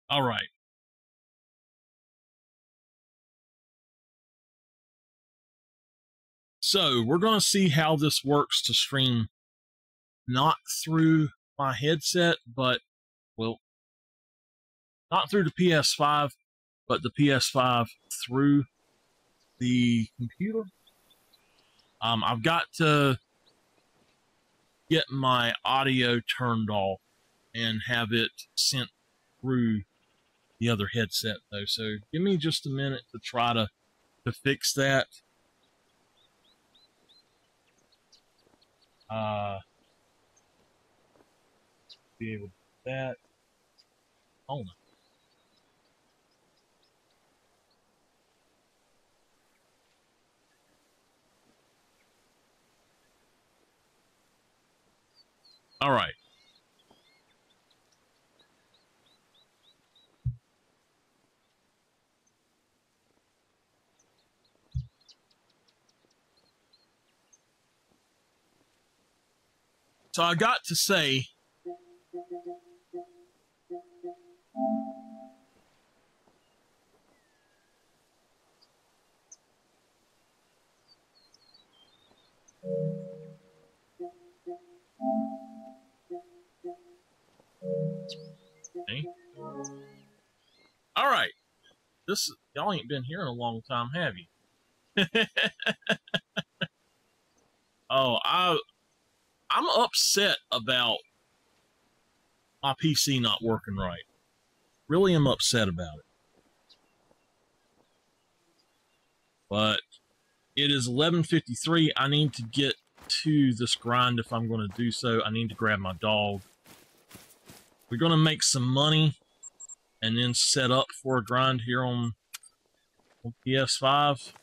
All right. So we're going to see how this works to stream not through my headset, but, well, not through the PS5, but the PS5 through the computer. I've got to get my audio turned off and have it sent through the other headset, though. So give me just a minute to try to fix that. Be able to do that. Hold on. All right. So I got to say, okay. All right. Y'all ain't been here in a long time, have you? Oh, I'm upset about my PC not working right. Really am upset about it. But it is 11:53. I need to get to this grind if I'm going to do so. I need to grab my dog. We're going to make some money and then set up for a grind here on PS5.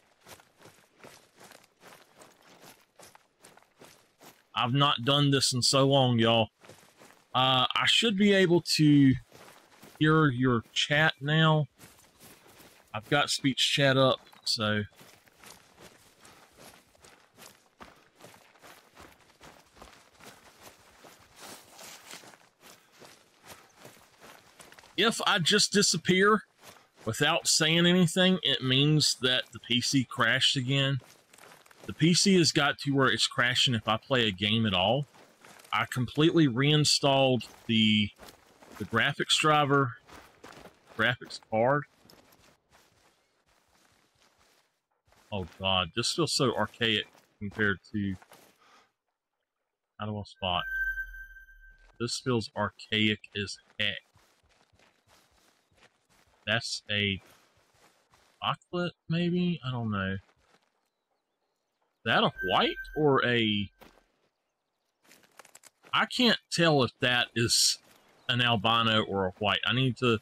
I've not done this in so long, y'all. I should be able to hear your chat now. I've got speech chat up, so... If I just disappear without saying anything, it means that the PC crashed again. The PC has got to where it's crashing if I play a game at all. I completely reinstalled the graphics driver, graphics card. Oh god, this feels so archaic compared to... How do I spot? This feels archaic as heck. That's a chocolate, maybe? I don't know. Is that a white or a... I can't tell if that is an albino or a white. I need to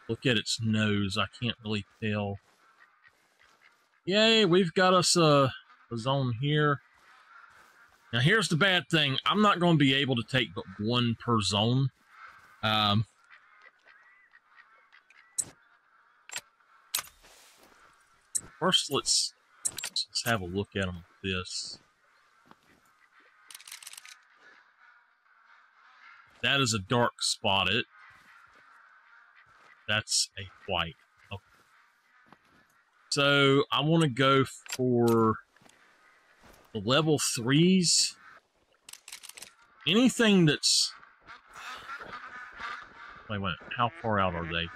look at its nose. I can't really tell. Yay, we've got us a zone here. Now here's the bad thing. I'm not going to be able to take but one per zone. First, let's have a look at them with this. That is a dark spotted. That's a white. Okay. So I want to go for the level 3s. Anything that's... Wait, how far out are they?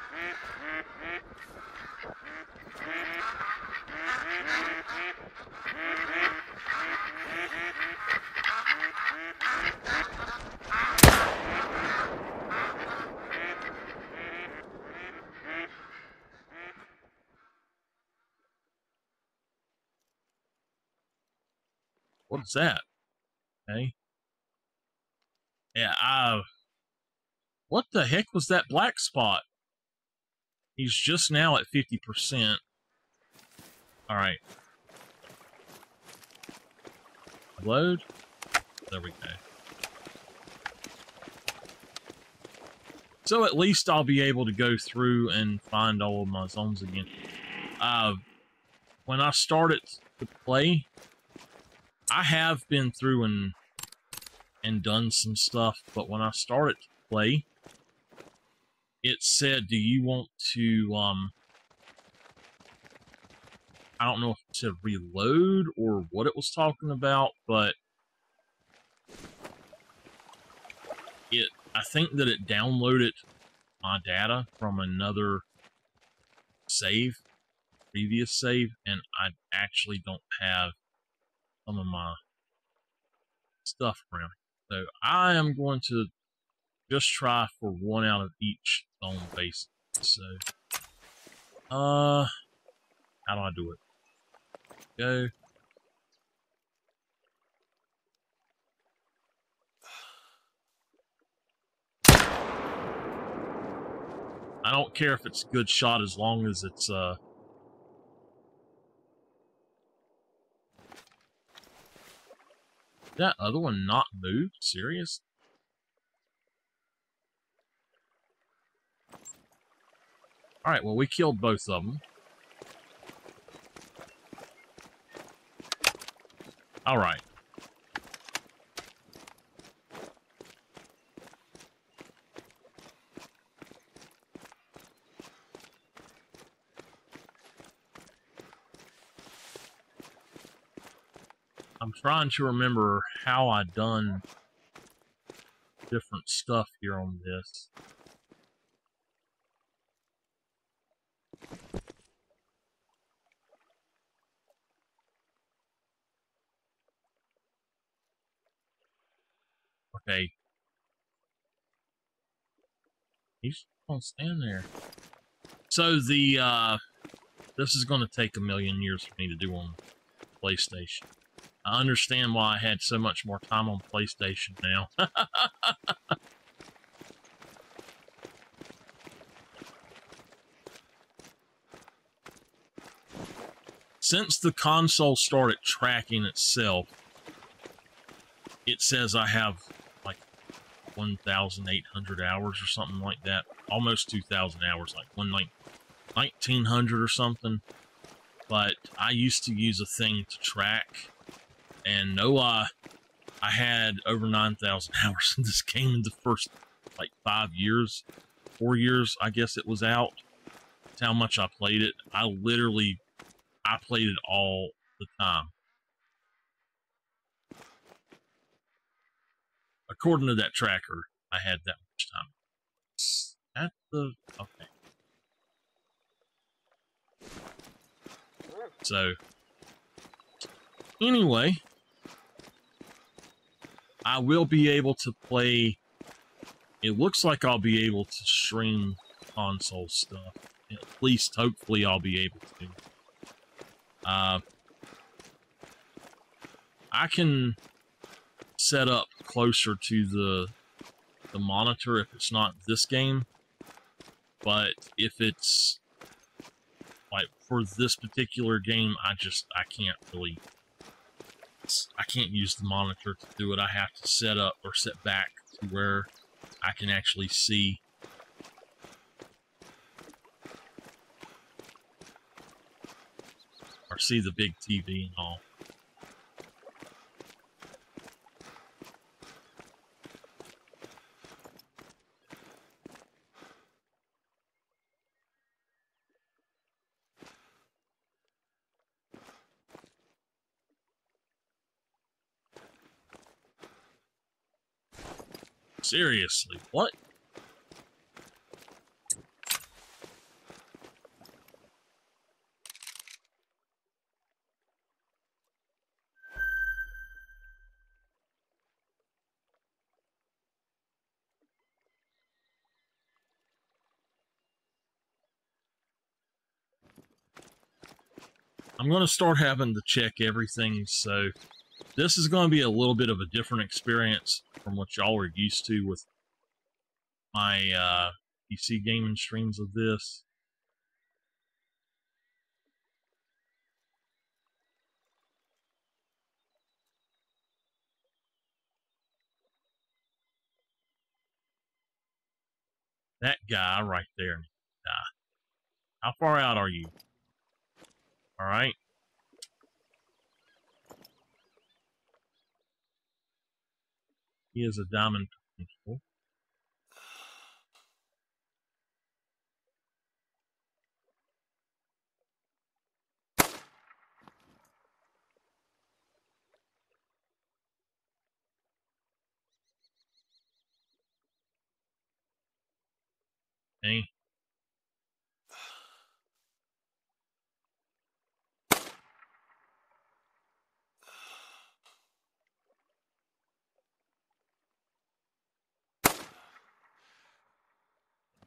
What is that? Okay. Yeah, what the heck was that black spot? He's just now at 50%. Alright. Load. There we go. So at least I'll be able to go through and find all of my zones again. When I started to play, I have been through and done some stuff, but when I started to play, it said, do you want to, I don't know if it said reload or what it was talking about, but I think that it downloaded my data from another save, previous save, and I actually don't have some of my stuff around. So I am going to just try for one out of each zone base. So, how do I do it? Go. I don't care if it's a good shot as long as it's, that other one not moved? Serious? Alright, well, we killed both of them. Alright. I'm trying to remember how I done different stuff here on this. Okay. He's gonna stand there. So the, this is gonna take a million years for me to do on PlayStation. I understand why I had so much more time on PlayStation now. Since the console started tracking itself, it says I have like 1,800 hours or something like that. Almost 2,000 hours, like 1,900 or something. But I used to use a thing to track, and no lie, I had over 9,000 hours in this game in the first like 5 years, 4 years, I guess it was out. That's how much I played it. I played it all the time. According to that tracker, I had that much time. At the, okay. So, anyway, I will be able to play, it looks like I'll be able to stream console stuff. At least, hopefully, I'll be able to. I can set up closer to the monitor if it's not this game, but if it's like for this particular game, I can't really, I can't use the monitor to do it. I have to set up or set back to where I can actually see. Or see the big TV and all. Seriously, what? I'm going to start having to check everything, so this is going to be a little bit of a different experience from what y'all are used to with my PC gaming streams of this. That guy right there. How far out are you? Alright. He is a diamond principal. Okay.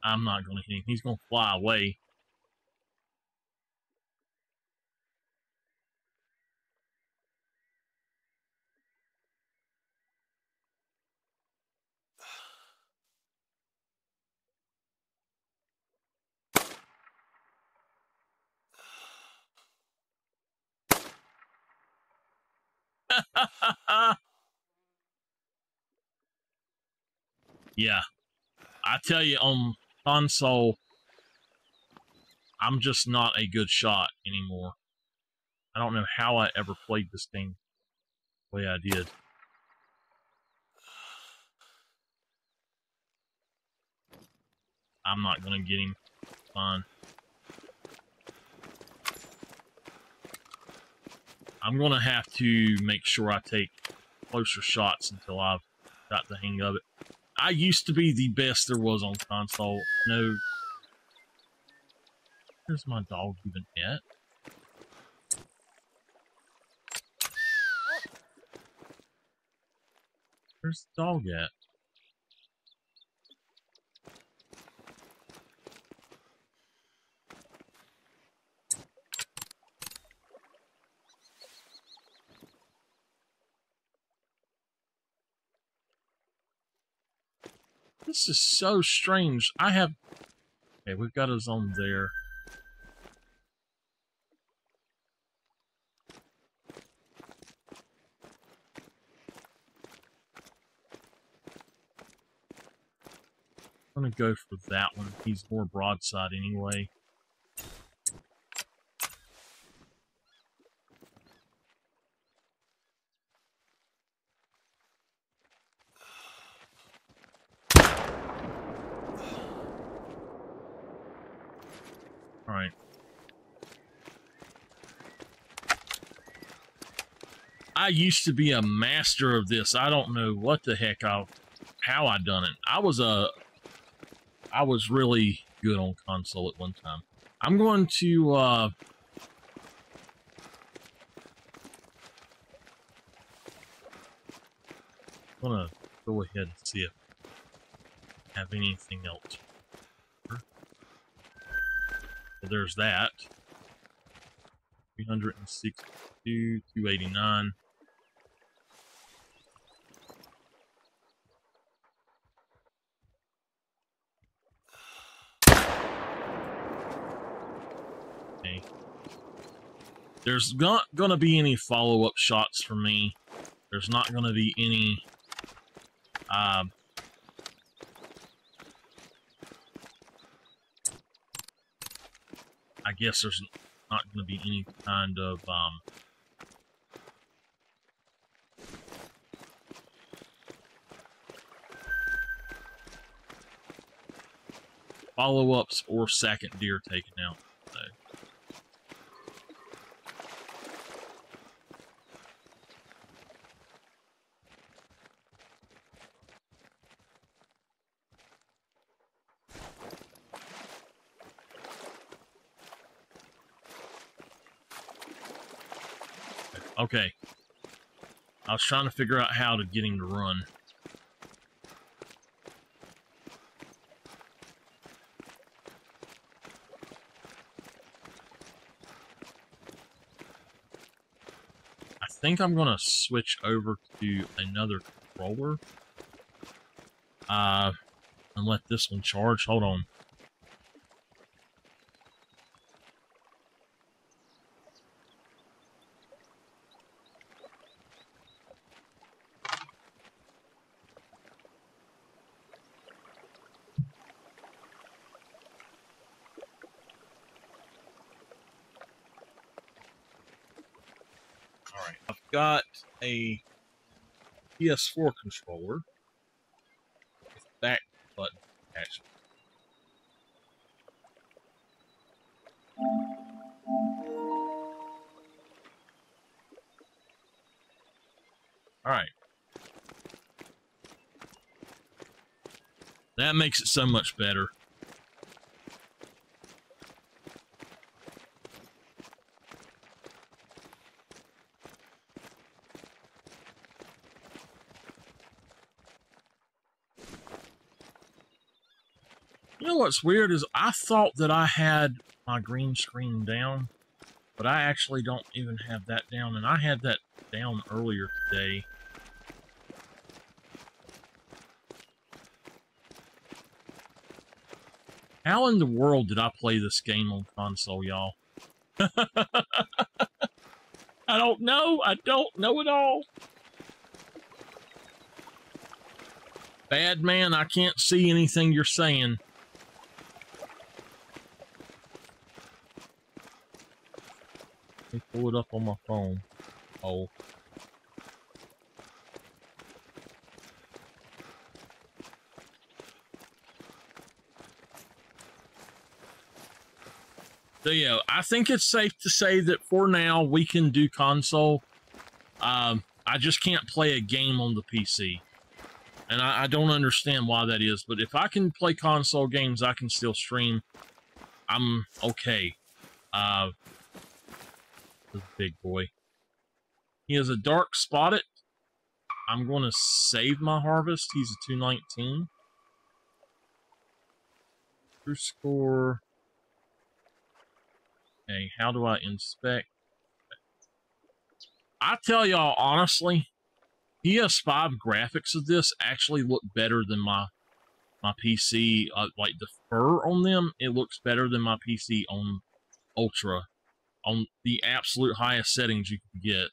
I'm not going to hit him. He's going to fly away. Yeah. I tell you, on console, I'm just not a good shot anymore. I don't know how I ever played this game the way I did. I'm not going to get him. Fine. I'm going to have to make sure I take closer shots until I've got the hang of it. I used to be the best there was on console. No. Where's my dog even at? Where's the dog at? This is so strange. I have... Okay, we've got us on there. I'm going to go for that one. He's more broadside anyway. Alright. I used to be a master of this. I don't know what the heck how I done it. I was really good on console at one time. I'm going to go ahead and see if I have anything else. So there's that. 362, 289. Okay. There's not gonna be any follow-up shots for me. There's not gonna be any I guess there's not going to be any kind of follow-ups or second deer taken out. So. Okay. I was trying to figure out how to get him to run. I think I'm going to switch over to another controller. And let this one charge. Hold on. Alright, I've got a PS4 controller with back button attachment. Alright. That makes it so much better. You know what's weird is I thought that I had my green screen down, but I actually don't even have that down, and I had that down earlier today. How in the world did I play this game on console, y'all? I don't know. I don't know at all. Bad man, I can't see anything you're saying. Let me pull it up on my phone. Oh. So yeah, I think it's safe to say that for now we can do console. I just can't play a game on the PC. And I don't understand why that is, but if I can play console games, I can still stream. I'm okay. This big boy. He has a dark spotted. I'm going to save my harvest. He's a 219. True score. Okay, how do I inspect? I tell y'all honestly, PS5 graphics of this actually look better than my PC. Like the fur on them, it looks better than my PC on Ultra, on the absolute highest settings you can get.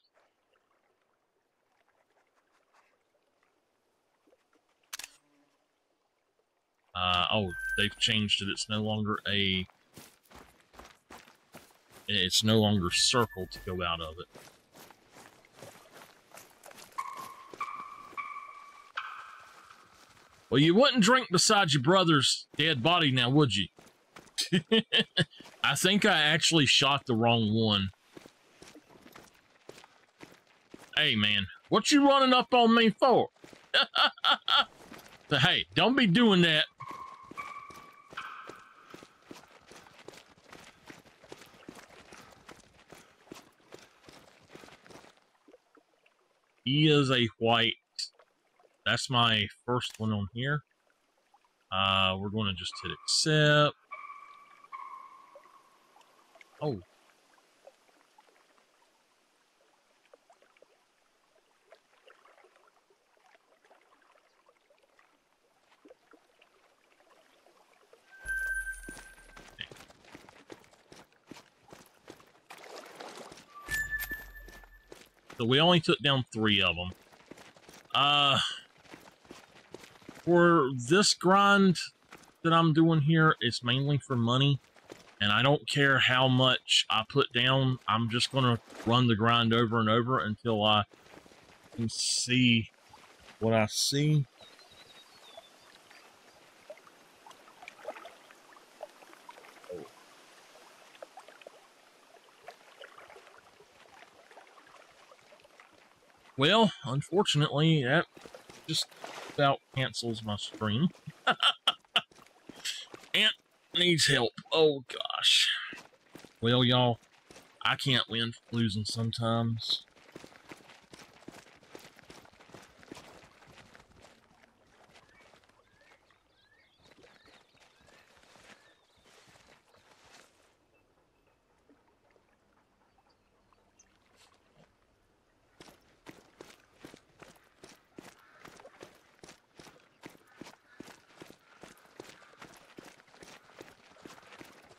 Oh, they've changed it. It's no longer it's no longer circle to go out of it. Well, you wouldn't drink beside your brother's dead body now, would you? I think I actually shot the wrong one. Hey, man, what you running up on me for? Hey, don't be doing that. He is a white. That's my first one on here. We're going to just hit accept. Oh. So we only took down 3 of them. For this grind that I'm doing here, it's mainly for money. And I don't care how much I put down. I'm just going to run the grind over and over until I can see what I see. Well, unfortunately, that just about cancels my stream. Ant needs help. Oh, gosh. Well, y'all, I can't win for losing sometimes.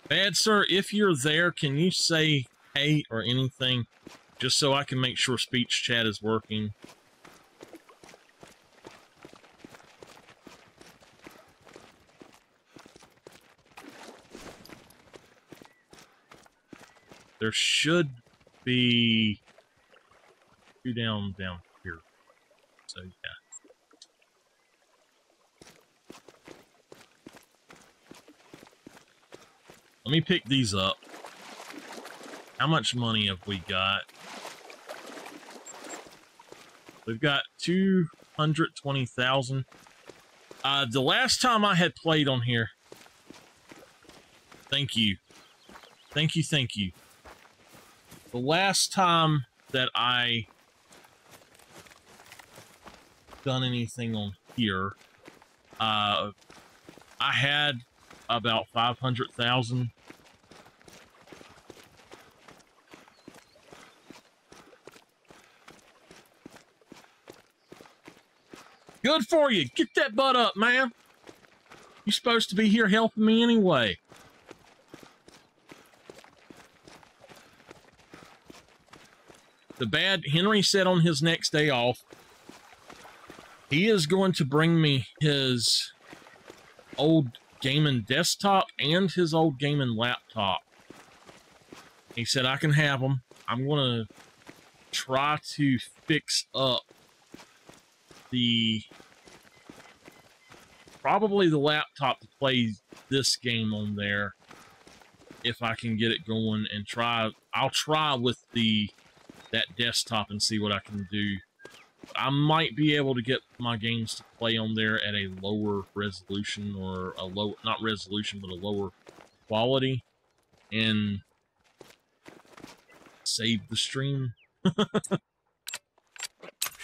Bad sir, if you're there, can you say hey or anything? Just so I can make sure speech chat is working. There should be 2 down here. So yeah. Let me pick these up. How much money have we got? We've got 220,000. The last time I had played on here. Thank you. Thank you, thank you. The last time that I done anything on here, I had about 500,000. Good for you. Get that butt up, man. You're supposed to be here helping me anyway. The bad Henry said on his next day off, he is going to bring me his old gaming desktop and his old gaming laptop. He said I can have them. I'm going to try to fix up probably the laptop to play this game on there if I can get it going, and I'll try with that desktop and see what I can do. I might be able to get my games to play on there at a lower resolution, or not resolution, but a lower quality, and save the stream.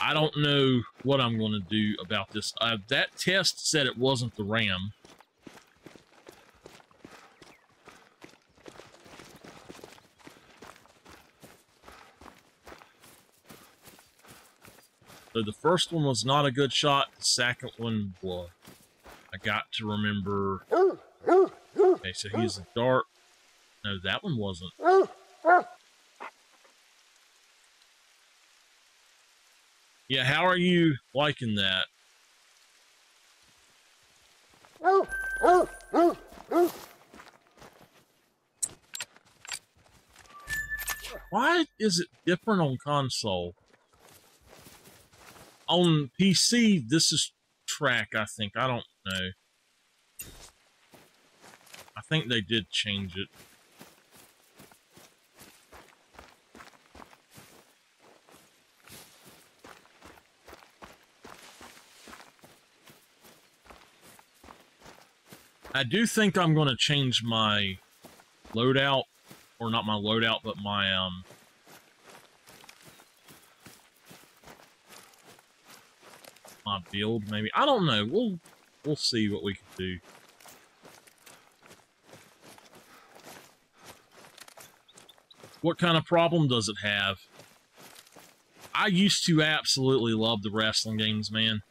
I don't know what I'm going to do about this. That test said it wasn't the RAM. So the first one was not a good shot. The second one was. I got to remember. Okay, so he's a dart. No, that one wasn't. Yeah, how are you liking that? Why is it different on console? On PC, this is track, I think. I don't know. I think they did change it. I do think I'm going to change my loadout, or not my loadout, but my my build, maybe. I don't know. We'll see what we can do. What kind of problem does it have? I used to absolutely love the wrestling games, man.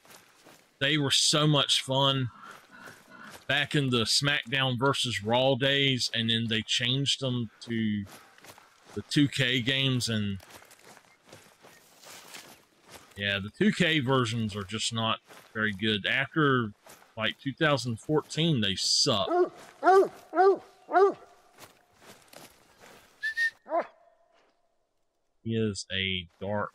They were so much fun back in the SmackDown versus Raw days, and then they changed them to the 2K games, and yeah, the 2K versions are just not very good. After, like, 2014, they suck. He is a dart.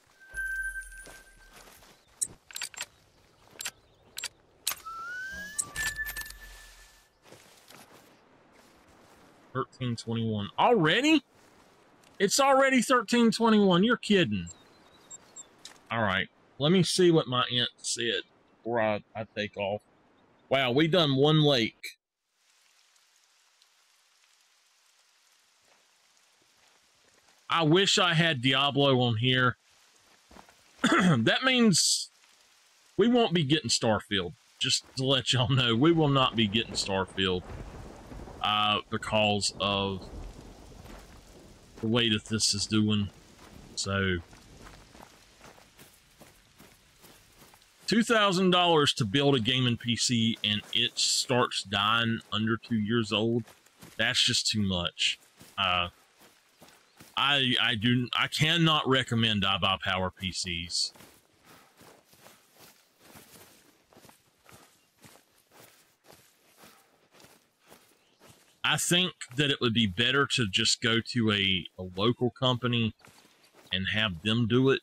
$13.21 already? It's already $13.21. You're kidding. All right, let me see what my aunt said before I take off. Wow, we done one lake. I wish I had Diablo on here. That means we won't be getting Starfield. Just to let y'all know, we will not be getting Starfield. Because of the way that this is doing. So, $2,000 to build a gaming PC, and it starts dying under 2 years old. That's just too much. I cannot recommend I buy power PCs. I think that it would be better to just go to a local company and have them do it.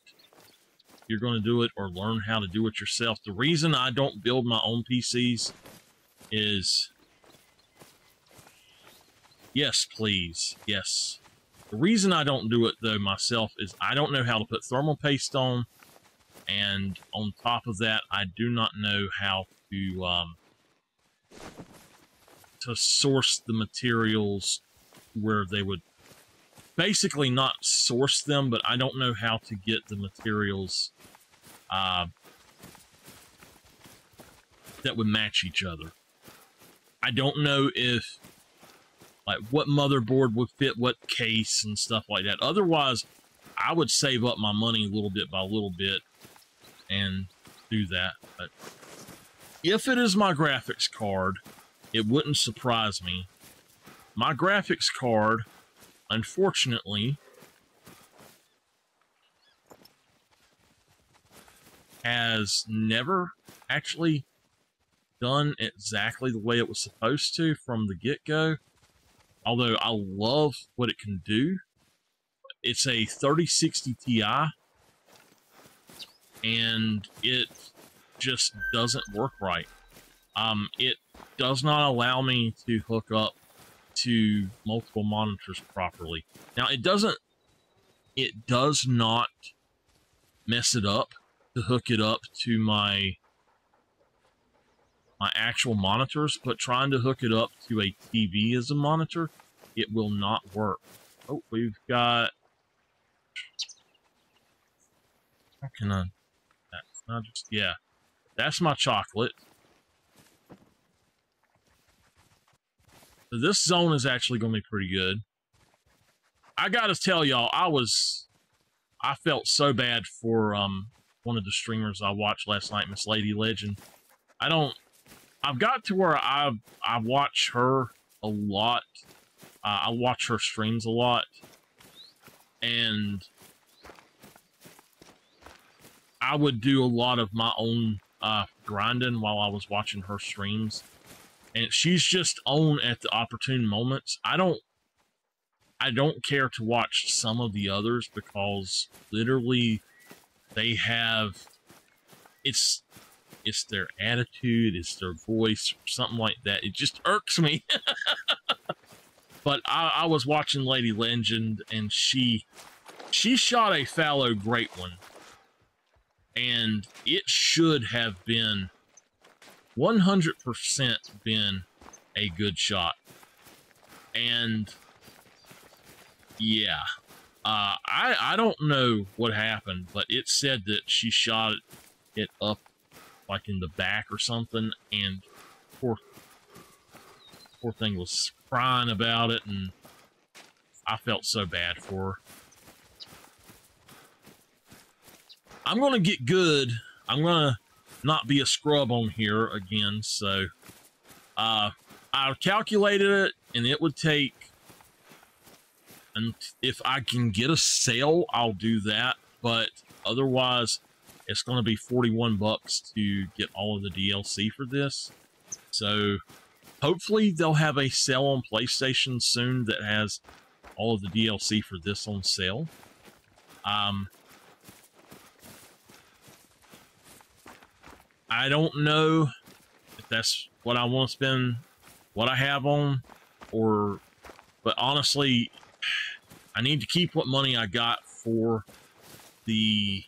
If you're going to do it, or learn how to do it yourself. The reason I don't build my own PCs is... Yes, please. Yes. The reason I don't do it, though, myself, is I don't know how to put thermal paste on. And on top of that, I do not know how to source the materials where they would basically not source them, but I don't know how to get the materials that would match each other. I don't know if, like, what motherboard would fit what case and stuff like that. Otherwise, I would save up my money little bit by little bit and do that. But if it is my graphics card, it wouldn't surprise me. My graphics card, unfortunately, has never actually done exactly the way it was supposed to from the get-go. Although I love what it can do. It's a 3060 Ti, and it just doesn't work right. It does not allow me to hook up to multiple monitors properly. Now, it does not mess it up to hook it up to my actual monitors, but trying to hook it up to a TV as a monitor, it will not work. Oh, we've got... How can I... That's not just... Yeah. That's my chocolate. So this zone is actually going to be pretty good. I gotta tell y'all, I felt so bad for one of the streamers I watched last night, Miss Lady Legend. I've got to where I watch her a lot. I watch her streams a lot, and I would do a lot of my own grinding while I was watching her streams. And she's just on at the opportune moments. I don't care to watch some of the others because literally they have, it's their attitude, it's their voice, something like that. It just irks me. But I was watching Lady Legend, and she shot a fallow great one, and it should have been 100% been a good shot. And yeah, I don't know what happened, but it said that she shot it up like in the back or something, and poor thing was crying about it, and I felt so bad for her. I'm gonna get good. I'm gonna not be a scrub on here again, so I calculated it, and it would take, and if I can get a sale, I'll do that, but otherwise it's going to be 41 bucks to get all of the DLC for this. So hopefully they'll have a sale on PlayStation soon that has all of the DLC for this on sale. I don't know if that's what I want to spend what I have on, but honestly, I need to keep what money I got for the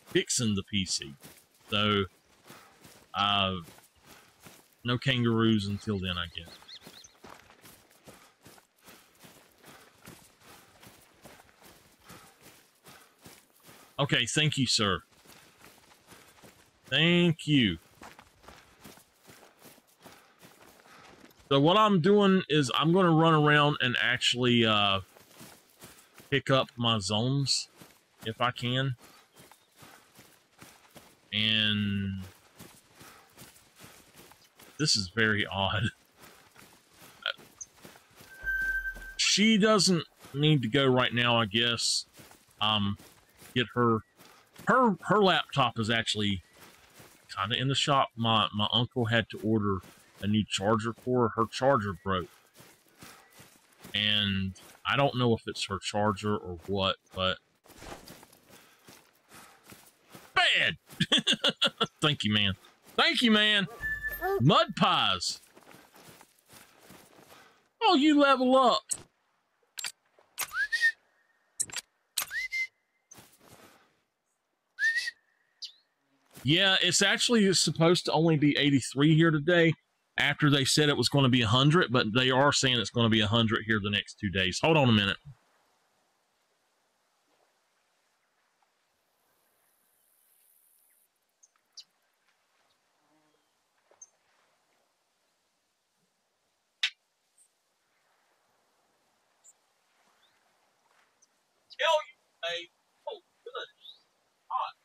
fixing the PC. So, no kangaroos until then, I guess. Okay, thank you, sir. Thank you. So what I'm doing is I'm going to run around and actually pick up my zones if I can. And this is very odd. She doesn't need to go right now, I guess. Get her laptop is actually kind of in the shop. My uncle had to order a new charger for her. Her charger broke, and I don't know if it's her charger or what, but bad. Thank you, man. Thank you, man. Mud pies. Oh, you level up. Yeah, it's actually supposed to only be 83 here today, after they said it was going to be 100, but they are saying it's going to be 100 here the next 2 days. Hold on a minute. tell you, hey, oh, good. Hot.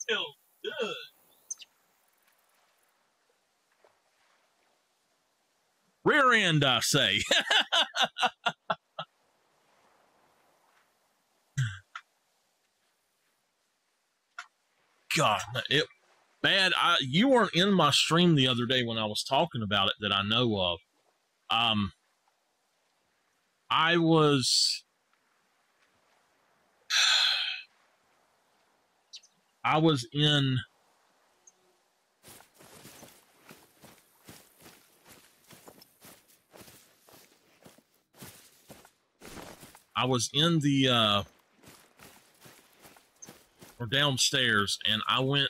Feels good. Rear end, I say. God, it bad. You weren't in my stream the other day when I was talking about it that I know of. I was in the or downstairs, and I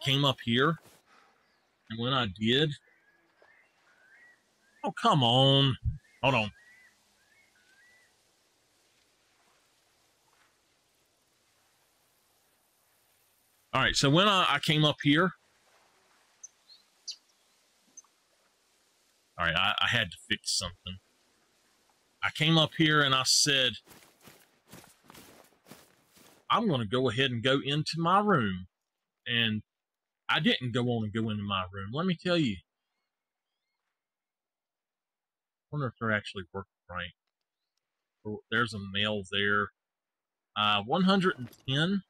came up here, and when I did, oh, come on, hold on. All right, so when I came up here, all right, I had to fix something. I came up here and I said, I'm going to go ahead and go into my room. And I didn't go on and go into my room. Let me tell you. I wonder if they're actually working right. Oh, there's a male there. 110.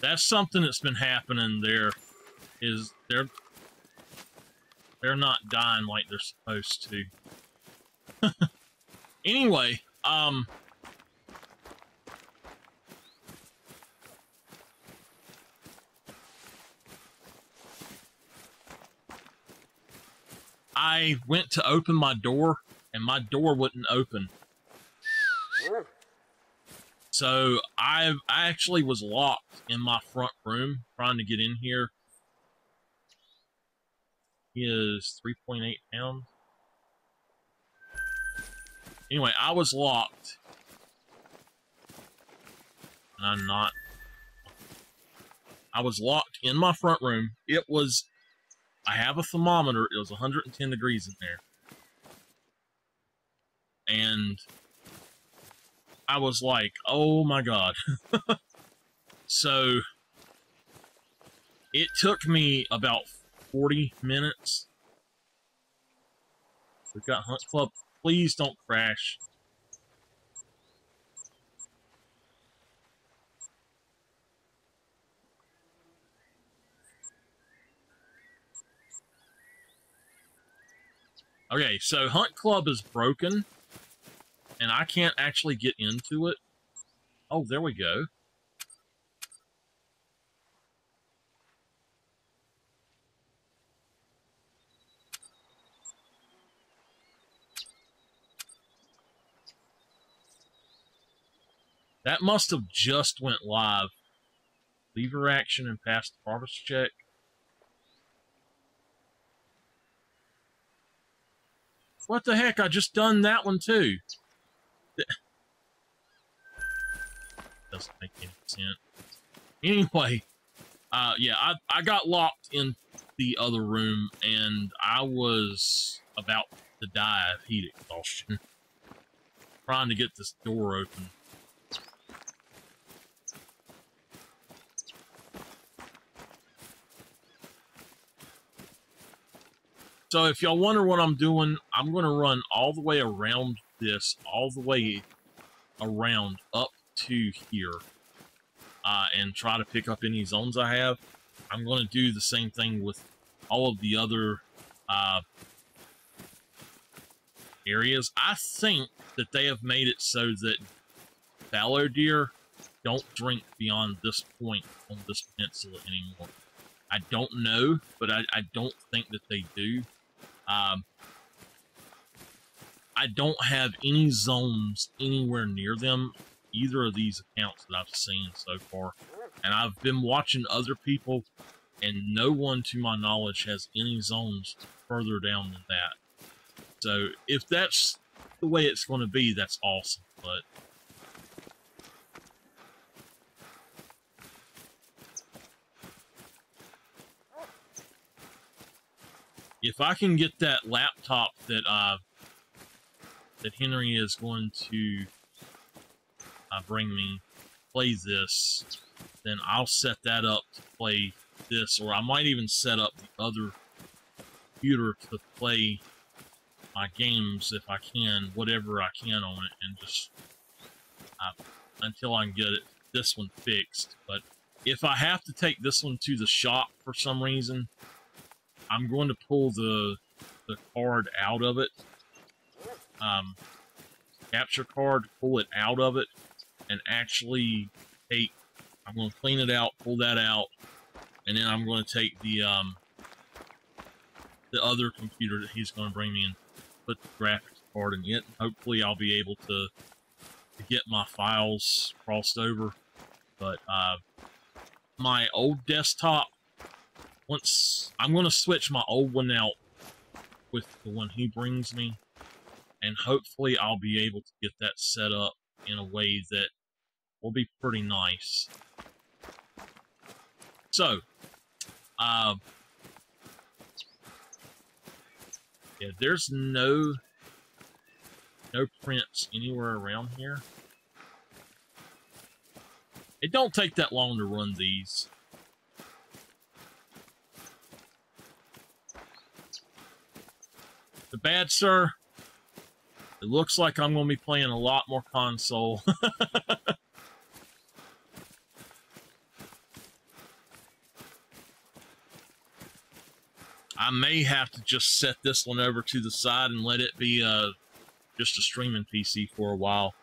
That's something that's been happening there. Is they're not dying like they're supposed to. Anyway, I went to open my door and my door wouldn't open. So I actually was locked in my front room trying to get in here. He is 3.8 pounds. Anyway, I was locked. And I'm not. I was locked in my front room. It was, I have a thermometer. It was 110 degrees in there. And I was like, oh my God. So it took me about 40 minutes. We've got Hunt Club. Please don't crash. Okay, so Hunt Club is broken, and I can't actually get into it. Oh, there we go. That must have just went live. Lever action and pass the harvest check. What the heck? I just done that one too. Doesn't make any sense. Anyway, yeah, I got locked in the other room and I was about to die of heat exhaustion. Trying to get this door open. So if y'all wonder what I'm doing, I'm going to run all the way around this, all the way around up to here, and try to pick up any zones I have. I'm going to do the same thing with all of the other areas. I think that they have made it so that fallow deer don't drink beyond this point on this peninsula anymore. I don't know, but I don't think that they do. I don't have any zones anywhere near them, either of these accounts that I've seen so far. And I've been watching other people and no one, to my knowledge, has any zones further down than that. So if that's the way it's going to be, that's awesome. But if I can get that laptop that that Henry is going to bring me, play this, then I'll set that up to play this, or I might even set up the other computer to play my games if I can, whatever I can on it, and just until I can get this one fixed. But if I have to take this one to the shop for some reason, I'm going to pull the card out of it, capture card, pull it out of it, and actually take, I'm going to clean it out, pull that out, and then I'm going to take the other computer that he's going to bring me and put the graphics card in it. Hopefully I'll be able to get my files crossed over. But my old desktop, once I'm going to switch my old one out with the one he brings me, and hopefully I'll be able to get that set up in a way that will be pretty nice. So, yeah, there's no prints anywhere around here. It don't take that long to run these. The bad, sir, it looks like I'm going to be playing a lot more console. I may have to just set this one over to the side and let it be just a streaming PC for a while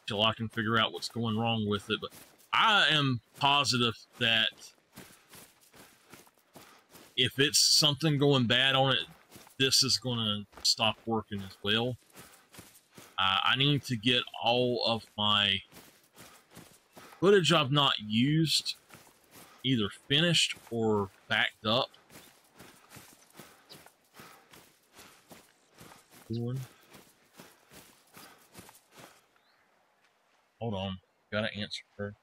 till I can figure out what's going wrong with it. But I am positive that if it's something going bad on it, this is going to stop working as well. I need to get all of my footage I've not used either finished or backed up. Hold on, gotta answer her.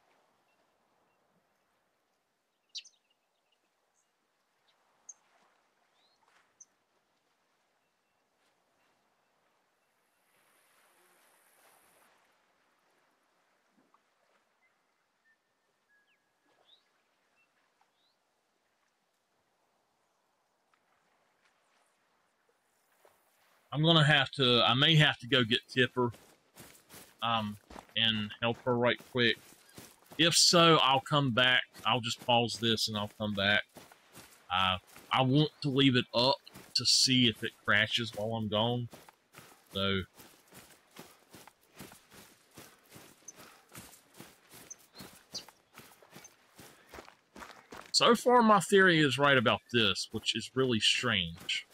I'm gonna have to, I may have to go get Tipper and help her right quick. If so, I'll come back. I'll just pause this and I'll come back. I want to leave it up to see if it crashes while I'm gone. So so far my theory is right about this, which is really strange.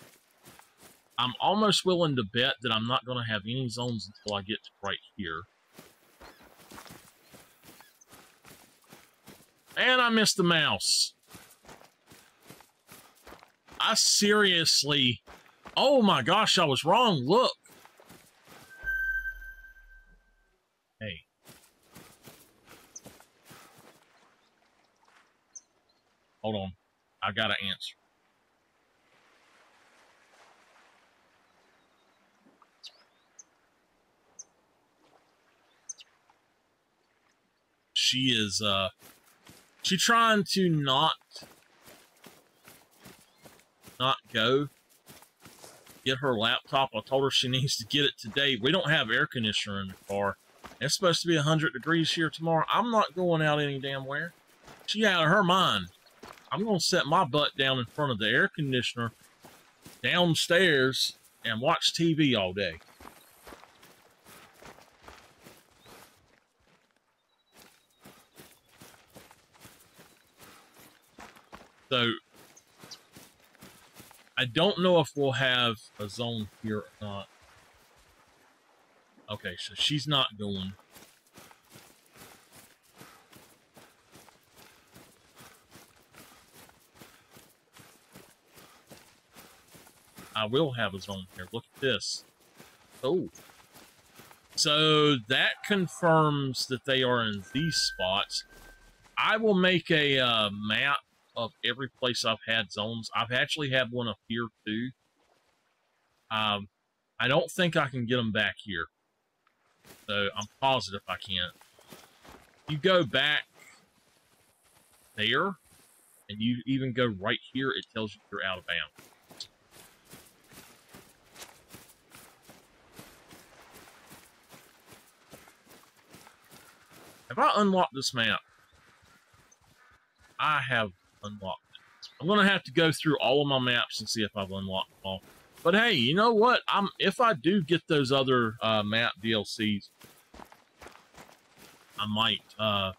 I'm almost willing to bet that I'm not going to have any zones until I get to right here. And I missed the mouse. I seriously... Oh my gosh, I was wrong. Look. Hey. Hold on. I gotta answer. She is, she trying to not go get her laptop. I told her she needs to get it today. We don't have air conditioner in the car. It's supposed to be 100 degrees here tomorrow. I'm not going out any damn where. She out of her mind. I'm going to set my butt down in front of the air conditioner downstairs and watch TV all day. So, I don't know if we'll have a zone here or not. Okay, so she's not going. I will have a zone here. Look at this. Oh. So that confirms that they are in these spots. I will make a map of every place I've had zones. I've actually had one up here too. I don't think I can get them back here. So I'm positive I can't. You go back there, and you even go right here, it tells you you're out of bounds. Have I unlocked this map? I have unlocked it. I'm going to have to go through all of my maps and see if I've unlocked them all. But hey, you know what? If I do get those other map DLCs, I might, I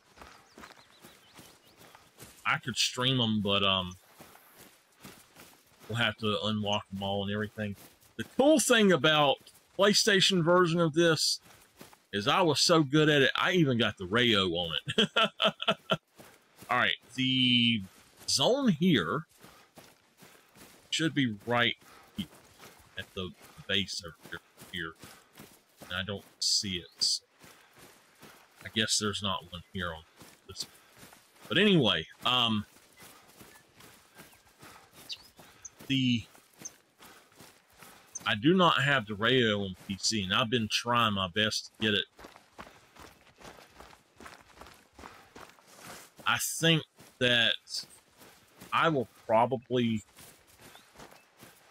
could stream them, but we'll have to unlock them all and everything. The cool thing about PlayStation version of this is I was so good at it, I even got the Rayo on it. Alright, the zone here should be right here at the base over here. And I don't see it. So I guess there's not one here on this. But anyway, I do not have the Rayo on PC, and I've been trying my best to get it. I think that I will probably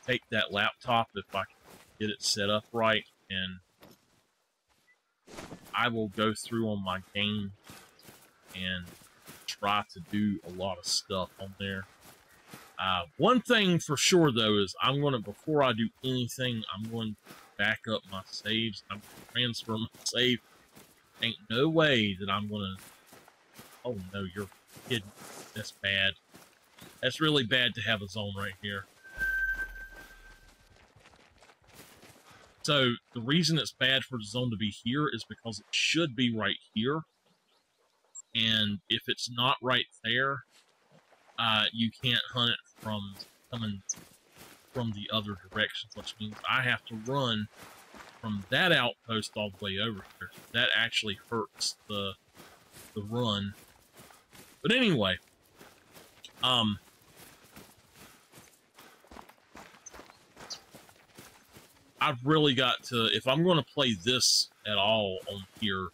take that laptop if I can get it set up right, and I will go through on my game and try to do a lot of stuff on there. One thing for sure, though, is before I do anything, I'm going to back up my saves. I'm going to transfer my save. Ain't no way that I'm going to... Oh, no, you're kidding. That's bad. That's really bad to have a zone right here. So, the reason it's bad for the zone to be here is because it should be right here. And if it's not right there, you can't hunt it from coming from the other direction, which means I have to run from that outpost all the way over here. That actually hurts the run. But anyway, I've really got to, if I'm going to play this at all on here,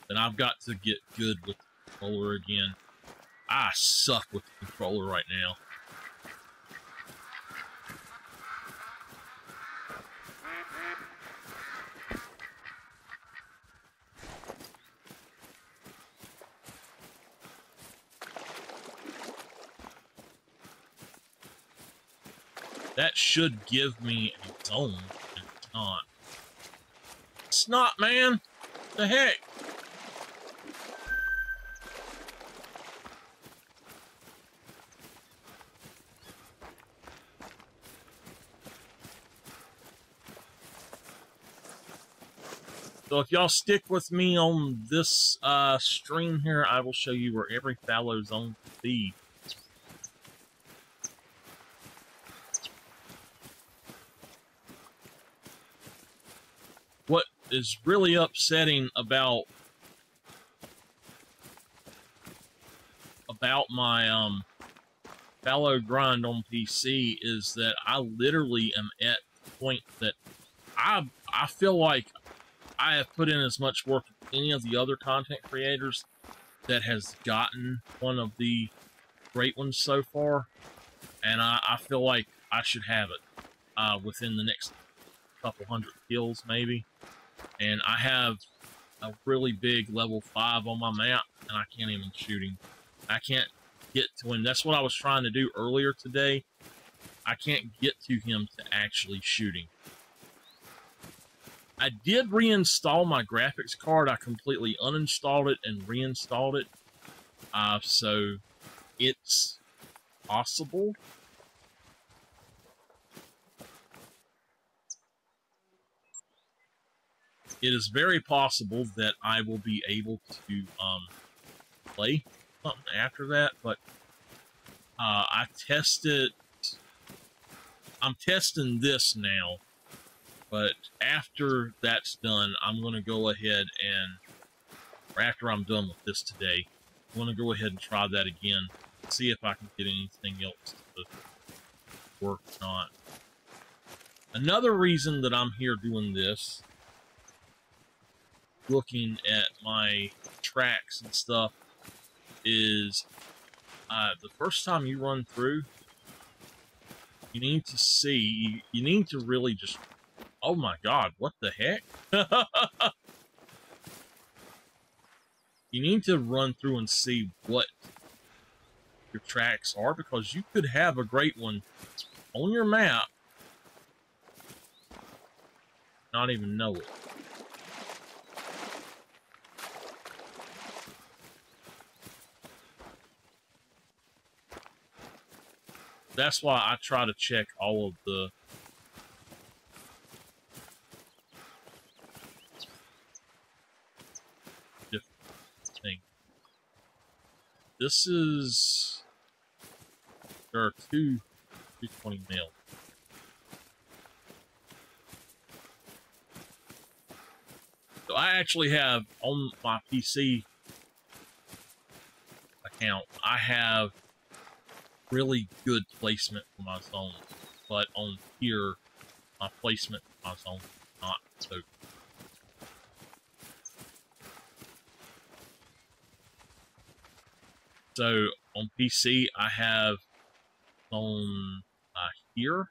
then I've got to get good with the controller again. I suck with the controller right now. That should give me a zone, and it's not. It's not, man! The heck? So if y'all stick with me on this stream here, I will show you where every fallow zone can be. What is really upsetting about my fallow grind on PC is that I literally am at the point that I feel like I have put in as much work as any of the other content creators that has gotten one of the great ones so far, and I feel like I should have it within the next couple hundred kills maybe. And I have a really big level 5 on my map, and I can't even shoot him. I can't get to him. That's what I was trying to do earlier today. I can't get to him to actually shoot him. I did reinstall my graphics card. I completely uninstalled it and reinstalled it. So it's possible. It is very possible that I will be able to play something after that, but I tested I'm testing this now, but after that's done, I'm going to go ahead and, or after I'm done with this today, I'm going to go ahead and try that again, see if I can get anything else to work or not. Another reason that I'm here doing this, looking at my tracks and stuff, is the first time you run through, you need to see, you need to really just, oh my god, what the heck? You need to run through and see what your tracks are, because you could have a great one on your map, not even know it. That's why I try to check all of the different things. This is, there are two 220 mil. So I actually have on my PC account, I have really good placement for my zone, but on here, my placement for my zone is not so good. So on PC, I have zone here.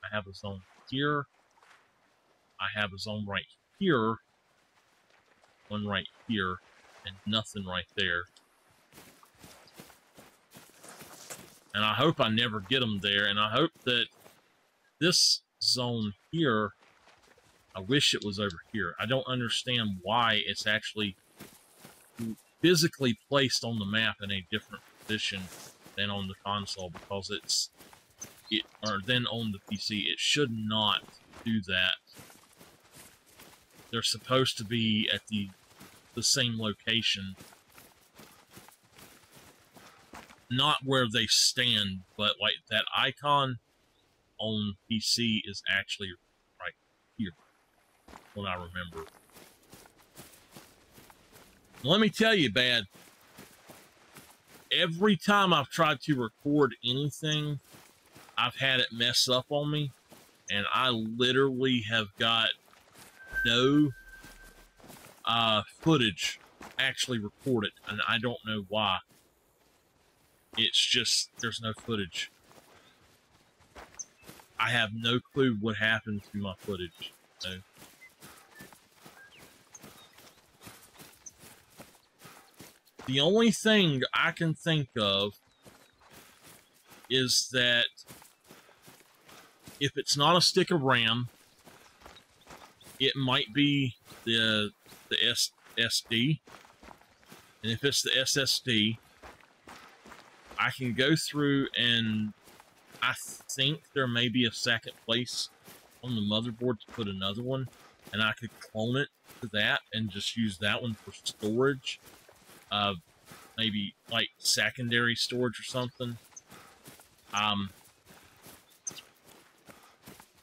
I have a zone here. I have a zone right here. One right here, and nothing right there. And I hope I never get them there, and I hope that this zone here, I wish it was over here. I don't understand why it's actually physically placed on the map in a different position than on the console, because or then on the PC. It should not do that. They're supposed to be at the same location. Not where they stand, but like that icon on PC is actually right here, what I remember. Let me tell you, Bad, every time I've tried to record anything, I've had it mess up on me, and I literally have got no footage actually recorded, and I don't know why. It's just, there's no footage. I have no clue what happened to my footage. So. The only thing I can think of is that if it's not a stick of RAM, it might be the SSD. And if it's the SSD, I can go through, and I think there may be a second place on the motherboard to put another one, and I could clone it to that and just use that one for storage. Maybe like secondary storage or something.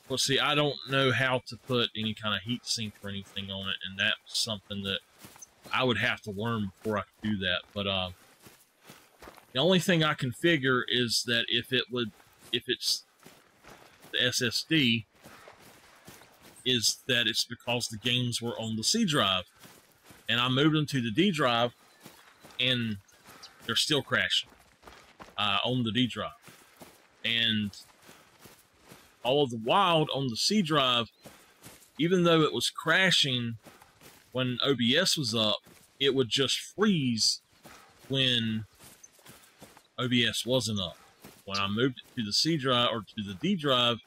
Well, see, I don't know how to put any kind of heat sink or anything on it, and that's something that I would have to learn before I could do that. But the only thing I can figure is that if it's the SSD, is that it's because the games were on the C drive, and I moved them to the D drive, and they're still crashing on the D drive. And all of the while on the C drive, even though it was crashing when OBS was up, it would just freeze when OBS wasn't up. When I moved it to the C drive or to the D drive,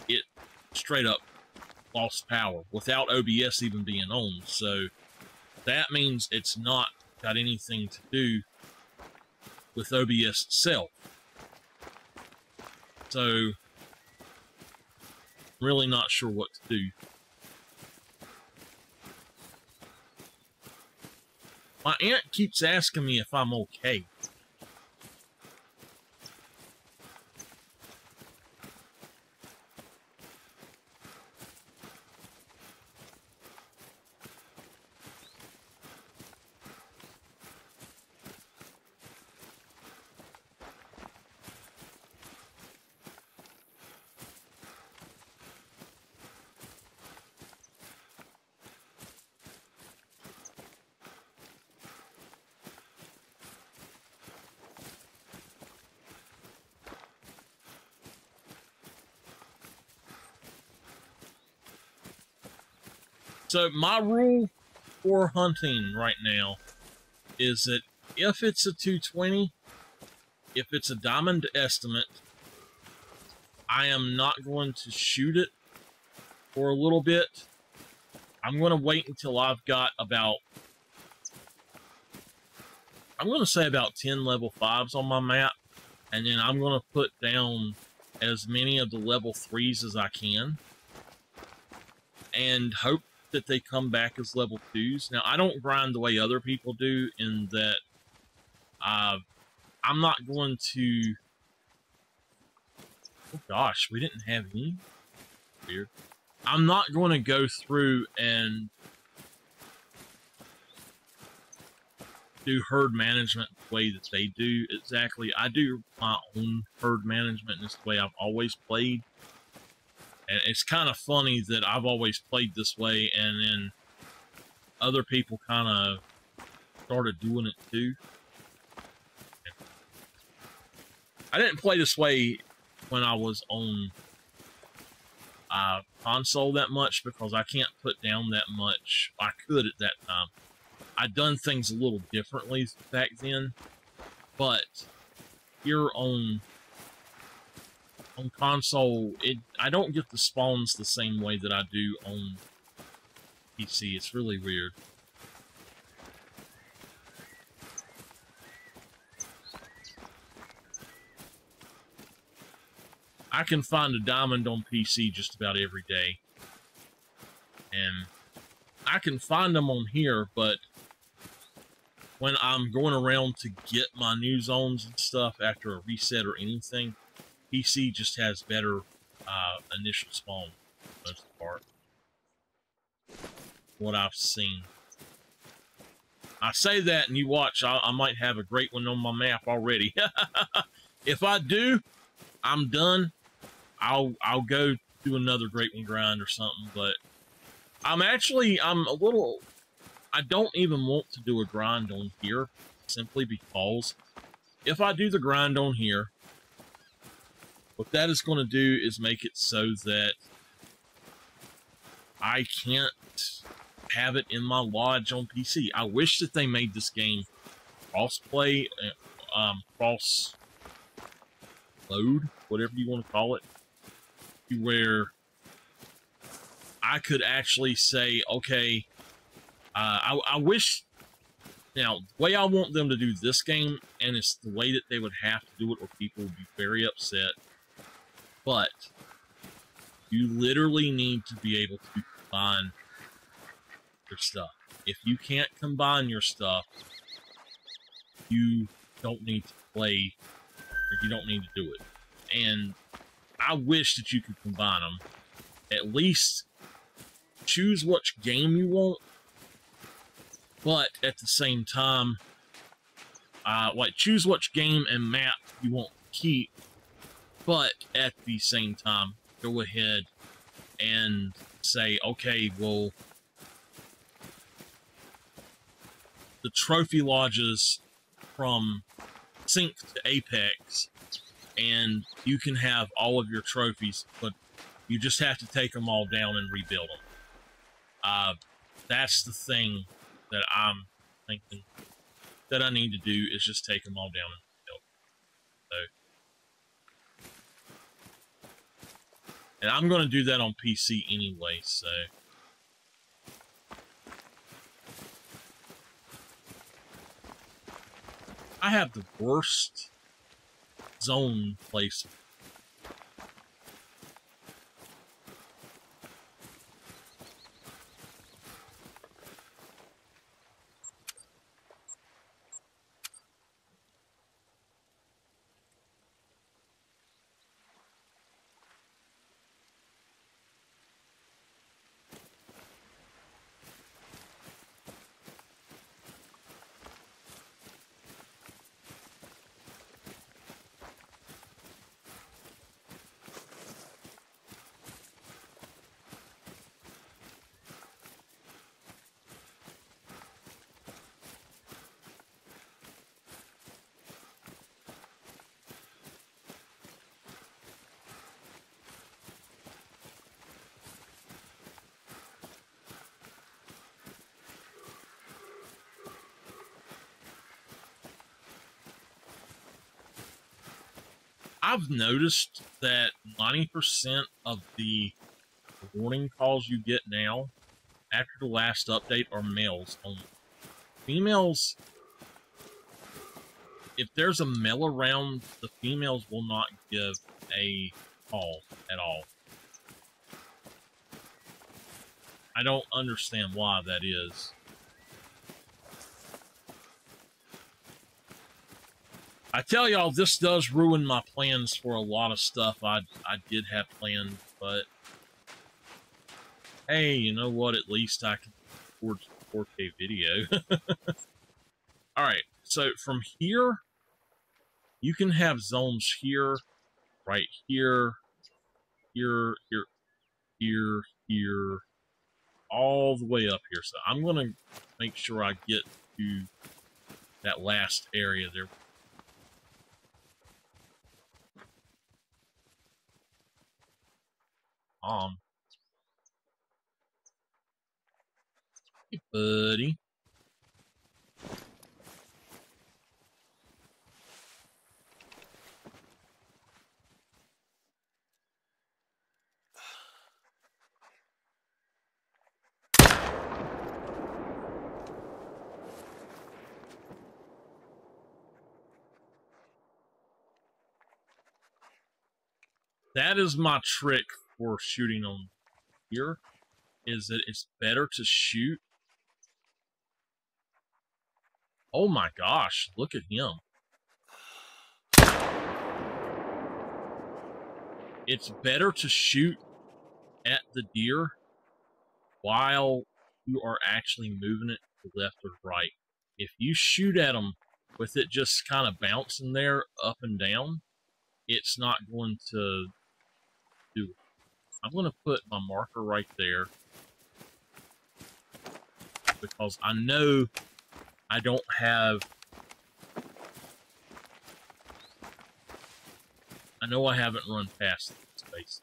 it straight up lost power without OBS even being on. So that means it's not got anything to do with OBS itself. So I'm really not sure what to do. My aunt keeps asking me if I'm okay. So my rule for hunting right now is that if it's a 220, if it's a diamond estimate, I am not going to shoot it for a little bit. I'm going to wait until I've got about, I'm going to say about 10 level 5s on my map, and then I'm going to put down as many of the level 3s as I can, and hope that they come back as level 2s. Now, I don't grind the way other people do, in that I'm not going to... Oh gosh, we didn't have any? Weird. I'm not going to go through and do herd management the way that they do exactly. I do my own herd management, and it's the way I've always played. And it's kind of funny that I've always played this way, and then other people kind of started doing it too. I didn't play this way when I was on console that much, because I can't put down that much. I could at that time. I'd done things a little differently back then, but here on console, I don't get the spawns the same way that I do on PC. It's really weird. I can find a diamond on PC just about every day, and I can find them on here, but when I'm going around to get my new zones and stuff after a reset or anything, PC just has better initial spawn for the most part. What I've seen. I say that, and you watch, I might have a great one on my map already. If I do, I'm done. I'll go do another great one grind or something, but I'm a little... I don't even want to do a grind on here, simply because if I do the grind on here, what that is going to do is make it so that I can't have it in my lodge on PC. I wish that they made this game cross-play, cross-load, whatever you want to call it, where I could actually say, okay, I wish... Now, the way I want them to do this game, and it's the way that they would have to do it, or people would be very upset, but you literally need to be able to combine your stuff. If you can't combine your stuff, you don't need to play, or you don't need to do it. And I wish that you could combine them. At least choose which game you want, but at the same time, choose which game and map you want to keep, but at the same time, go ahead and say, okay, well, the trophy lodges from Sync to Apex, and you can have all of your trophies, but you just have to take them all down and rebuild them. That's the thing that I'm thinking that I need to do, is just take them all down and rebuild them. So, and I'm going to do that on PC anyway, so... I have the worst zone placement. I've noticed that 90% of the warning calls you get now after the last update are males only. Females, if there's a male around, the females will not give a call at all. I don't understand why that is. I tell y'all, this does ruin my plans for a lot of stuff I did have planned, but hey, you know what? At least I can record 4K video. Alright, so from here, you can have zones here, right here, here, here, all the way up here. So I'm going to make sure I get to that last area there. Hey, buddy. That is my trick for shooting on here, is that it's better to shoot. Oh my gosh, look at him. It's better to shoot at the deer while you are actually moving it to the left or right. If you shoot at them with it just kind of bouncing there up and down, it's not going to do it. I'm going to put my marker right there because I know I don't have... I know I haven't run past this space.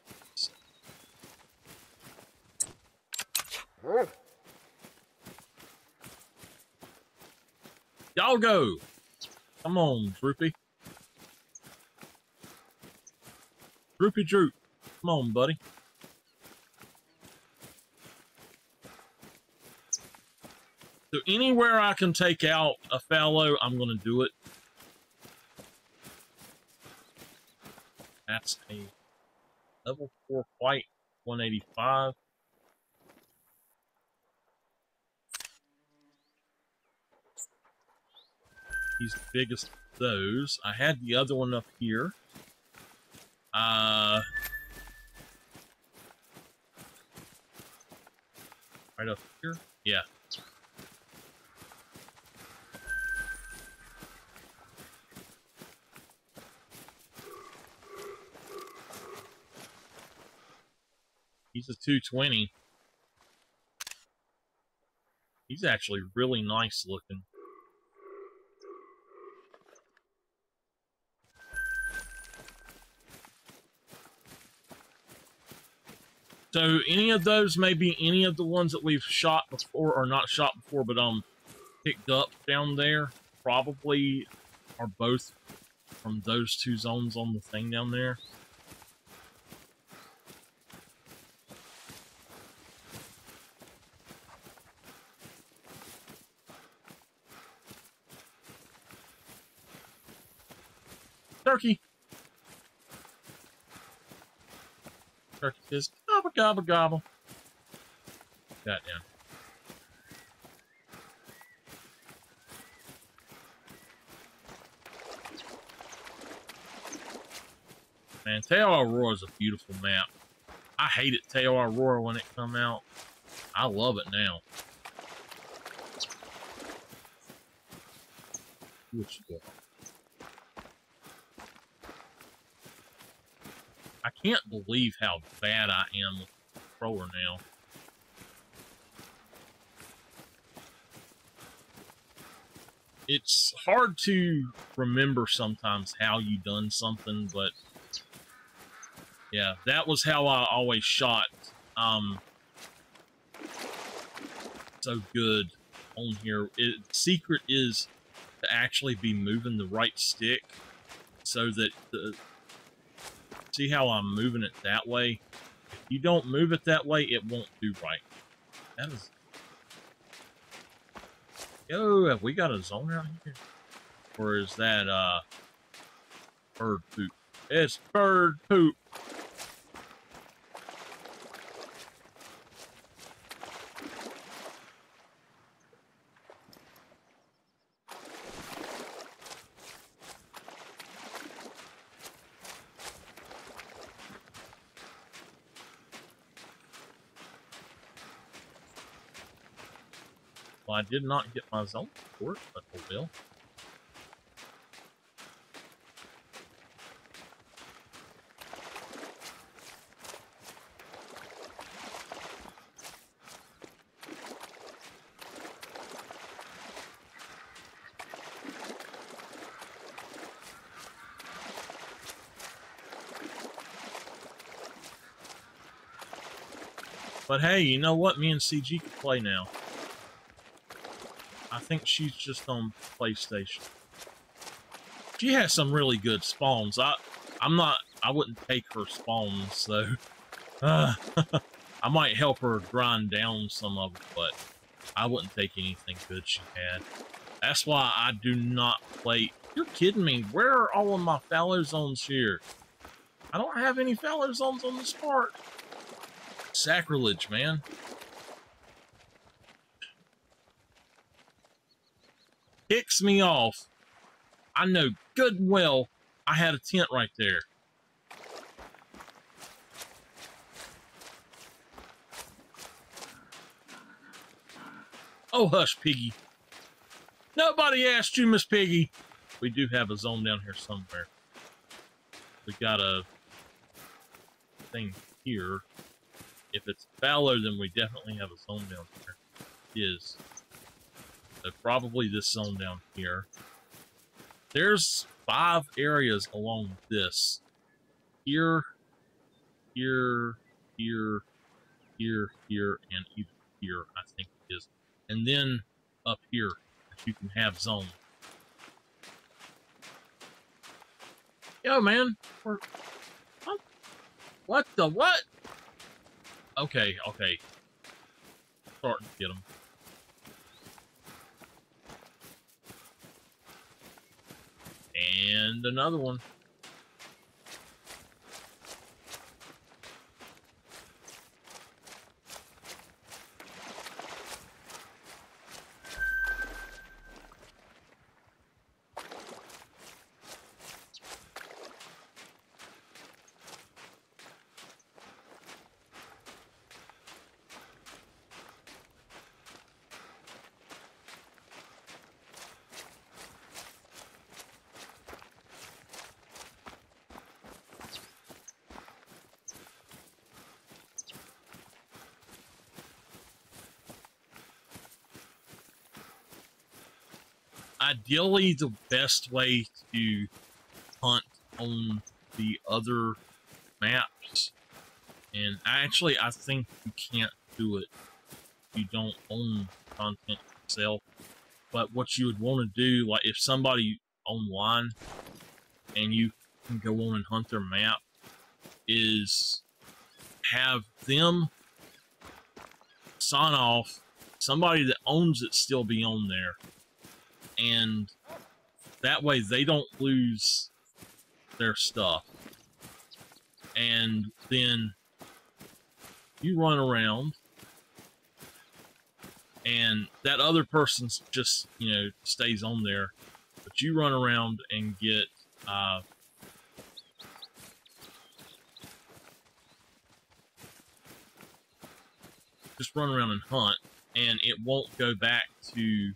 Doggo! Come on, Droopy. Droopy Droop. Come on, buddy. So anywhere I can take out a fallow, I'm going to do it. That's a level 4 white 185. He's the biggest of those. I had the other one up here. Right up here? Yeah. He's a 220. He's actually really nice looking. So any of those may be any of the ones that we've shot before, or not shot before, but picked up down there. Probably are both from those two zones on the thing down there. Turkey. Turkey says, gobble, gobble, gobble. Got down. Man, Teo Aurora is a beautiful map. I hated Teo Aurora when it come out. I love it now. I can't believe how bad I am with the controller now. It's hard to remember sometimes how you done something, but yeah, that was how I always shot. So good on here. Secret is to actually be moving the right stick so that See how I'm moving it that way? If you don't move it that way, it won't do right. That is... Yo, have we got a zone out here? Or is that, bird poop? It's bird poop! Well, I did not get my zone report, but I will. But hey, you know what? Me and CG can play now. I think she's just on PlayStation. She has some really good spawns. I wouldn't take her spawns, so I might help her grind down some of it, but I wouldn't take anything good she had. That's why I do not play. You're kidding me. Where are all of my fallow zones here? I don't have any fallow zones on this part. Sacrilege, man. Kicks me off. I know good and well I had a tent right there. Oh, hush, Piggy. Nobody asked you, Miss Piggy. We do have a zone down here somewhere. We got a thing here. If it's fallow, then we definitely have a zone down here. It is. So probably this zone down here. There's 5 areas along this. Here, here, here, here, here, and even here, I think it is. And then up here, that you can have zone. Yo, man. What the what? Okay, okay. Starting to get them. And another one. Ideally, the best way to hunt on the other maps, and actually, I think you can't do it if you don't own content yourself. But what you would want to do, like if somebody online and you can go on and hunt their map, is have them sign off, somebody that owns it still be on there. And that way they don't lose their stuff. And then you run around and that other person's just, you know, stays on there. But you run around and get just run around and hunt, and it won't go back to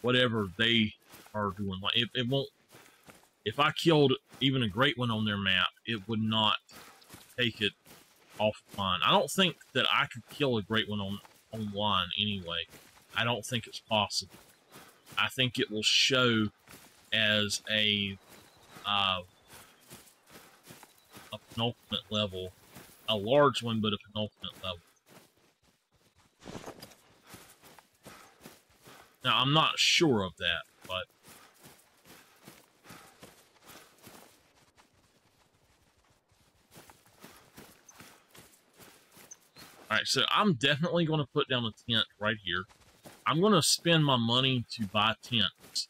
whatever they are doing. Like it won't. If I killed even a great one on their map, it would not take it offline. I don't think that I could kill a great one online anyway. I don't think it's possible. I think it will show as a penultimate level, a large one, but a penultimate level. Now, I'm not sure of that, but... All right, so I'm definitely going to put down a tent right here. I'm going to spend my money to buy tents.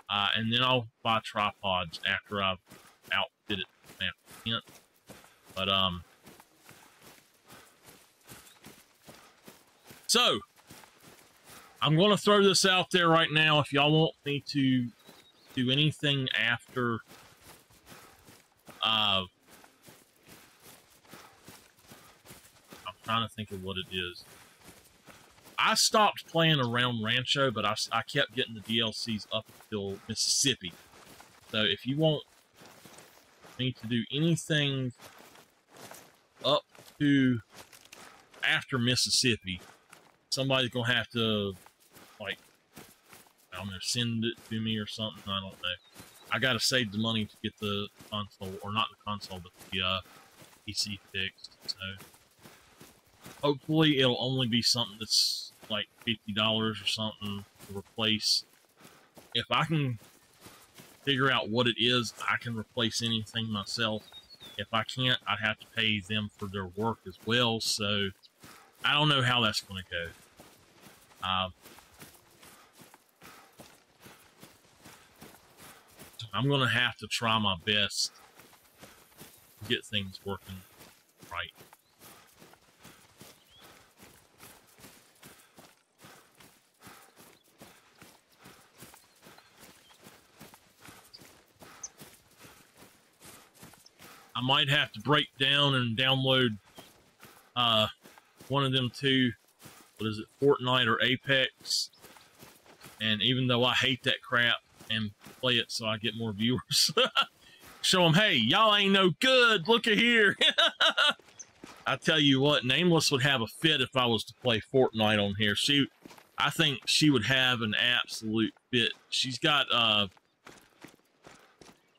And then I'll buy tripods after I've outfitted my tent. But, so, I'm going to throw this out there right now. If y'all want me to do anything after, I'm trying to think of what it is. I stopped playing around Rancho, but I kept getting the DLCs up until Mississippi. So if you want me to do anything up to after Mississippi, somebody's going to have to, like, I don't know, send it to me or something. I don't know. I got to save the money to get the console, or not the console, but the PC fixed. So hopefully it'll only be something that's like $50 or something to replace. If I can figure out what it is, I can replace anything myself. If I can't, I'd have to pay them for their work as well. So I don't know how that's going to go. I'm going to have to try my best to get things working right. I might have to break down and download one of them two. What is it, Fortnite or Apex? And even though I hate that crap, and play it so I get more viewers, show them, hey, y'all ain't no good. Look at here. I tell you what, Nameless would have a fit if I was to play Fortnite on here. I think she would have an absolute fit. She's got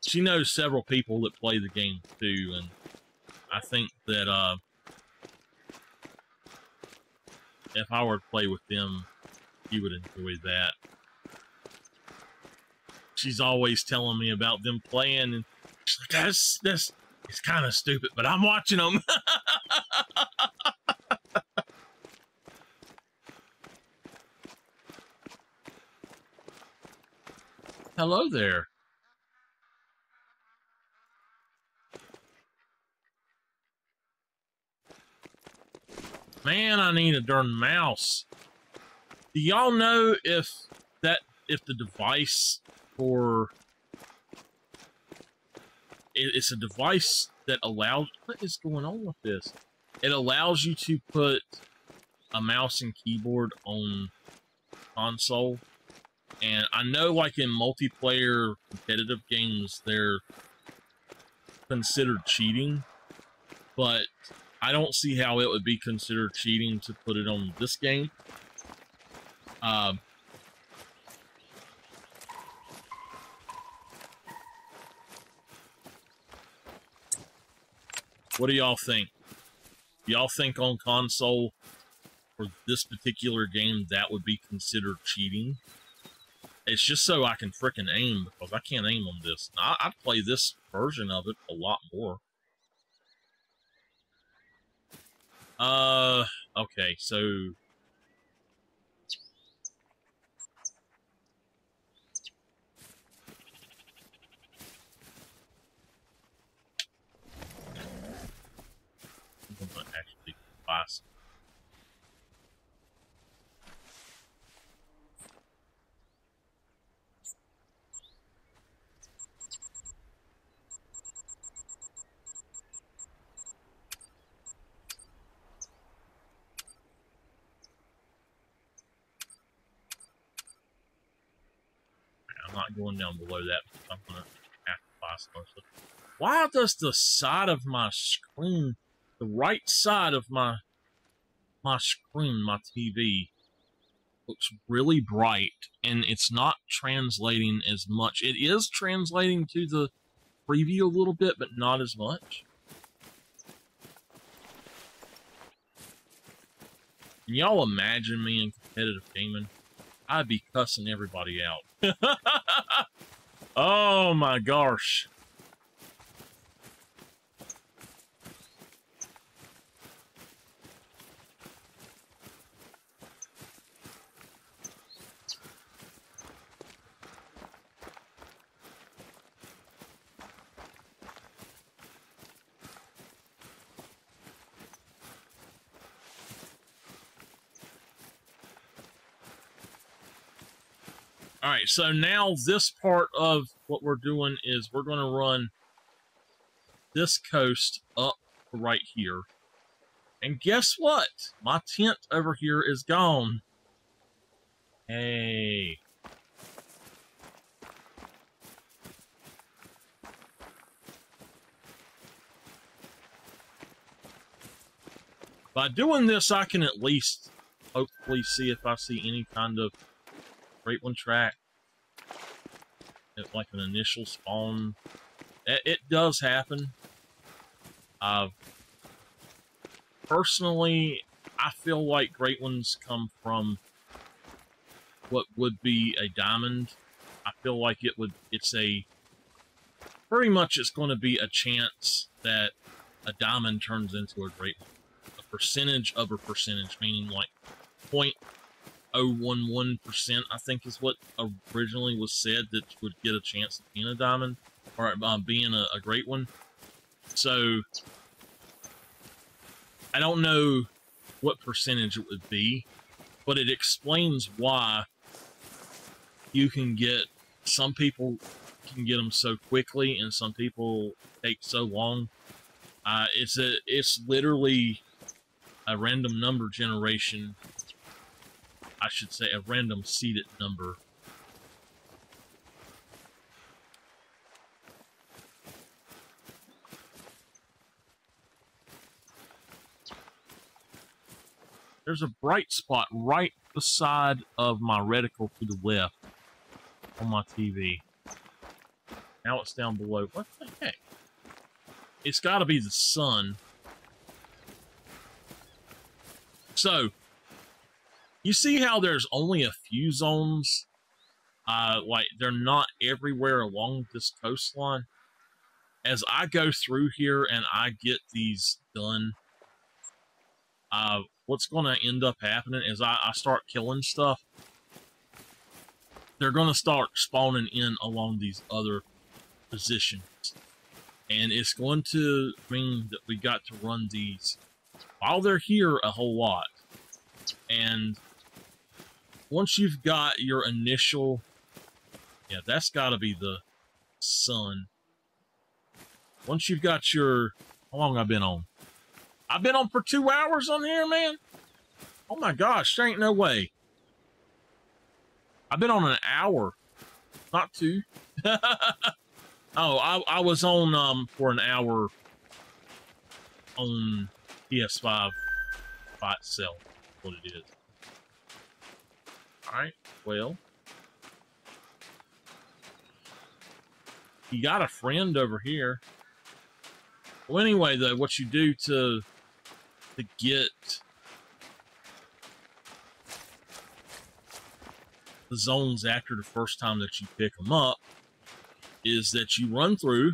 she knows several people that play the game too, and I think that if I were to play with them, she would enjoy that. She's always telling me about them playing, and she's like, that's it's kind of stupid, but I'm watching them. Hello there. Man, I need a darn mouse. Do y'all know if the device for it's a device that allows, what is going on with this? It allows you to put a mouse and keyboard on console. And I know, like, in multiplayer competitive games, they're considered cheating, but I don't see how it would be considered cheating to put it on this game. What do y'all think? Do y'all think on console for this particular game that would be considered cheating? It's just so I can frickin' aim, because I can't aim on this. I'd play this version of it a lot more. Okay, so I'm gonna actually buy some. I'm not going down below that, because I'm gonna have to buy some more stuff. Why does the side of my screen, the right side of my screen, my TV, looks really bright, and it's not translating as much? It is translating to the preview a little bit, but not as much. Can y'all imagine me in competitive gaming? I'd be cussing everybody out. Oh my gosh. All right, so now this part of what we're doing is we're going to run this coast up right here. And guess what? My tent over here is gone. Hey. By doing this, I can at least hopefully see if I see any kind of great one track. Like an initial spawn. It does happen. Personally, I feel like great ones come from what would be a diamond. I feel like it's pretty much it's going to be a chance that a diamond turns into a great one. A percentage of a percentage, meaning like 0.011%, I think is what originally was said that would get a chance of being a diamond, or being a great one. So, I don't know what percentage it would be, but it explains why you can get, some people can get them so quickly and some people take so long. It's literally a random number generation. I should say a random seeded number. There's a bright spot right beside of my reticle to the left on my TV. Now it's down below. What the heck? It's got to be the sun. So, you see how there's only a few zones? Like, they're not everywhere along this coastline. As I go through here and I get these done, what's going to end up happening is I start killing stuff. They're going to start spawning in along these other positions. And it's going to mean that we got to run these while they're here a whole lot. And once you've got your initial... Yeah, that's got to be the sun. Once you've got your... How long have I been on? I've been on for 2 hours on here, man. Oh my gosh, there ain't no way. I've been on an hour. Not 2. Oh, I was on for an hour on PS5 by itself. What it is. Alright, well. You got a friend over here. Well, anyway, though, what you do to get the zones after the first time that you pick them up is that you run through.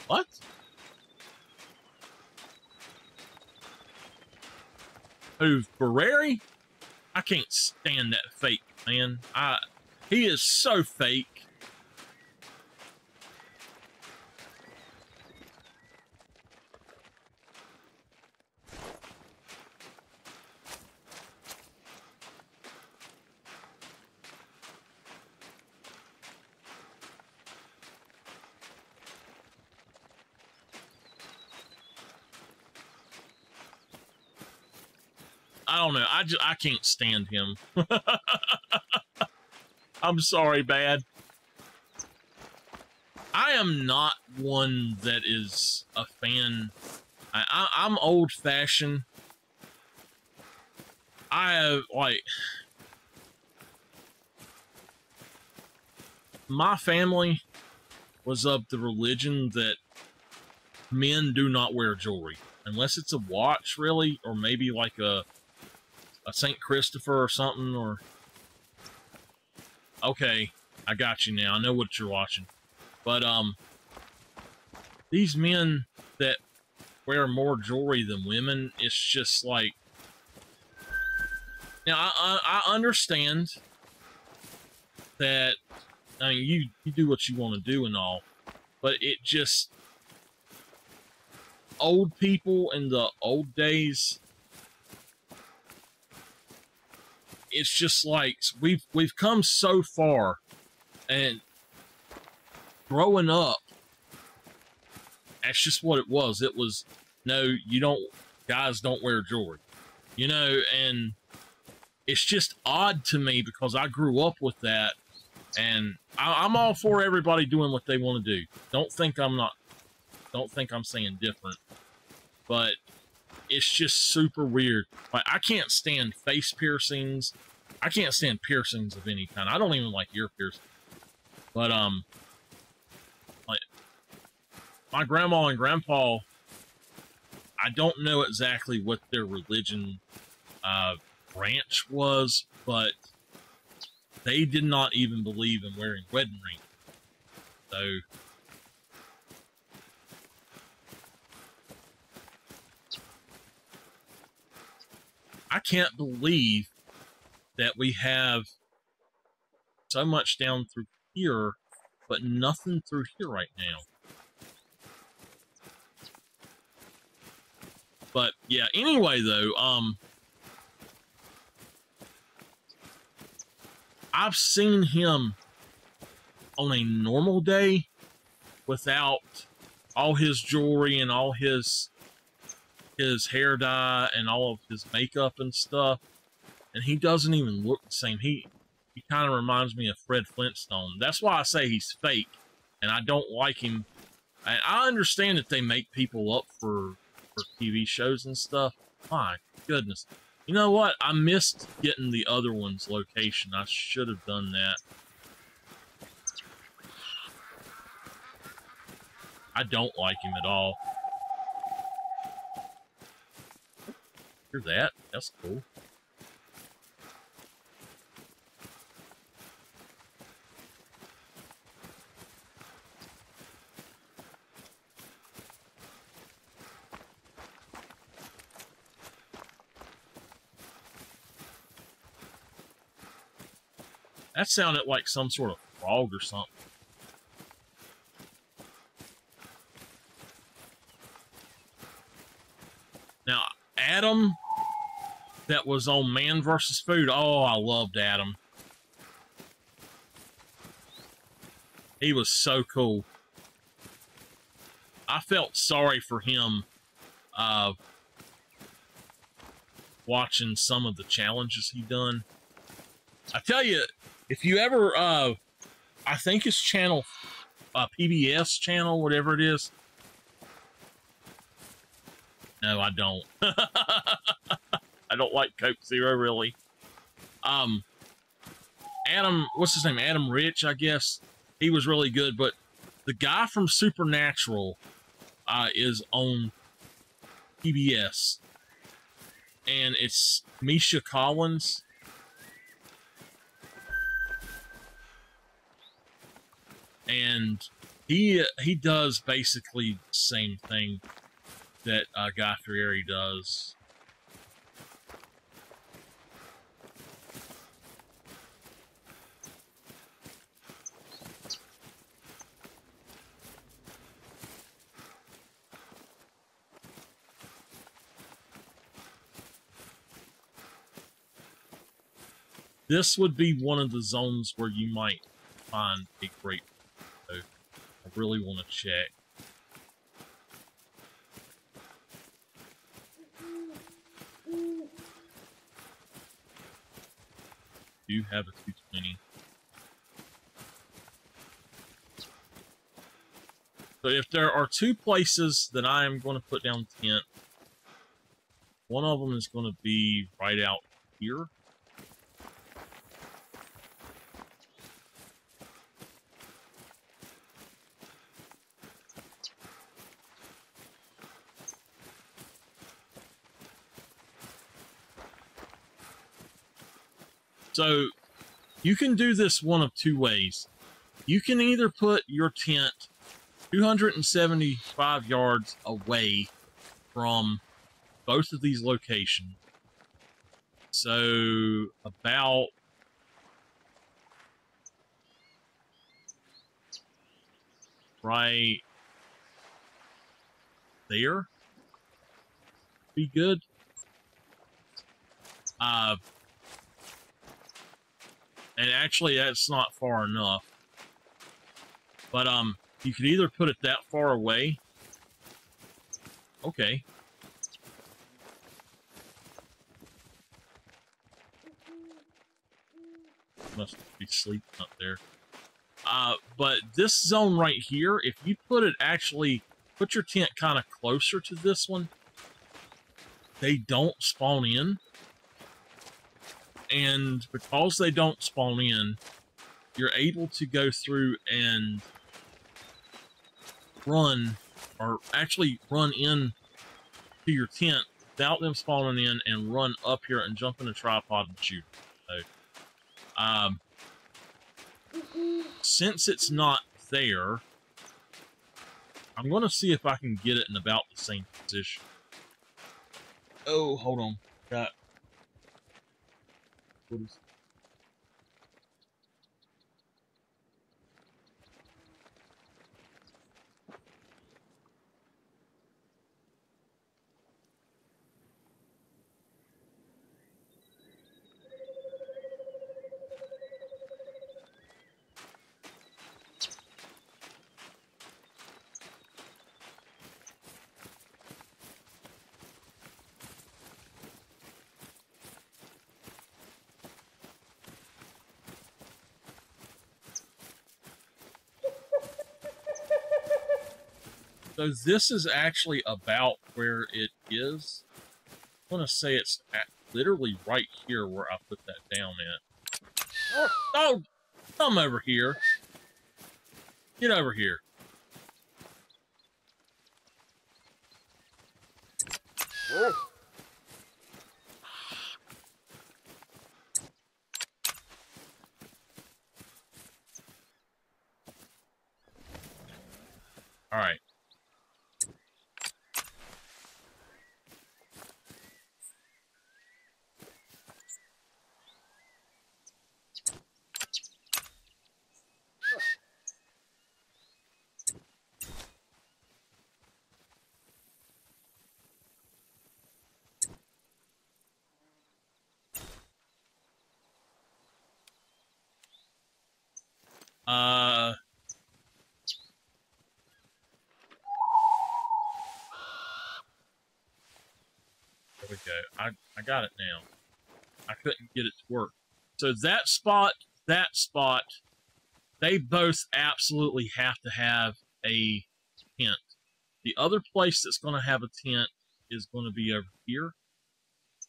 What? Who, Ferrari? I can't stand that fake, man. He is so fake. I don't know. I can't stand him. I'm sorry, bad. I am not one that is a fan. I'm old-fashioned. I have, like... My family was of the religion that men do not wear jewelry. Unless it's a watch, really, or maybe like a St. Christopher or something, or... Okay, I got you now. I know what you're watching. But, these men that wear more jewelry than women, it's just like... Now, I understand that, I mean, you do what you want to do and all, but it just... Old people in the old days... it's just like we've come so far, and growing up, that's just what it was. It was, no, guys don't wear jewelry, you know, and it's just odd to me because I grew up with that, and I'm all for everybody doing what they want to do. Don't think I'm saying different, but it's just super weird. Like, I can't stand face piercings. I can't stand piercings of any kind. I don't even like ear piercings. But, like, my grandma and grandpa, I don't know exactly what their religion, branch was, but they did not even believe in wearing wedding rings. So, I can't believe that we have so much down through here, but nothing through here right now. But yeah, anyway though, I've seen him on a normal day without all his jewelry and all his hair dye and all of his makeup and stuff, and he doesn't even look the same. He kind of reminds me of Fred Flintstone. That's why I say he's fake, and I don't like him. And I understand that they make people up for TV shows and stuff. My goodness. You know what? I missed getting the other one's location. I should have done that. I don't like him at all. Hear that? That's cool. That sounded like some sort of frog or something. Now, Adam, that was on Man vs. Food. Oh, I loved Adam. He was so cool. I felt sorry for him watching some of the challenges he done. I tell you, if you ever, I think his channel, PBS channel, whatever it is. No, I don't. I don't like Coke Zero, really. Adam, what's his name? Adam Rich, I guess. He was really good, but the guy from Supernatural is on PBS. And it's Misha Collins. And he does basically the same thing that Guy Fieri does. This would be one of the zones where you might find a great photo. I really want to check. Do have a 220. So if there are two places that I am going to put down tent, one of them is going to be right out here. So you can do this one of two ways. You can either put your tent 275 yards away from both of these locations. So about right there be good. And actually, that's not far enough. But, you could either put it that far away. Okay. Must be sleeping up there. But this zone right here, if you put it actually, put your tent kind of closer to this one, they don't spawn in. And because they don't spawn in, you're able to go through and run, or actually run in to your tent without them spawning in and run up here and jump in a tripod and shoot. So, since it's not there, I'm going to see if I can get it in about the same position. Oh, hold on. Got... What is... So this is actually about where it is. I want to say it's literally right here where I put that down at. Oh, come over here. Get over here. All right. There we go. I got it now. I couldn't get it to work. So that spot, they both absolutely have to have a tent. The other place that's going to have a tent is going to be over here.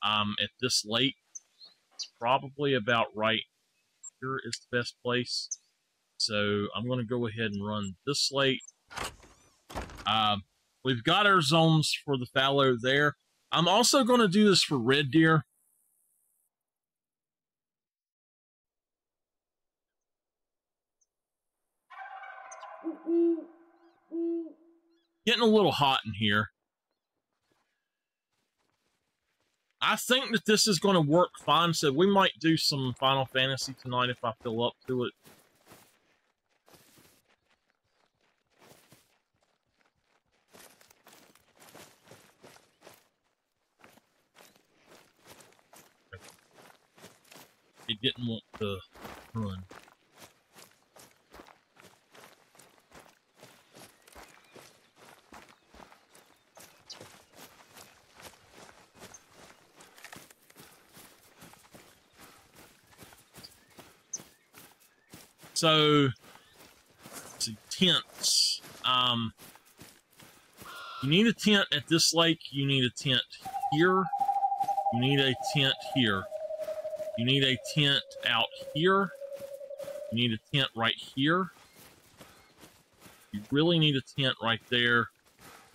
At this lake, it's probably about right here is the best place. So I'm going to go ahead and run this lake. We've got our zones for the fallow there. I'm also going to do this for red deer. Getting a little hot in here. I think that this is going to work fine, so we might do some Final Fantasy tonight if I feel up to it. It didn't want to run. So, let's see, tents. You need a tent at this lake. You need a tent here. You need a tent here. You need a tent out here. You need a tent right here. You really need a tent right there.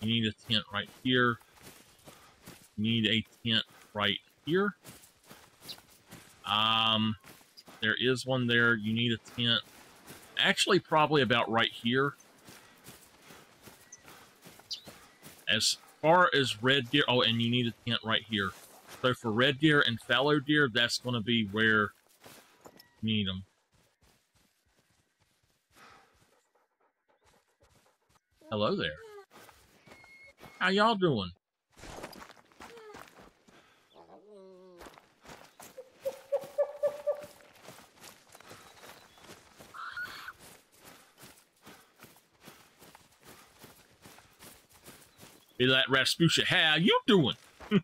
You need a tent right here. You need a tent right here. There is one there. You need a tent. Actually, probably about right here. As far as red deer, oh, and you need a tent right here. So for red deer and fallow deer, that's going to be where you need them. Hello there. How y'all doing? Be that Rasputia, how you doing? I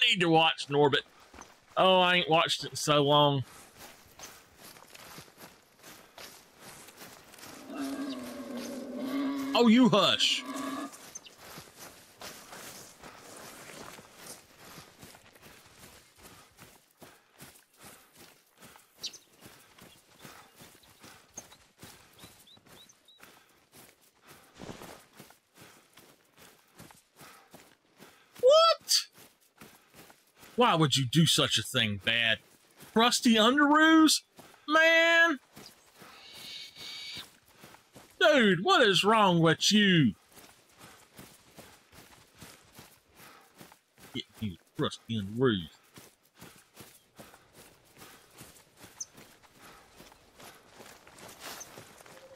need to watch Norbit. Oh, I ain't watched it in so long. Oh, you hush. What? Why would you do such a thing, bad? Crusty underoos? Man! Dude, what is wrong with you? Get you crusty underoos.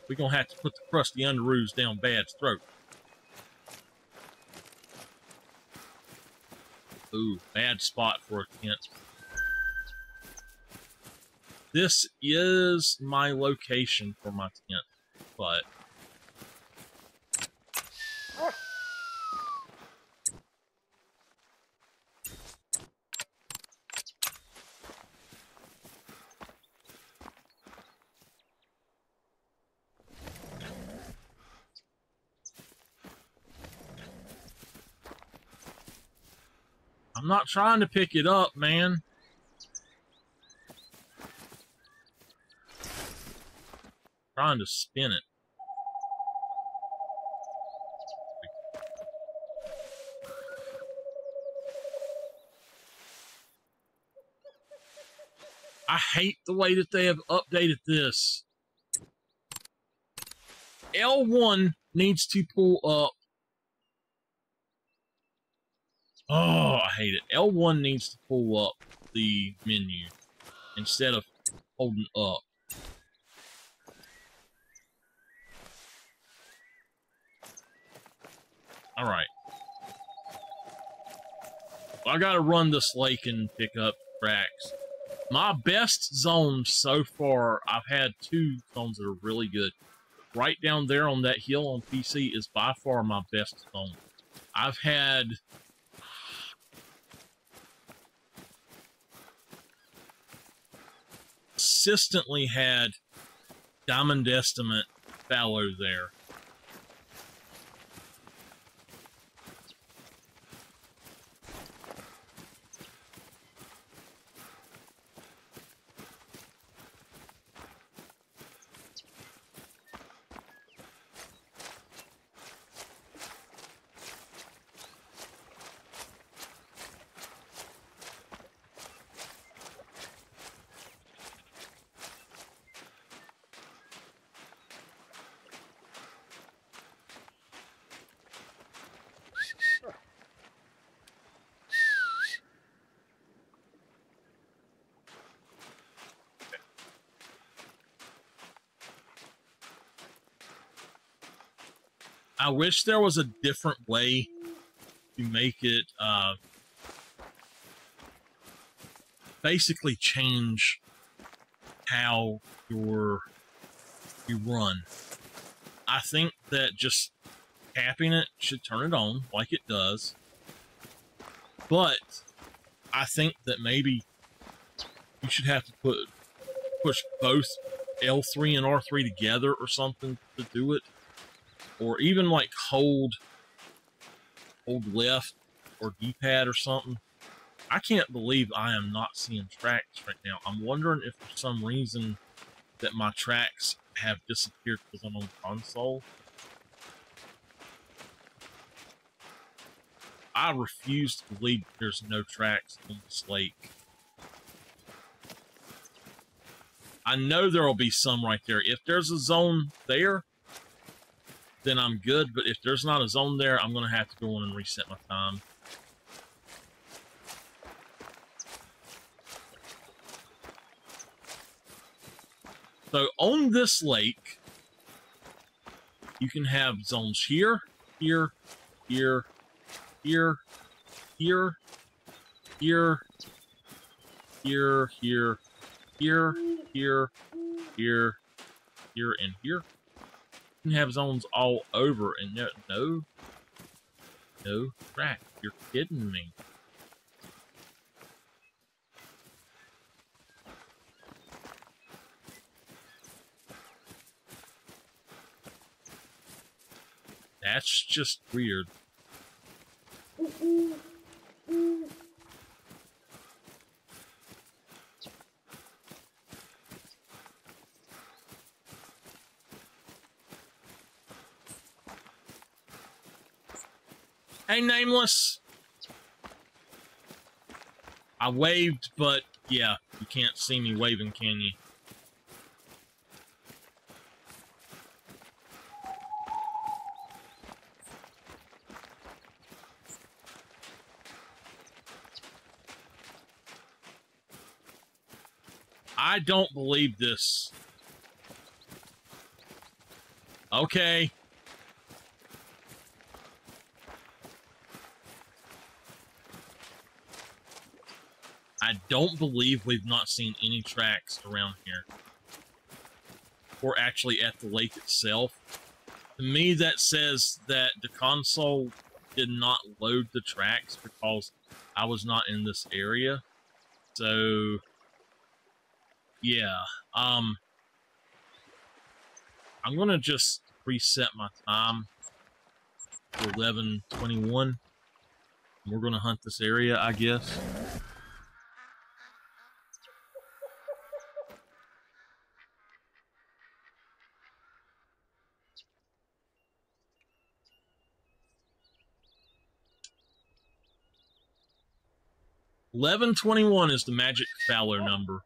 We're gonna have to put the crusty underoos down Bad's throat. Ooh, bad spot for a tent. This is my location for my tent, but I'm not trying to pick it up, man. I'm trying to spin it. I hate the way that they have updated this. L1 needs to pull up. Oh, I hate it. L1 needs to pull up the menu instead of holding up. All right. I gotta run this lake and pick up tracks. My best zones so far, I've had 2 zones that are really good. Right down there on that hill on PC is by far my best zone. I've had consistently had Diamond Estimate fallow there. I wish there was a different way to make it basically change how you run. I think that just tapping it should turn it on like it does. But I think that maybe you should have to push both L3 and R3 together or something to do it. Or even like hold left or D-pad or something. I can't believe I am not seeing tracks right now. I'm wondering if for some reason that my tracks have disappeared because I'm on the console. I refuse to believe there's no tracks on this lake. I know there will be some right there. If there's a zone there, then I'm good. But if there's not a zone there, I'm going to have to go in and reset my time. So on this lake, you can have zones here, here, here, here, here, here, here, here, here, here, here, here, and here. You can have zones all over, and no, no track. You're kidding me. That's just weird. Hey, Nameless. I waved, but yeah, you can't see me waving, can you? I don't believe this. Okay. I don't believe we've not seen any tracks around here. Or actually at the lake itself. To me, that says that the console did not load the tracks because I was not in this area. So, yeah. I'm gonna just reset my time to 11:21. We're gonna hunt this area, I guess. $11.21 is the magic Fowler number.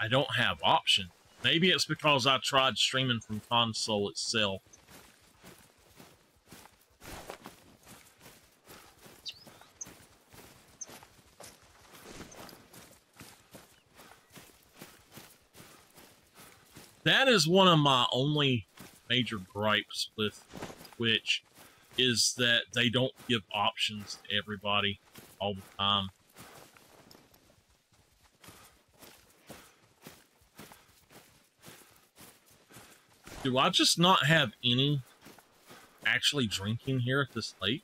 I don't have option. Maybe it's because I tried streaming from console itself. That is one of my only major gripes with Twitch, is that they don't give options to everybody all the time. Do I just not have any actually drinking here at this lake?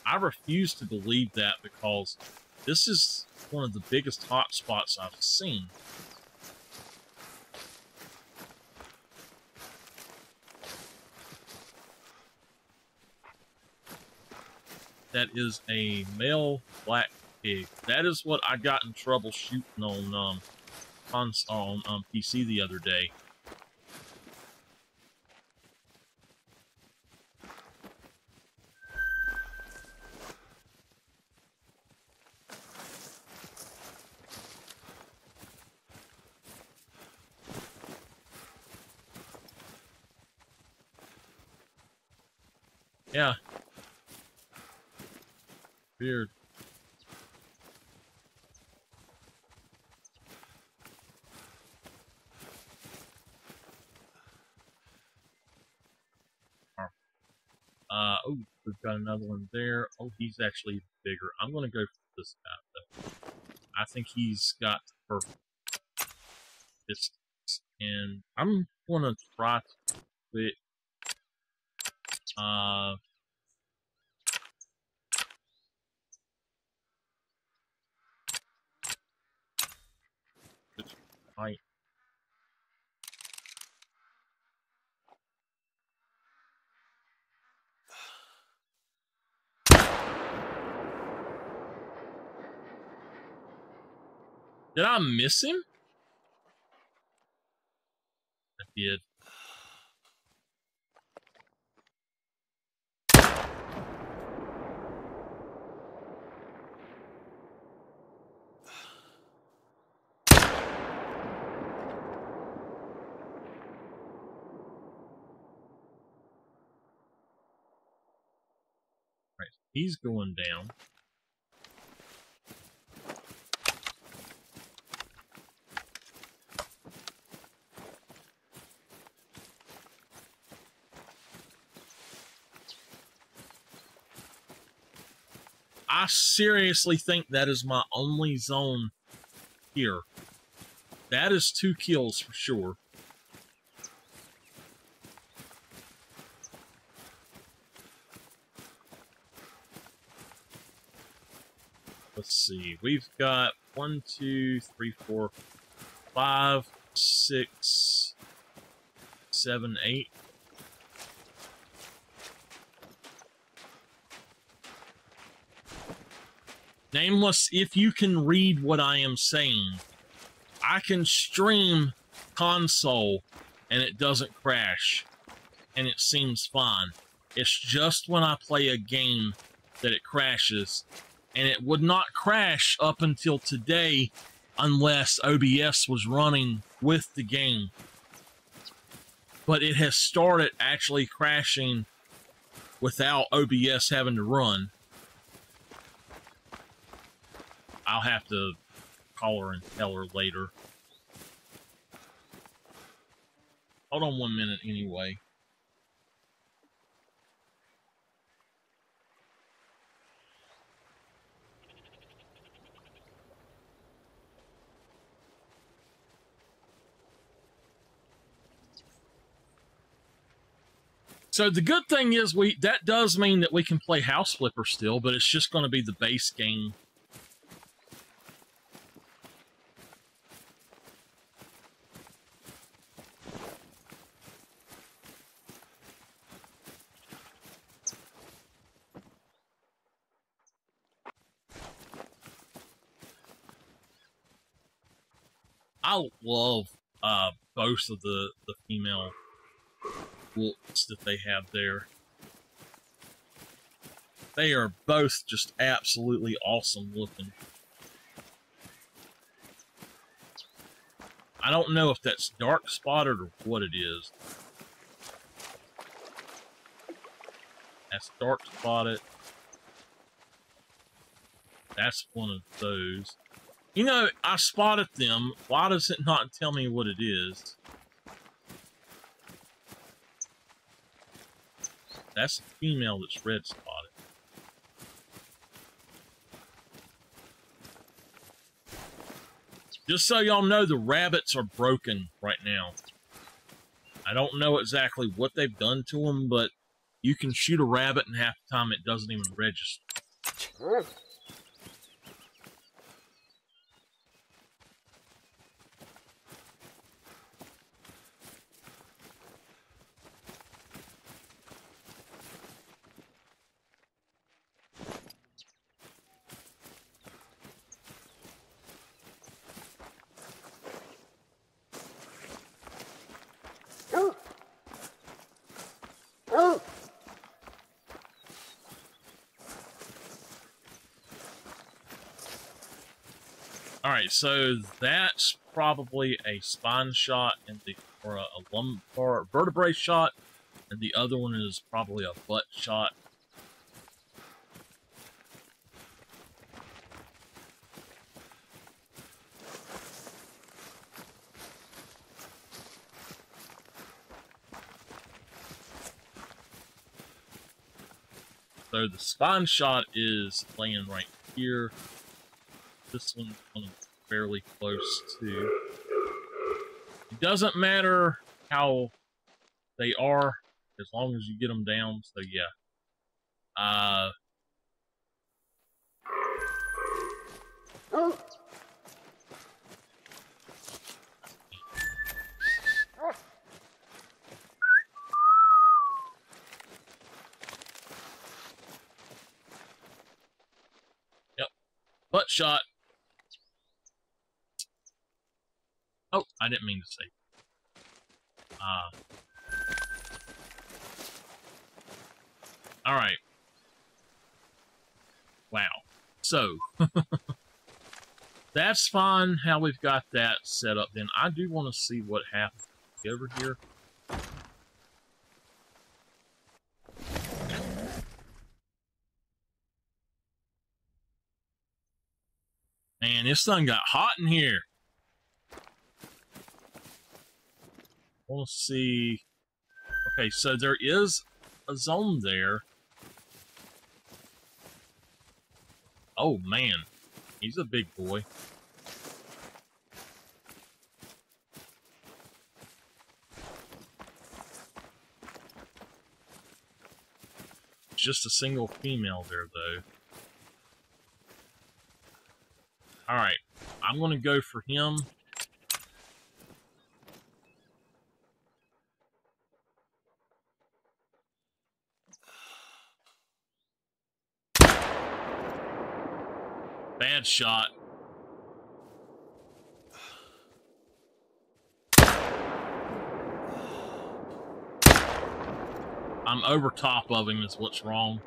I refuse to believe that because this is one of the biggest hotspots I've seen. That is a male black pig. That is what I got in trouble shooting on PC the other day. Yeah. Weird. Oh, we've got another one there. Oh, he's actually bigger. I'm gonna go for this guy, though. I think he's got the perfect distance. And I'm gonna try to quit, which might. Did I miss him? I did. Right, he's going down. I seriously think that is my only zone here. That is 2 kills for sure. Let's see. We've got 1, 2, 3, 4, 5, 6, 7, 8. Nameless, if you can read what I am saying, I can stream console and it doesn't crash and it seems fine. It's just when I play a game that it crashes, and it would not crash up until today unless OBS was running with the game. But it has started actually crashing without OBS having to run. I'll have to call her and tell her later. Hold on 1 minute anyway. So the good thing is that does mean that we can play House Flipper still, but it's just going to be the base game. I love both of the female looks that they have there. They are both just absolutely awesome looking. I don't know if that's dark spotted or what it is. That's dark spotted. That's one of those. You know, I spotted them. Why does it not tell me what it is? That's a female that's red spotted. Just so y'all know, the rabbits are broken right now. I don't know exactly what they've done to them, but you can shoot a rabbit and half the time it doesn't even register. Alright, so that's probably a spine shot and or a lumbar vertebrae shot, and the other one is probably a butt shot. So the spine shot is laying right here. This one's fairly close to. It doesn't matter how they are, as long as you get them down. So yeah. Yep. Butt shot. Oh, I didn't mean to say. All right. Wow. So, that's fine how we've got that set up. Then I do want to see what happens over here. Man, this thing got hot in here. We'll see. Okay, so there is a zone there. Oh, man. He's a big boy. Just a single female there, though. Alright. I'm going to go for him. Bad shot. I'm over top of him is what's wrong.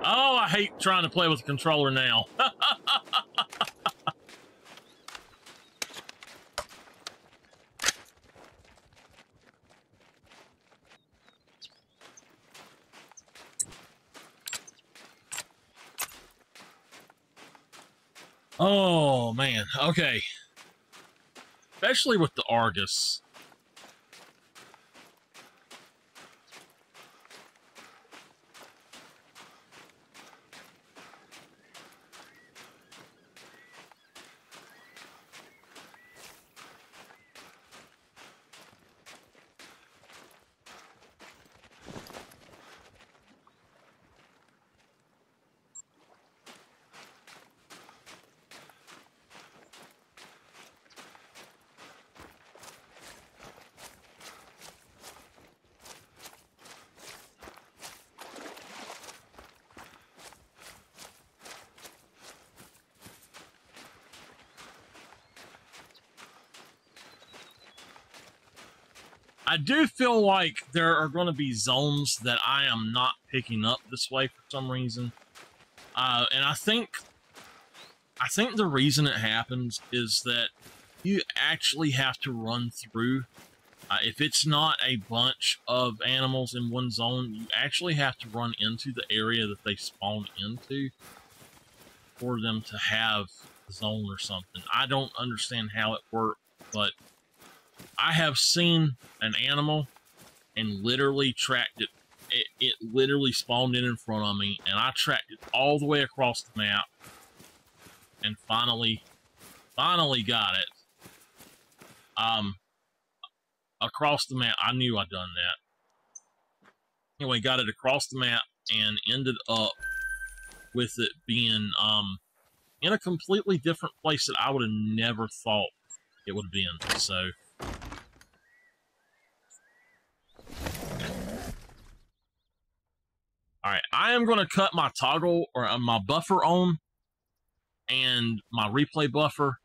Oh, I hate trying to play with the controller now. Oh, man. Okay. Especially with the Argus. I do feel like there are going to be zones that I am not picking up this way for some reason. And I think the reason it happens is that you actually have to run through. If it's not a bunch of animals in one zone, you actually have to run into the area that they spawn into for them to have a zone or something. I don't understand how it works, but I have seen an animal and literally tracked it. It literally spawned in front of me, and I tracked it all the way across the map, and finally got it. Across the map. I knew I'd done that. Anyway, got it across the map and ended up with it being in a completely different place that I would have never thought it would have been. So. Alright, I am going to cut my toggle or my buffer on and my replay buffer.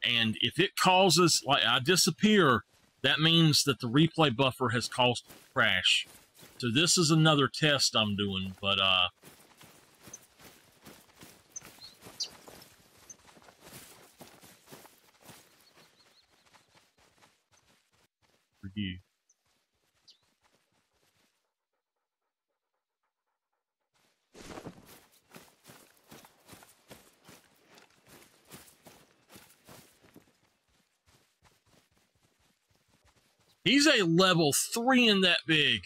And if it causes, like, I disappear, that means that the replay buffer has caused a crash. So this is another test I'm doing, but, review. He's a level 3 in that big.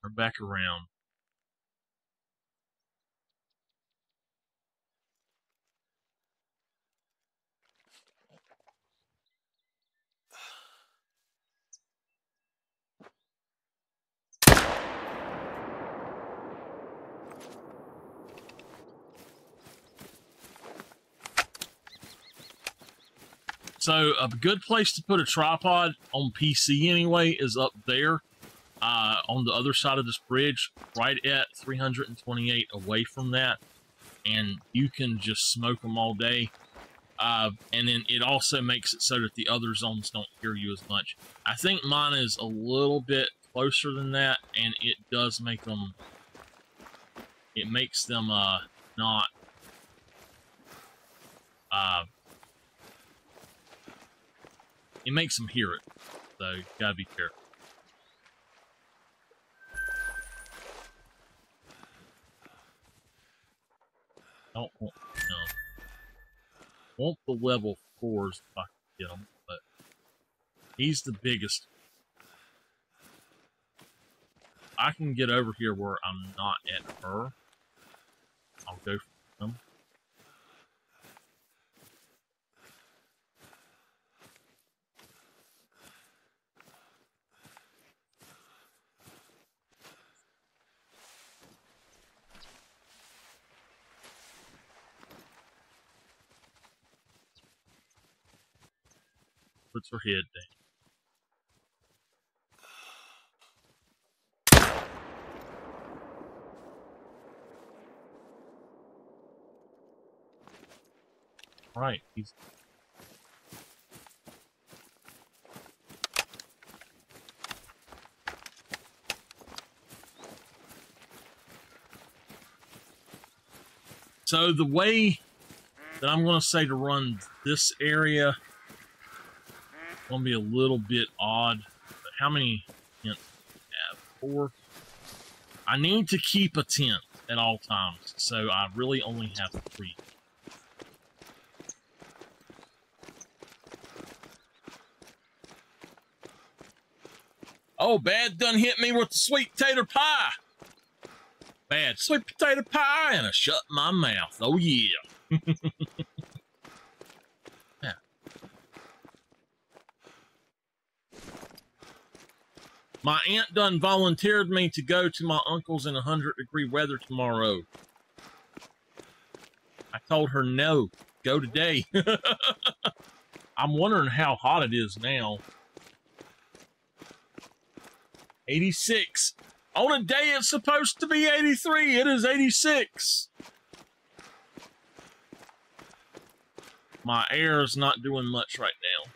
We're back around. So a good place to put a tripod on PC anyway is up there on the other side of this bridge, right at 328 away from that. And you can just smoke them all day. And then it also makes it so that the other zones don't hear you as much. I think mine is a little bit closer than that, and it does make them... It makes them not... it makes them hear it, so you gotta be careful. Don't want want the level 4s if I can get him, but he's the biggest. I can get over here where I'm not at her. I'll go for him. Puts her head down. Right, he's so the way that I'm going to say to run this area is going to be a little bit odd. But how many tents do we have? 4. I need to keep a tent at all times, so I really only have 3. Oh, Bad done hit me with the sweet potato pie. Bad sweet potato pie, and I shut my mouth. Oh, yeah. Yeah. My aunt done volunteered me to go to my uncle's in 100-degree weather tomorrow. I told her no, go today. I'm wondering how hot it is now. 86. On a day it's supposed to be 83, it is 86. My air is not doing much right now.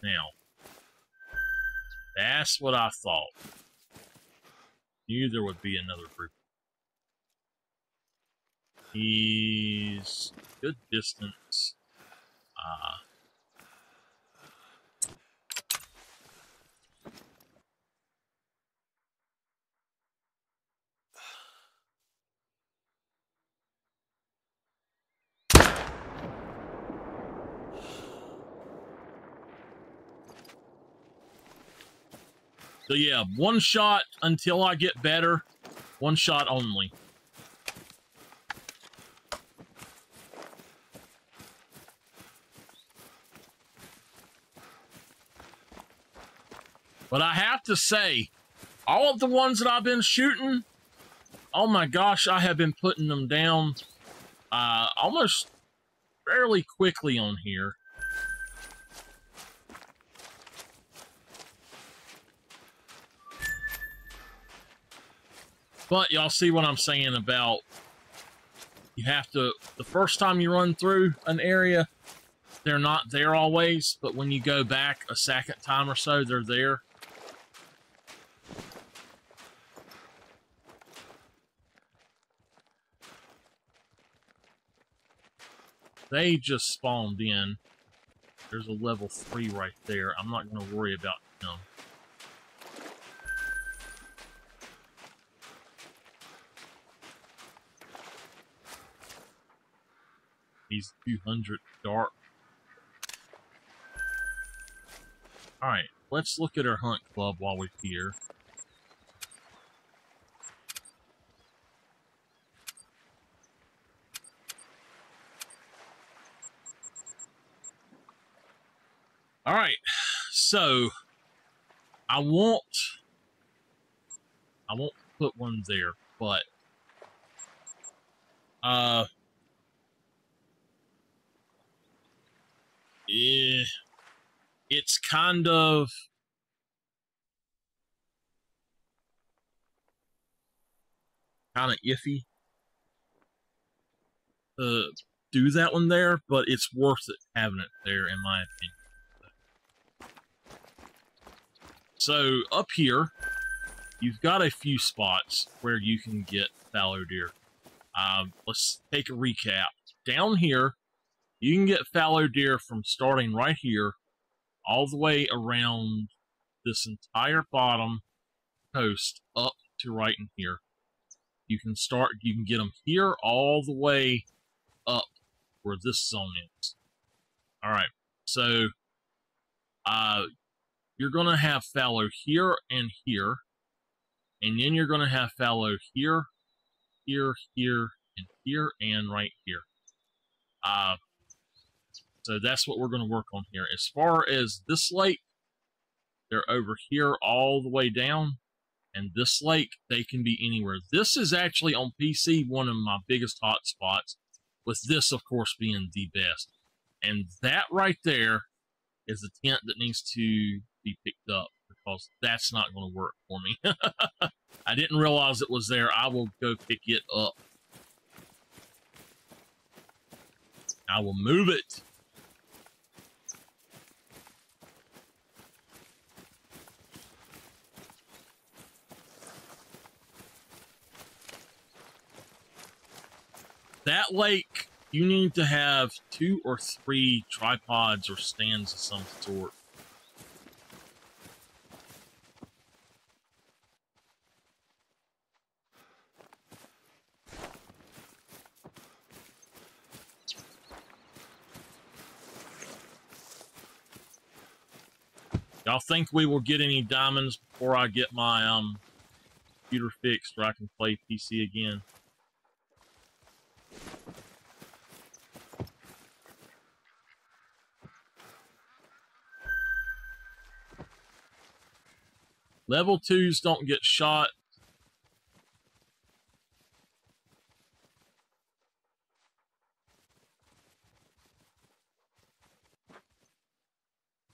Now, that's what I thought. Knew there would be another group. He's good distance. So yeah, 1 shot until I get better. 1 shot only. But I have to say, all of the ones that I've been shooting, oh my gosh, I have been putting them down almost fairly quickly on here. But y'all see what I'm saying about you have to, the first time you run through an area, they're not there always, but when you go back a second time or so, they're there. They just spawned in. There's a level 3 right there. I'm not going to worry about them. He's 200 dark. Alright, let's look at our hunt club while we're here. Alright, so I won't put one there, but yeah, it's kind of iffy to do that one there, but it's worth it having it there, in my opinion. So up here, you've got a few spots where you can get fallow deer. Let's take a recap. Down here, you can get fallow deer from starting right here all the way around this entire bottom coast up to right in here. You can get them here all the way up where this zone is. All right, so you're going to have fallow here and here, and then you're going to have fallow here, here, here, and here, and right here. So that's what we're going to work on here. As far as this lake, they're over here all the way down. And this lake, they can be anywhere. This is actually on PC one of my biggest hot spots, with this, of course, being the best. And that right there is the tent that needs to be picked up, because that's not going to work for me. I didn't realize it was there. I will go pick it up. I will move it. That lake, you need to have 2 or 3 tripods or stands of some sort. Y'all think we will get any diamonds before I get my computer fixed where I can play PC again? Level 2s don't get shot.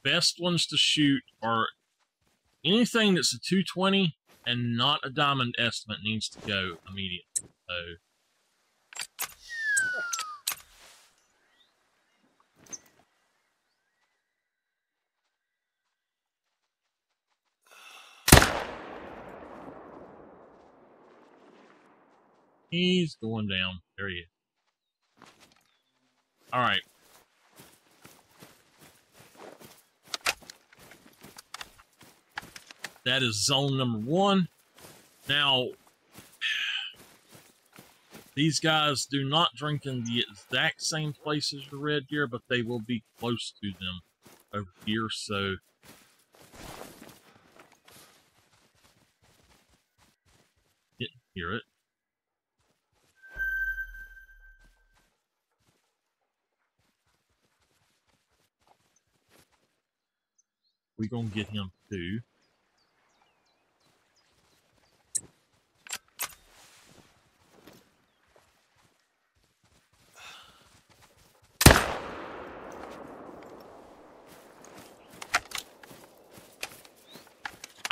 Best ones to shoot are anything that's a 220 and not a diamond estimate needs to go immediately. So he's going down. There he is. All right. That is zone number 1. Now, these guys do not drink in the exact same place as your red deer, but they will be close to them over here, so didn't hear it. We're gonna get him too.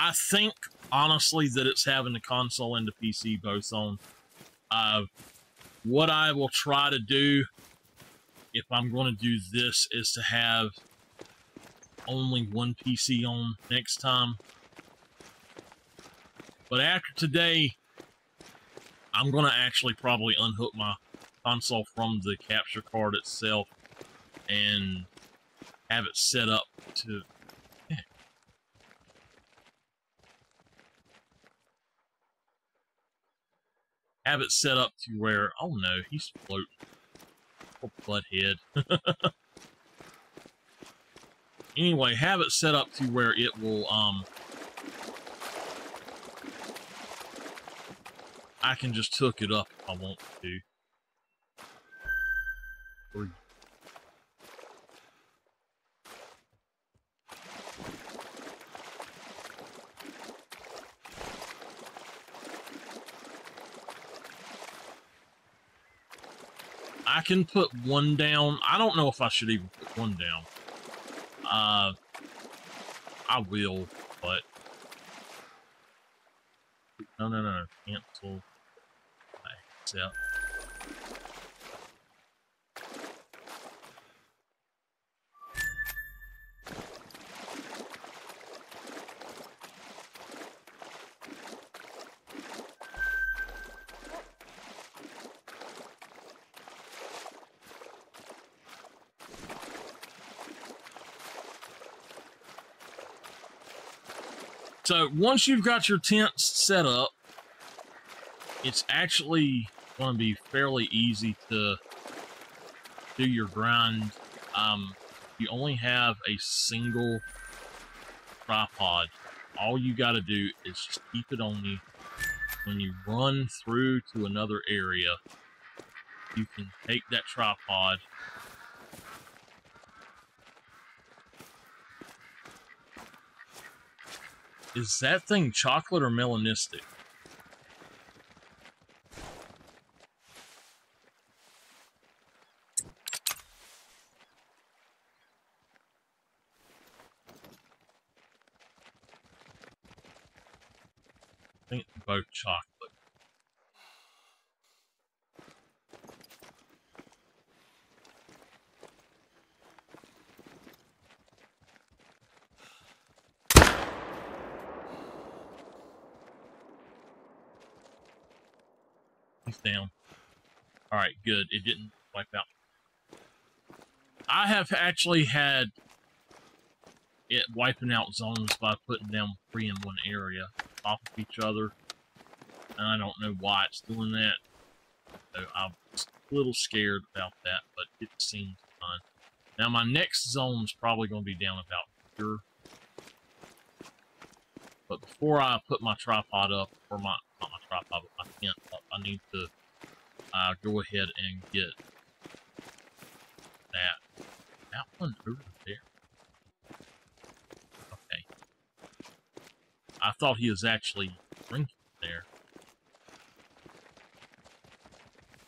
I think, honestly, that it's having the console and the PC both on. What I will try to do, if I'm going to do this, is to have only one PC on next time. But after today, I'm going to actually probably unhook my console from the capture card itself and have it set up to... have it set up to where... oh no, he's floating. Poor butthead. Anyway, have it set up to where it will, I can just hook it up if I want to. I can put one down. I don't know if I should even put one down. I will, but... No. Cancel. Accept. So once you've got your tents set up, it's actually going to be fairly easy to do your grind. You only have a single tripod. All you got to do is just keep it on you. When you run through to another area, you can take that tripod. Is that thing chocolate or melanistic? I think they're both chocolate. He's down. Alright, good. It didn't wipe out. I have actually had it wiping out zones by putting down 3 in one area, off of each other. And I don't know why it's doing that. So I'm a little scared about that, but it seems fine. Now my next zone's probably going to be down about here. But before I put my tripod up, or not my tripod, but my tent up, I need to go ahead and get that one over there. Okay. I thought he was actually drinking there.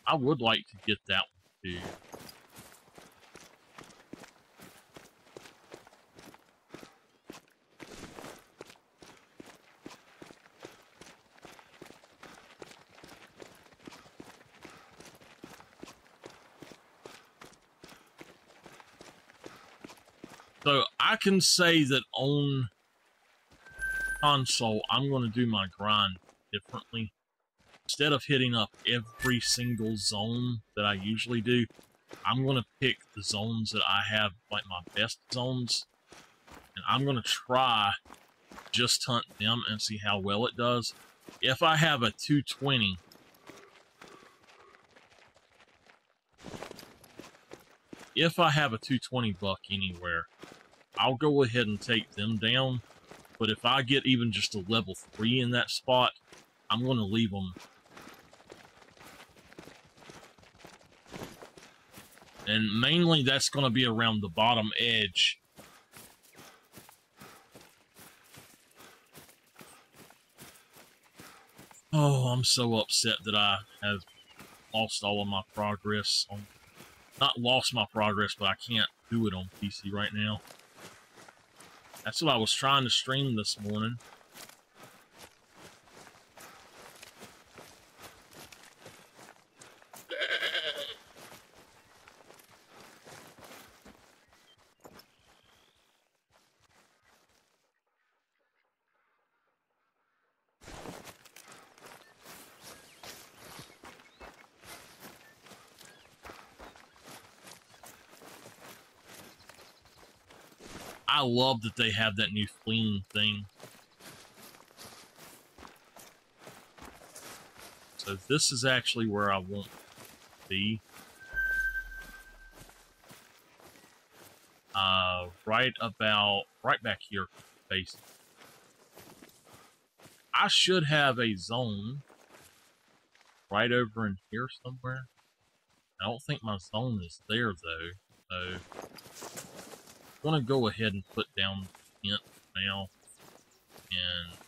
I would like to get that one too. So I can say that on console, I'm going to do my grind differently. Instead of hitting up every single zone that I usually do, I'm going to pick the zones that I have, like my best zones, and I'm going to try just hunt them and see how well it does. If I have a 220, buck anywhere, I'll go ahead and take them down. But if I get even just a level 3 in that spot, I'm going to leave them. And mainly that's going to be around the bottom edge. Oh, I'm so upset that I have lost all of my progress. Not lost my progress, but I can't do it on PC right now. That's what I was trying to stream this morning. I love that they have that new fleeing thing. So this is actually where I want to be. Right back here, basically. I should have a zone right over in here somewhere. I don't think my zone is there though. So I'm gonna go ahead and put down the tent now, and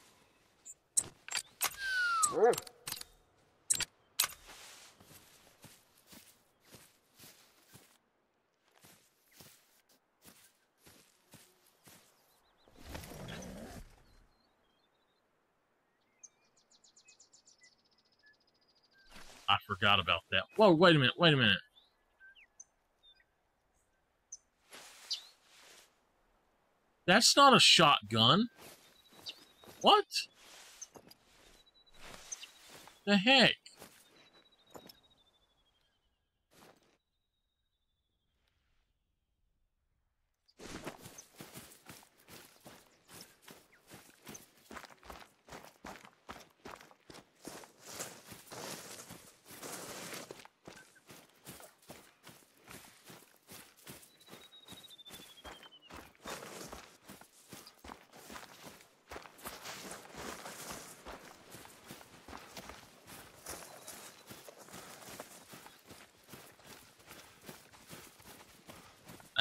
I forgot about that. Whoa, wait a minute. That's not a shotgun. What? The heck?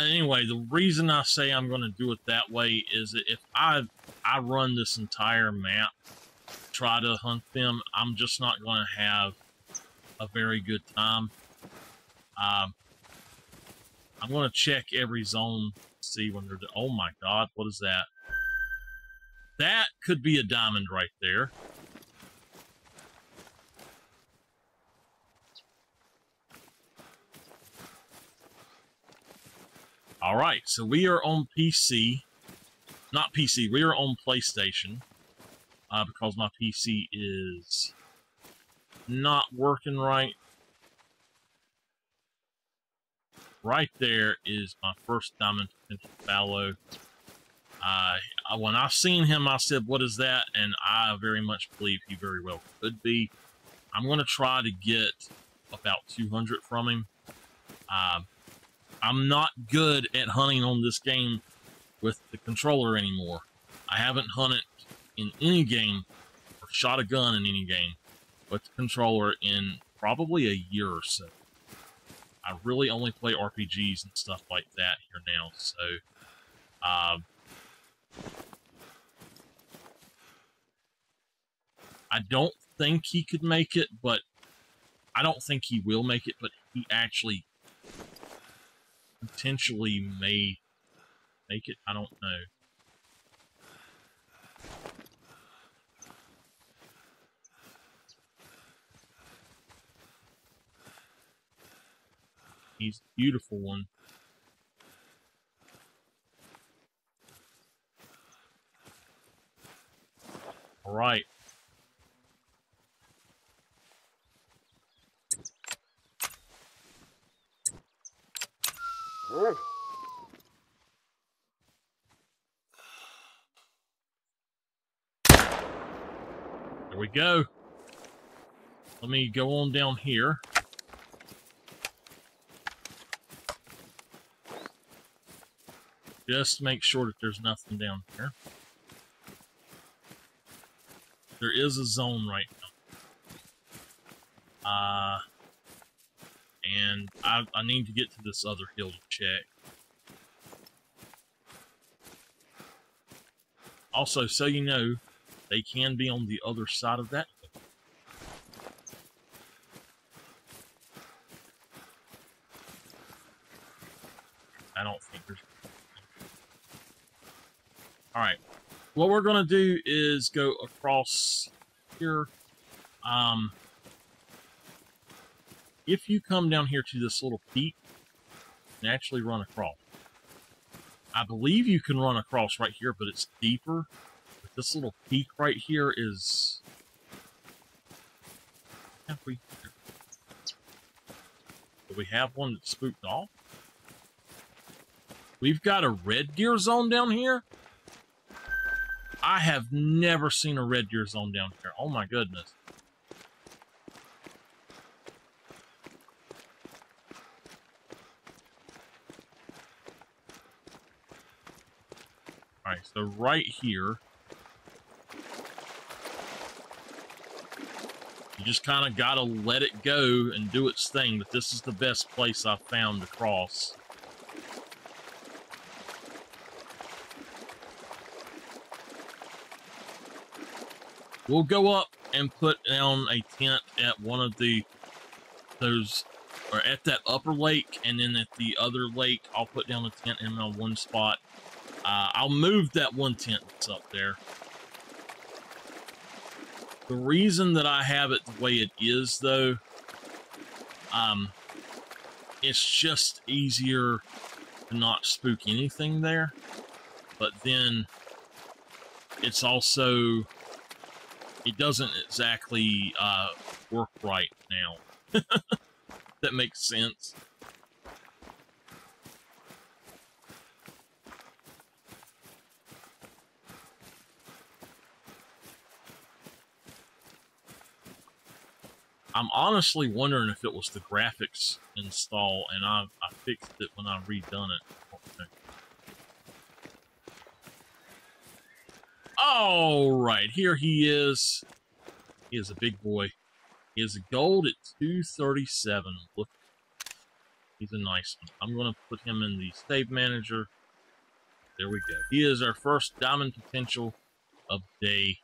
anyway, the reason I say I'm going to do it that way is that if I run this entire map, try to hunt them, I'm just not going to have a very good time. I'm going to check every zone, see when they're... Oh my god, what is that? That could be a diamond right there. Alright, so we are on PC. Not PC, we are on PlayStation. Because my PC is not working right. Right there is my first diamond potential fallow. When I seen him, I said, what is that? And I very much believe he very well could be. I'm going to try to get about 200 from him. I'm not good at hunting on this game with the controller anymore. I haven't hunted in any game or shot a gun in any game with the controller in probably a year or so. I really only play RPGs and stuff like that here now, so I don't think he could make it, but I don't think he will make it, but he actually potentially may make it. I don't know. He's a beautiful one. All right. There we go. Let me go on down here. Just make sure that there's nothing down here. There is a zone right now. And I need to get to this other hill to check. Also, so you know, they can be on the other side of that hill. I don't think there's... Alright. What we're going to do is go across here. If you come down here to this little peak and actually run across. I believe you can run across right here, but it's deeper. But this little peak right here is... Do we have one that's spooked off? We've got a red deer zone down here? I have never seen a red deer zone down here. Oh my goodness. Alright, so right here, you just kind of got to let it go and do its thing, but this is the best place I've found to cross. We'll go up and put down a tent at one of those, or at that upper lake, and then at the other lake, I'll put down a tent in on one spot. I'll move that one tent that's up there. The reason that I have it the way it is, though, it's just easier to not spook anything there. But then, it's also, it doesn't exactly work right now. That makes sense. I'm honestly wondering if it was the graphics install and I fixed it when I redone it. Alright, here he is. He is a big boy. He is a gold at 237. Look. He's a nice one. I'm going to put him in the save manager. There we go. He is our first diamond potential of the day.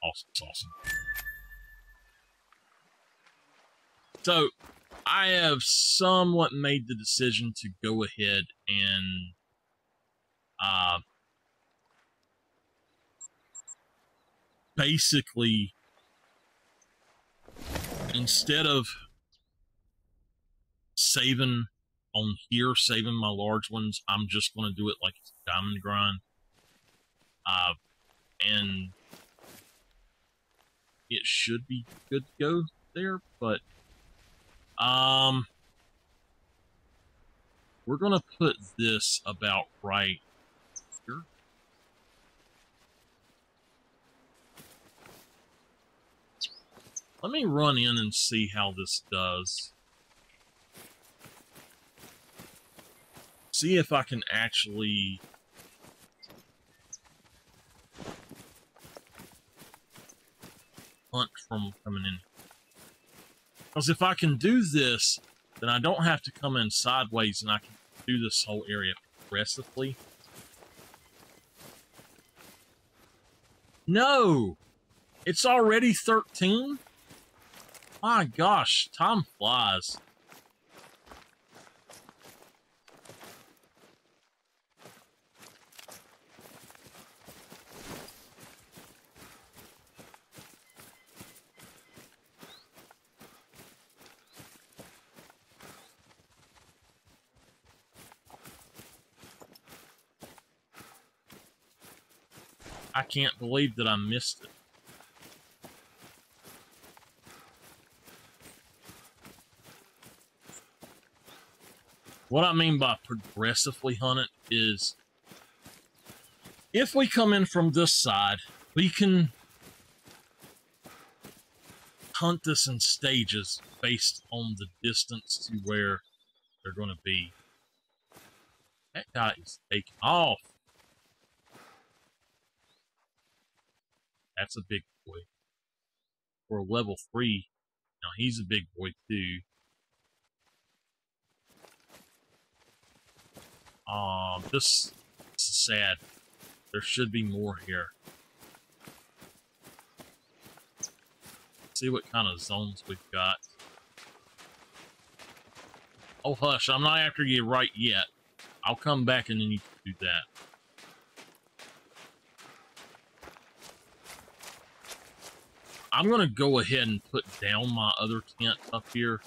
Awesome, awesome. So, I have somewhat made the decision to go ahead and basically, instead of saving on here, saving my large ones, I'm just going to do it like it's a diamond grind. And it should be good to go there, but we're going to put this about right here. Let me run in and see how this does. See if I can actually hunt from coming in. Because if I can do this, then I don't have to come in sideways and I can do this whole area progressively. No! It's already 13? My gosh, time flies. I can't believe that I missed it. What I mean by progressively hunt it is, if we come in from this side, we can hunt this in stages based on the distance to where they're going to be. That guy is taking off. That's a big boy. For a level 3, now he's a big boy too. This is sad. There should be more here. Let's see what kind of zones we've got. Oh, hush, I'm not after you right yet. I'll come back and then you can do that. I'm going to go ahead and put down my other tent up here.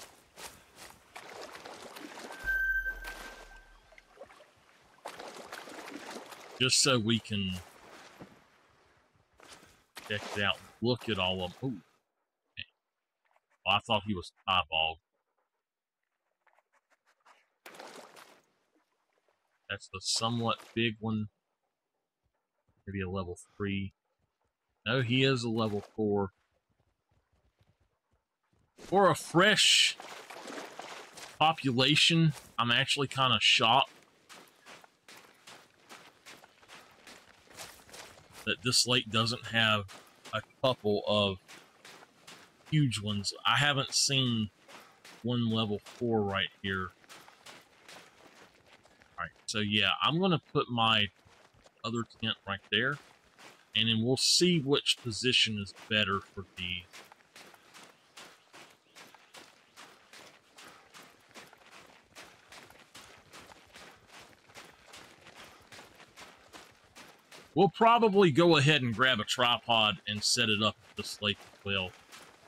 Just so we can check it out. Look at all of them. Ooh. Okay. Well, I thought he was eyeballed. That's the somewhat big one. Maybe a level 3. No, he is a level 4. For a fresh population, I'm actually kind of shocked that this lake doesn't have a couple of huge ones. I haven't seen one level 4 right here. Alright, so yeah, I'm going to put my other tent right there, and then we'll see which position is better for the... We'll probably go ahead and grab a tripod and set it up at this lake as well.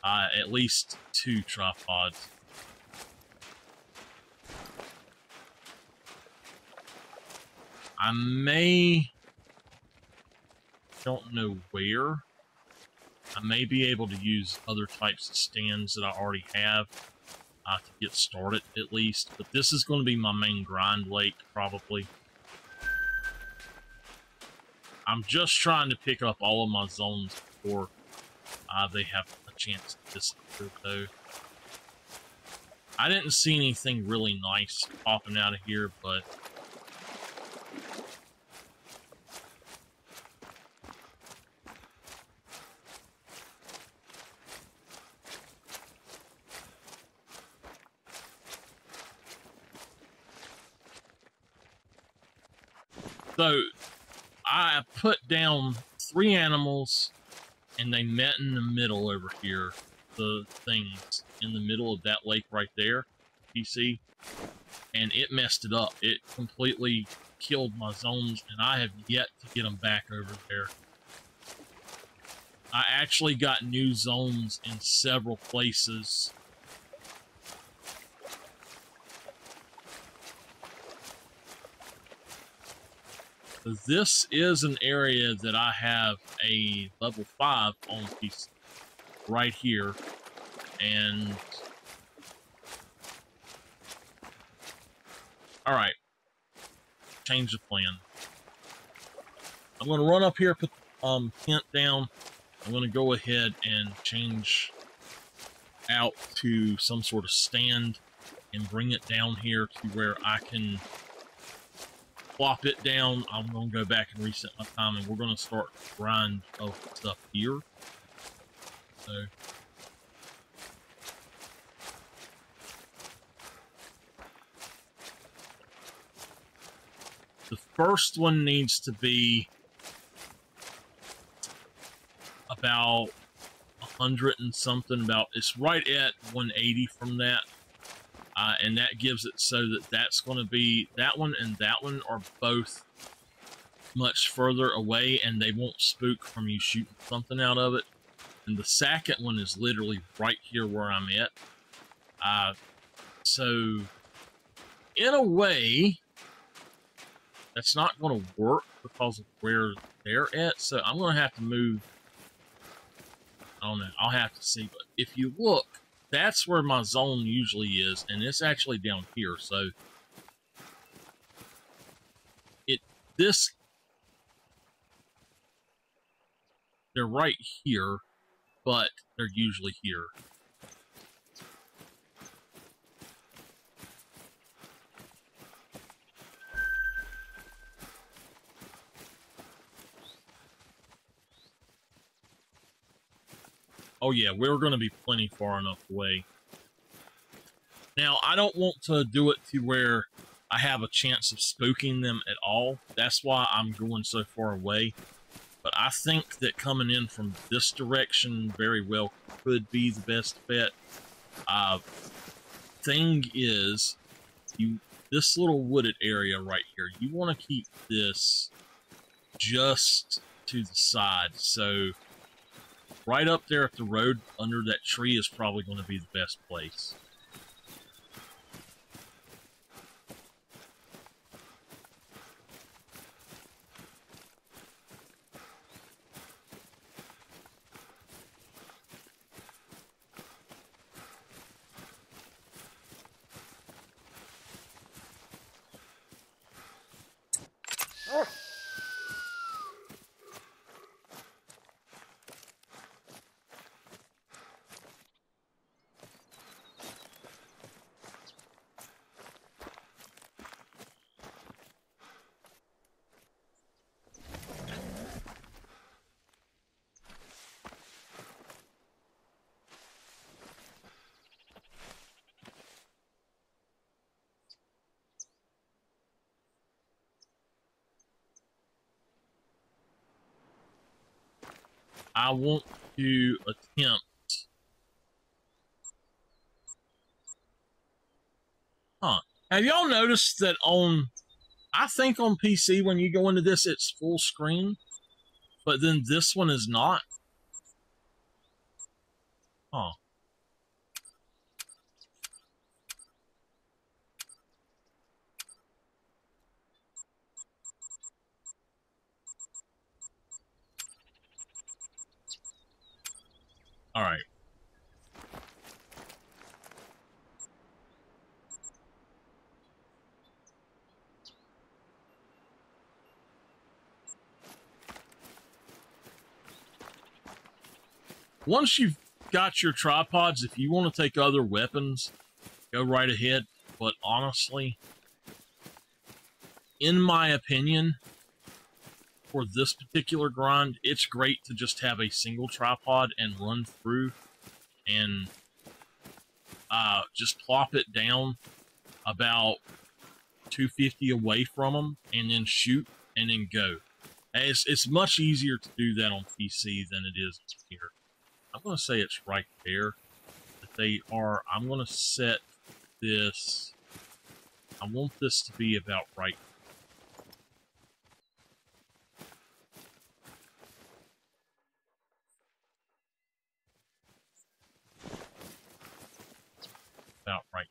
At least 2 tripods. I don't know where. I may be able to use other types of stands that I already have to get started at least. But this is going to be my main grind lake probably. I'm just trying to pick up all of my zones before they have a chance to disappear, though. I didn't see anything really nice popping out of here, but... So I put down 3 animals, and they met in the middle over here. The things in the middle of that lake right there, you see? And it messed it up. It completely killed my zones, and I have yet to get them back over there. I actually got new zones in several places. So this is an area that I have a level 5 on piece right here, and all right, change the plan. I'm going to run up here, put tent down. I'm going to go ahead and change out to some sort of stand and bring it down here to where I can plop it down. I'm going to go back and reset my time, and we're going to start grind of stuff here. So the first one needs to be about 100 and something. It's right at 180 from that. And that gives it so that that's going to be, that one and that one are both much further away, and they won't spook from you shooting something out of it. And the second one is literally right here where I'm at. So in a way, that's not going to work because of where they're at. So I'm going to have to move. I don't know. I'll have to see. But if you look, that's where my zone usually is, and it's actually down here. So they're right here, but they're usually here. Oh yeah, we're going to be plenty far enough away. Now, I don't want to do it to where I have a chance of spooking them at all. That's why I'm going so far away. But I think that coming in from this direction very well could be the best bet. Thing is, this little wooded area right here, you want to keep this just to the side. So right up there at the road under that tree is probably going to be the best place. I want to attempt. Have y'all noticed that I think on PC when you go into this, it's full screen, but then this one is not? Huh. All right. Once you've got your tripods, if you want to take other weapons, go right ahead. But honestly, in my opinion, for this particular grind, it's great to just have a single tripod and run through and just plop it down about 250 away from them and then shoot and then go. And it's much easier to do that on PC than it is here. I'm going to say it's right there that they are. I'm going to set this. I want this to be about right. About right.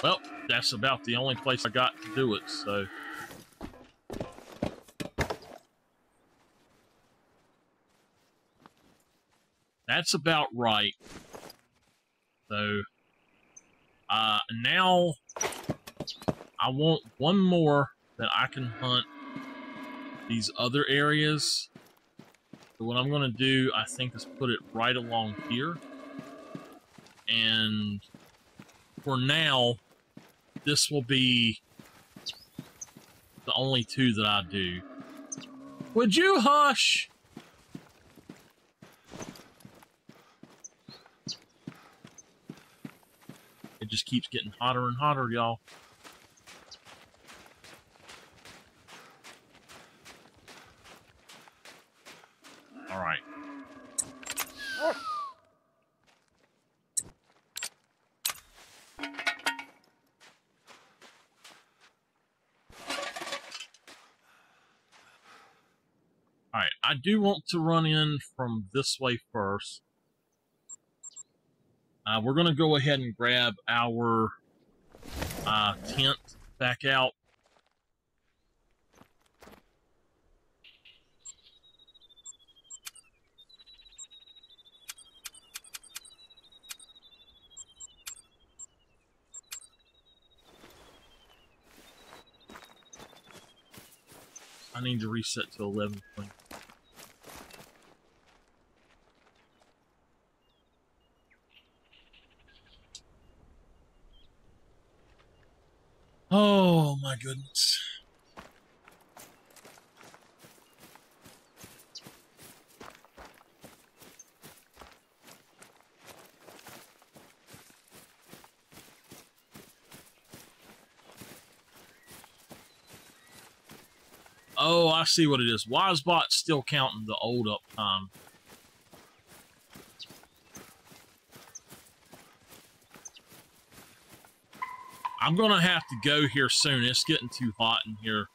Well, that's about the only place I got to do it, so. That's about right. So, now I want one more that I can hunt these other areas. So what I'm going to do, I think, is put it right along here. And for now, this will be the only two that I do. Would you hush? It just keeps getting hotter and hotter, y'all. All right. All right, I do want to run in from this way first. We're going to go ahead and grab our tent back out. I need to reset to 11.20. Oh my goodness. Oh, I see what it is. Wisebot's still counting the old uptime. I'm gonna have to go here soon. It's getting too hot in here.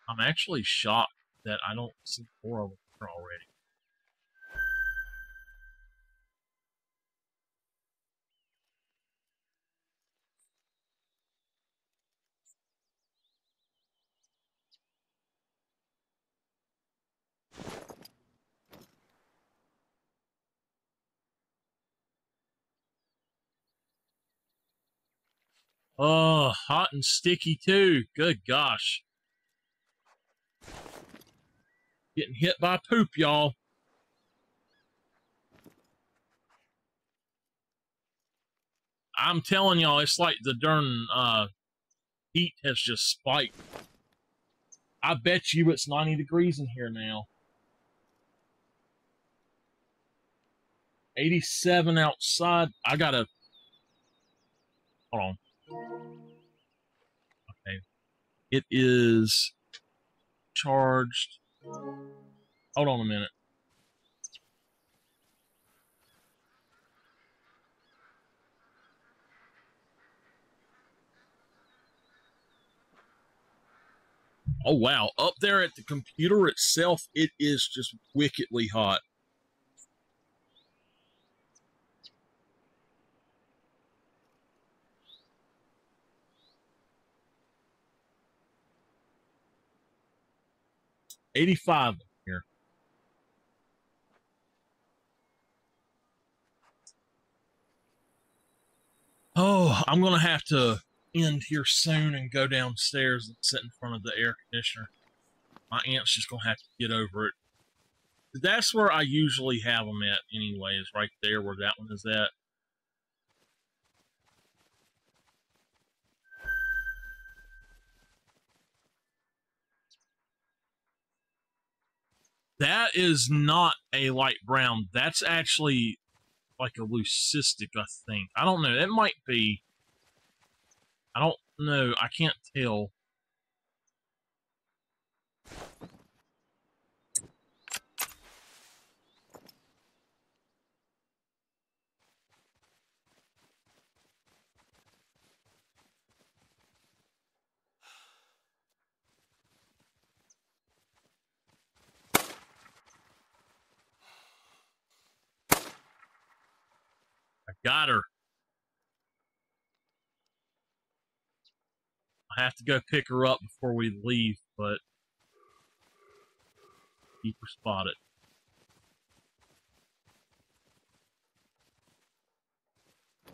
I'm actually shocked that I don't see more of them here already. Oh, hot and sticky too. Good gosh. Getting hit by poop, y'all. I'm telling y'all, it's like the darn heat has just spiked. I bet you it's 90 degrees in here now. 87 outside. I gotta... Hold on. Okay. It is charged. Hold on a minute. Oh, wow. Up there at the computer itself, it is just wickedly hot. $85 here. Oh, I'm going to have to end here soon and go downstairs and sit in front of the air conditioner. My aunt's just going to have to get over it. That's where I usually have them at anyway, is right there where that one is at. That is not a light brown. That's actually like a leucistic, I think. I don't know. It might be. I don't know. I can't tell. I got her. I have to go pick her up before we leave, but keep her spotted.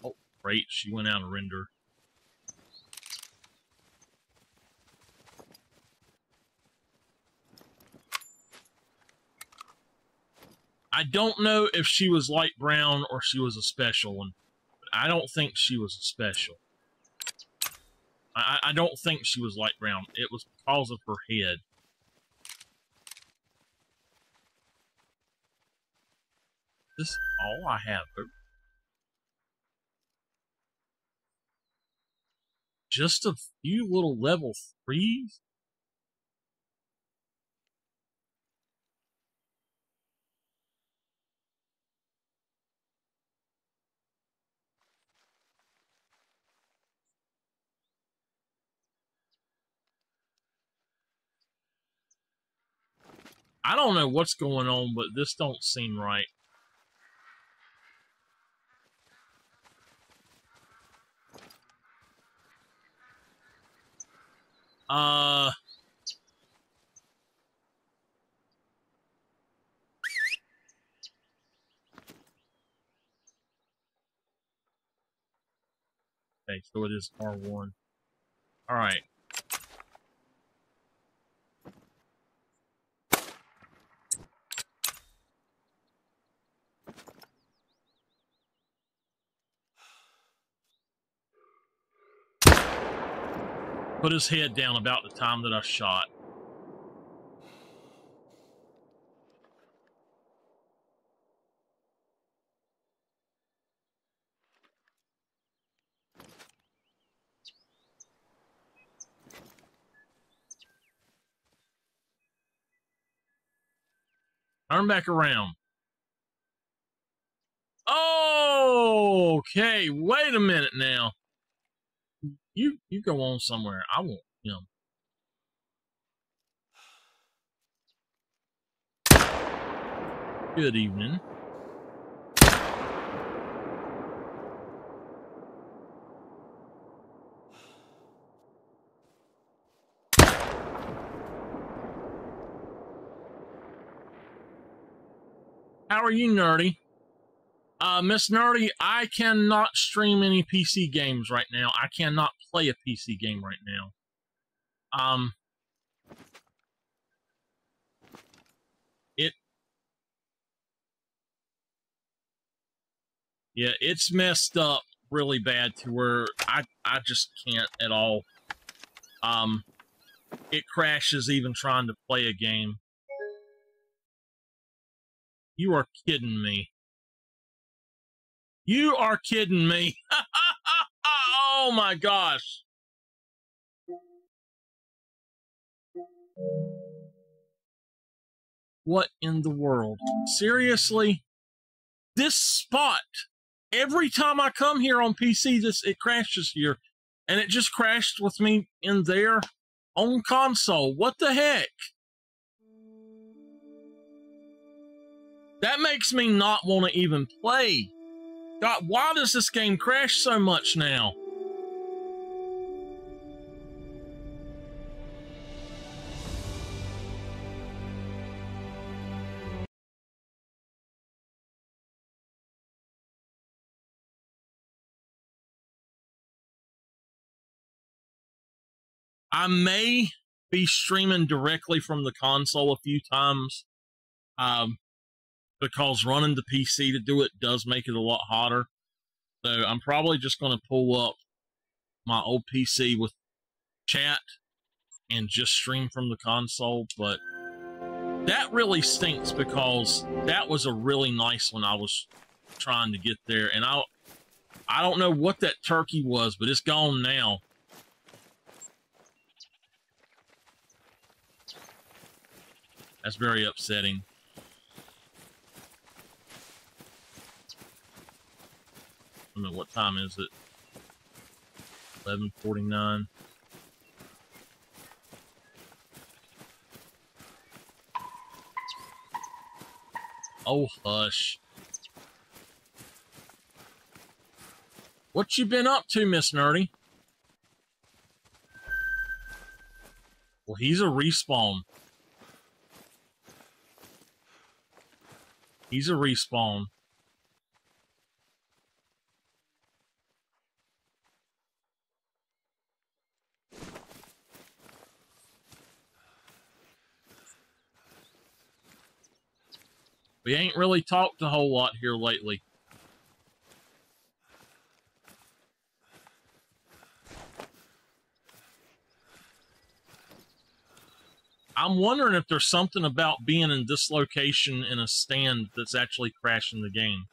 Oh, great. She went out of render. I don't know if she was light brown or she was a special one. But I don't think she was a special. I don't think she was light brown. It was because of her head. This is all I have. Just a few little level 3s? I don't know what's going on, but this don't seem right. Okay, so it is R1. All right. Put his head down about the time that I shot. Turn back around. Oh, okay. Wait a minute now. You go on somewhere. I want him. Good evening. How are you, Nerdy? Miss Nerdy, I cannot stream any PC games right now. I cannot play a PC game right now. Yeah, it's messed up really bad to where I just can't at all. It crashes even trying to play a game. You are kidding me. You are kidding me. Oh my gosh. What in the world? Seriously? This spot, every time I come here on PC, it crashes here. And it just crashed with me in there. on console. What the heck? That makes me not want to even play. God, why does this game crash so much now? I may be streaming directly from the console a few times, because running the PC to do it does make it a lot hotter. So I'm probably just going to pull up my old PC with chat and just stream from the console. But that really stinks because that was a really nice one I was trying to get there. And I don't know what that turkey was, but it's gone now. That's very upsetting. I don't know, what time is it? 11:49. Oh, hush. What you been up to, Miss Nerdy? Well, he's a respawn. He's a respawn. We ain't really talked a whole lot here lately. I'm wondering if there's something about being in this location in a stand that's actually crashing the game.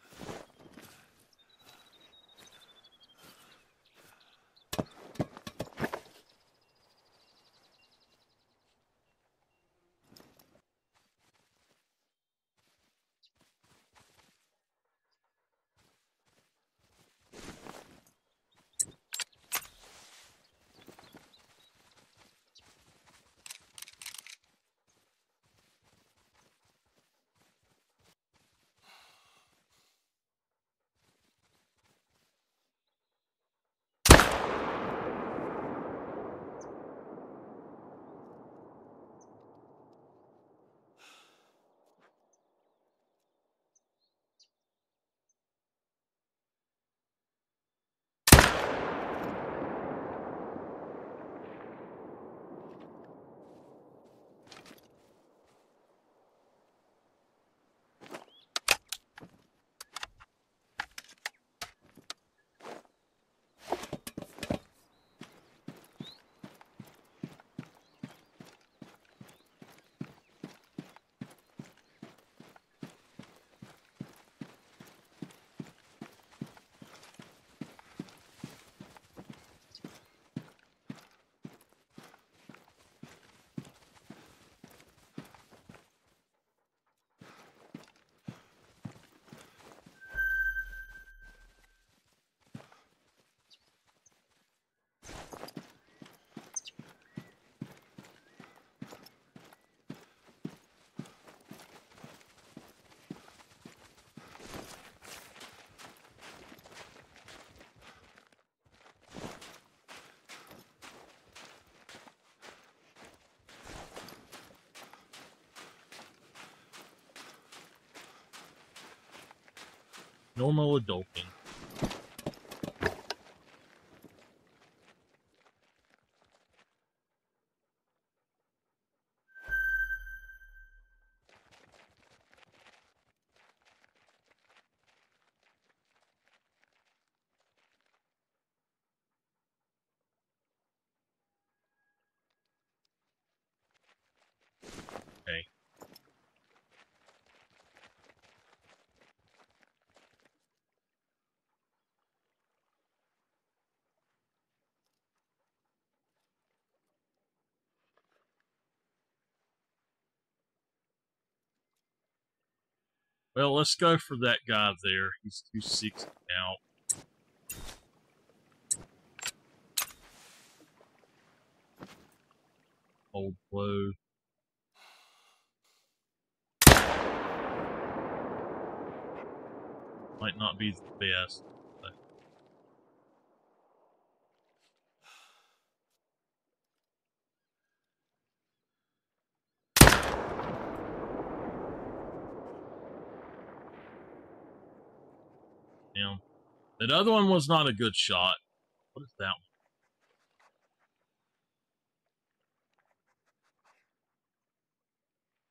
Normal adulting. Okay. Well, let's go for that guy there. He's 260 now. Old blow. Might not be the best. But... Damn. That other one was not a good shot. What is that one?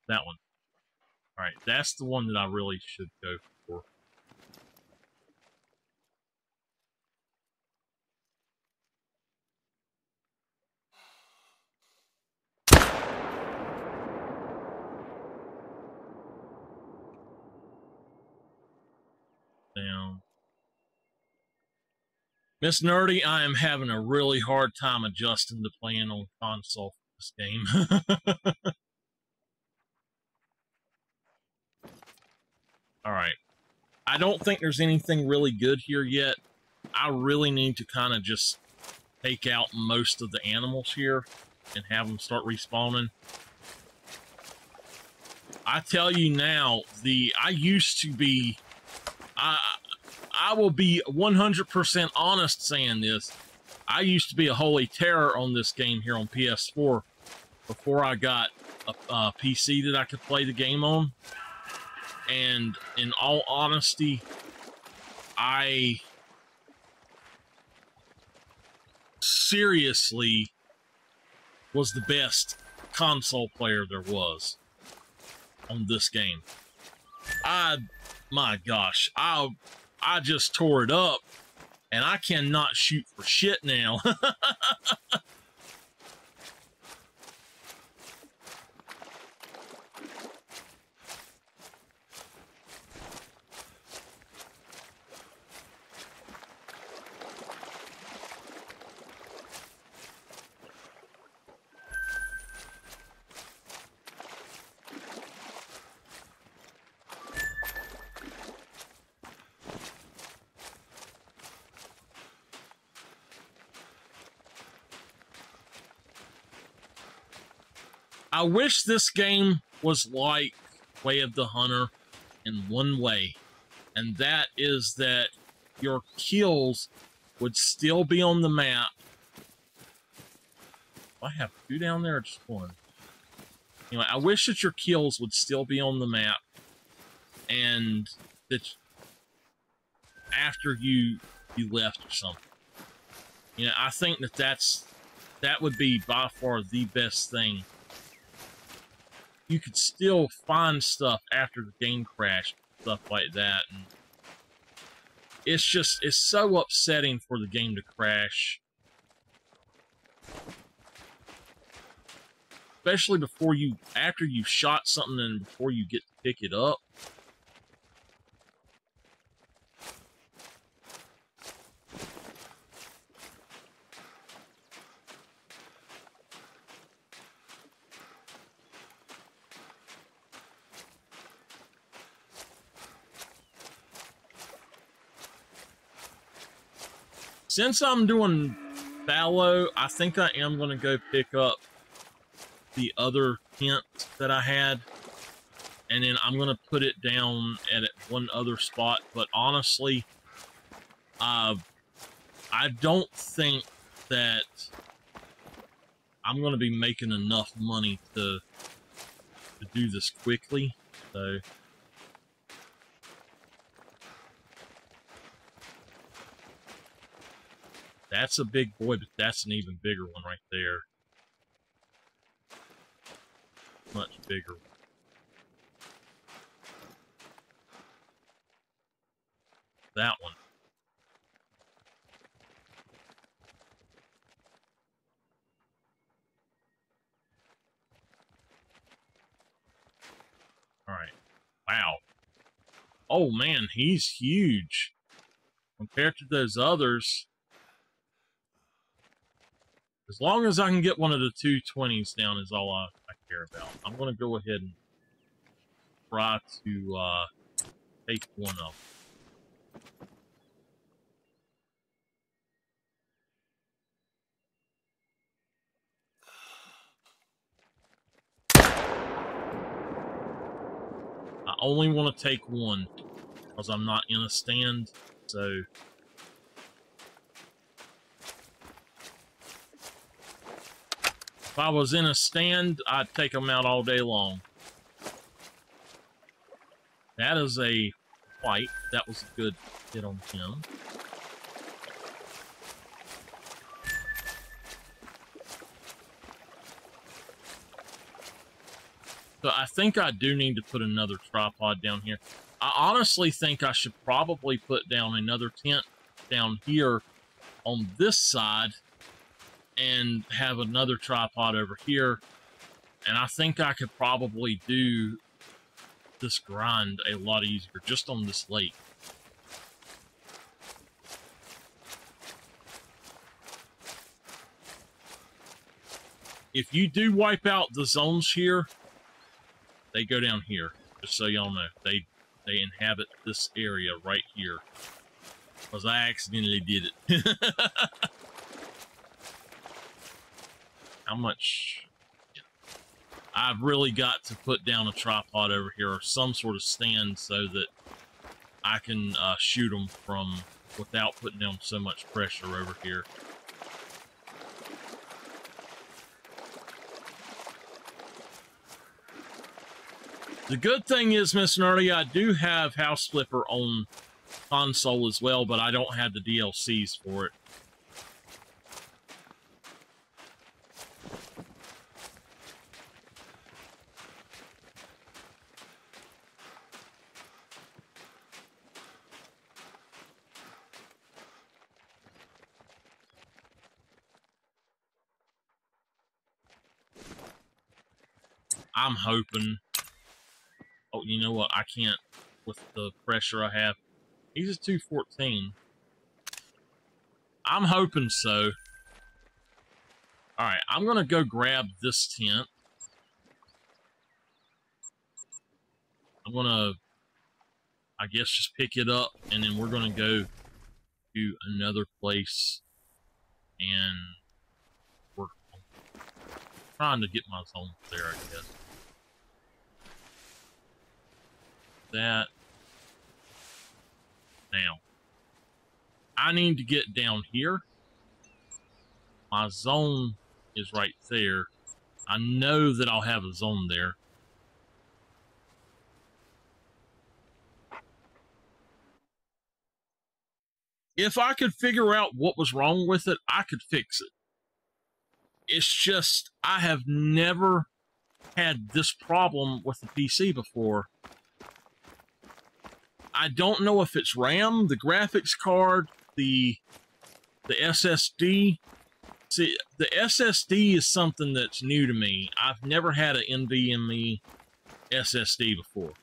That one. Alright, that's the one that I really should go for. Down. Miss Nerdy, I am having a really hard time adjusting to playing on console for this game. Alright. I don't think there's anything really good here yet. I really need to kind of just take out most of the animals here and have them start respawning. I tell you now, I used to be... I will be 100% honest saying this. I used to be a holy terror on this game here on PS4 before I got a PC that I could play the game on. And in all honesty, I seriously was the best console player there was on this game. My gosh, I just tore it up, and I cannot shoot for shit now. I wish this game was like Way of the Hunter in one way, and that is that your kills would still be on the map. Do I have two down there or just one? Anyway, I wish that your kills would still be on the map, and that after you left or something. You know, I think that would be by far the best thing. You could still find stuff after the game crashed, stuff like that, and it's so upsetting for the game to crash. Especially after you've shot something and before you get to pick it up. Since I'm doing fallow, I think I am going to go pick up the other tent that I had, and then I'm going to put it down at one other spot. But honestly, I don't think that I'm going to be making enough money to do this quickly, so... That's a big boy, but that's an even bigger one right there. Much bigger. That one. Alright. Wow. Oh man, he's huge. Compared to those others. As long as I can get one of the 220s down is all I care about. I'm going to go ahead and try to take one of them. I only want to take one because I'm not in a stand, so... If I was in a stand, I'd take them out all day long. That is a white. That was a good hit on him. So I think I do need to put another tripod down here. I honestly think I should probably put down another tent down here on this side and have another tripod over here. And I think I could probably do this grind a lot easier just on this lake. If you do wipe out the zones here, they go down here, just so y'all know. They inhabit this area right here. Because I accidentally did it. How much? Yeah. I've really got to put down a tripod over here or some sort of stand so that I can shoot them from without putting down so much pressure over here. The good thing is, Miss Nerdy, I do have House Flipper on console as well, but I don't have the DLCs for it. I'm hoping... Oh, you know what? I can't with the pressure I have. He's a 214. I'm hoping so. Alright, I'm going to go grab this tent. I'm going to, I guess, just pick it up, and then we're going to go to another place and work on trying to get my zone there, I guess. That. Now, I need to get down here. My zone is right there. I know that I'll have a zone there. If I could figure out what was wrong with it, I could fix it. It's just, I have never had this problem with the PC before. I don't know if it's RAM, the graphics card, the SSD. See, the SSD is something that's new to me. I've never had an NVMe SSD before.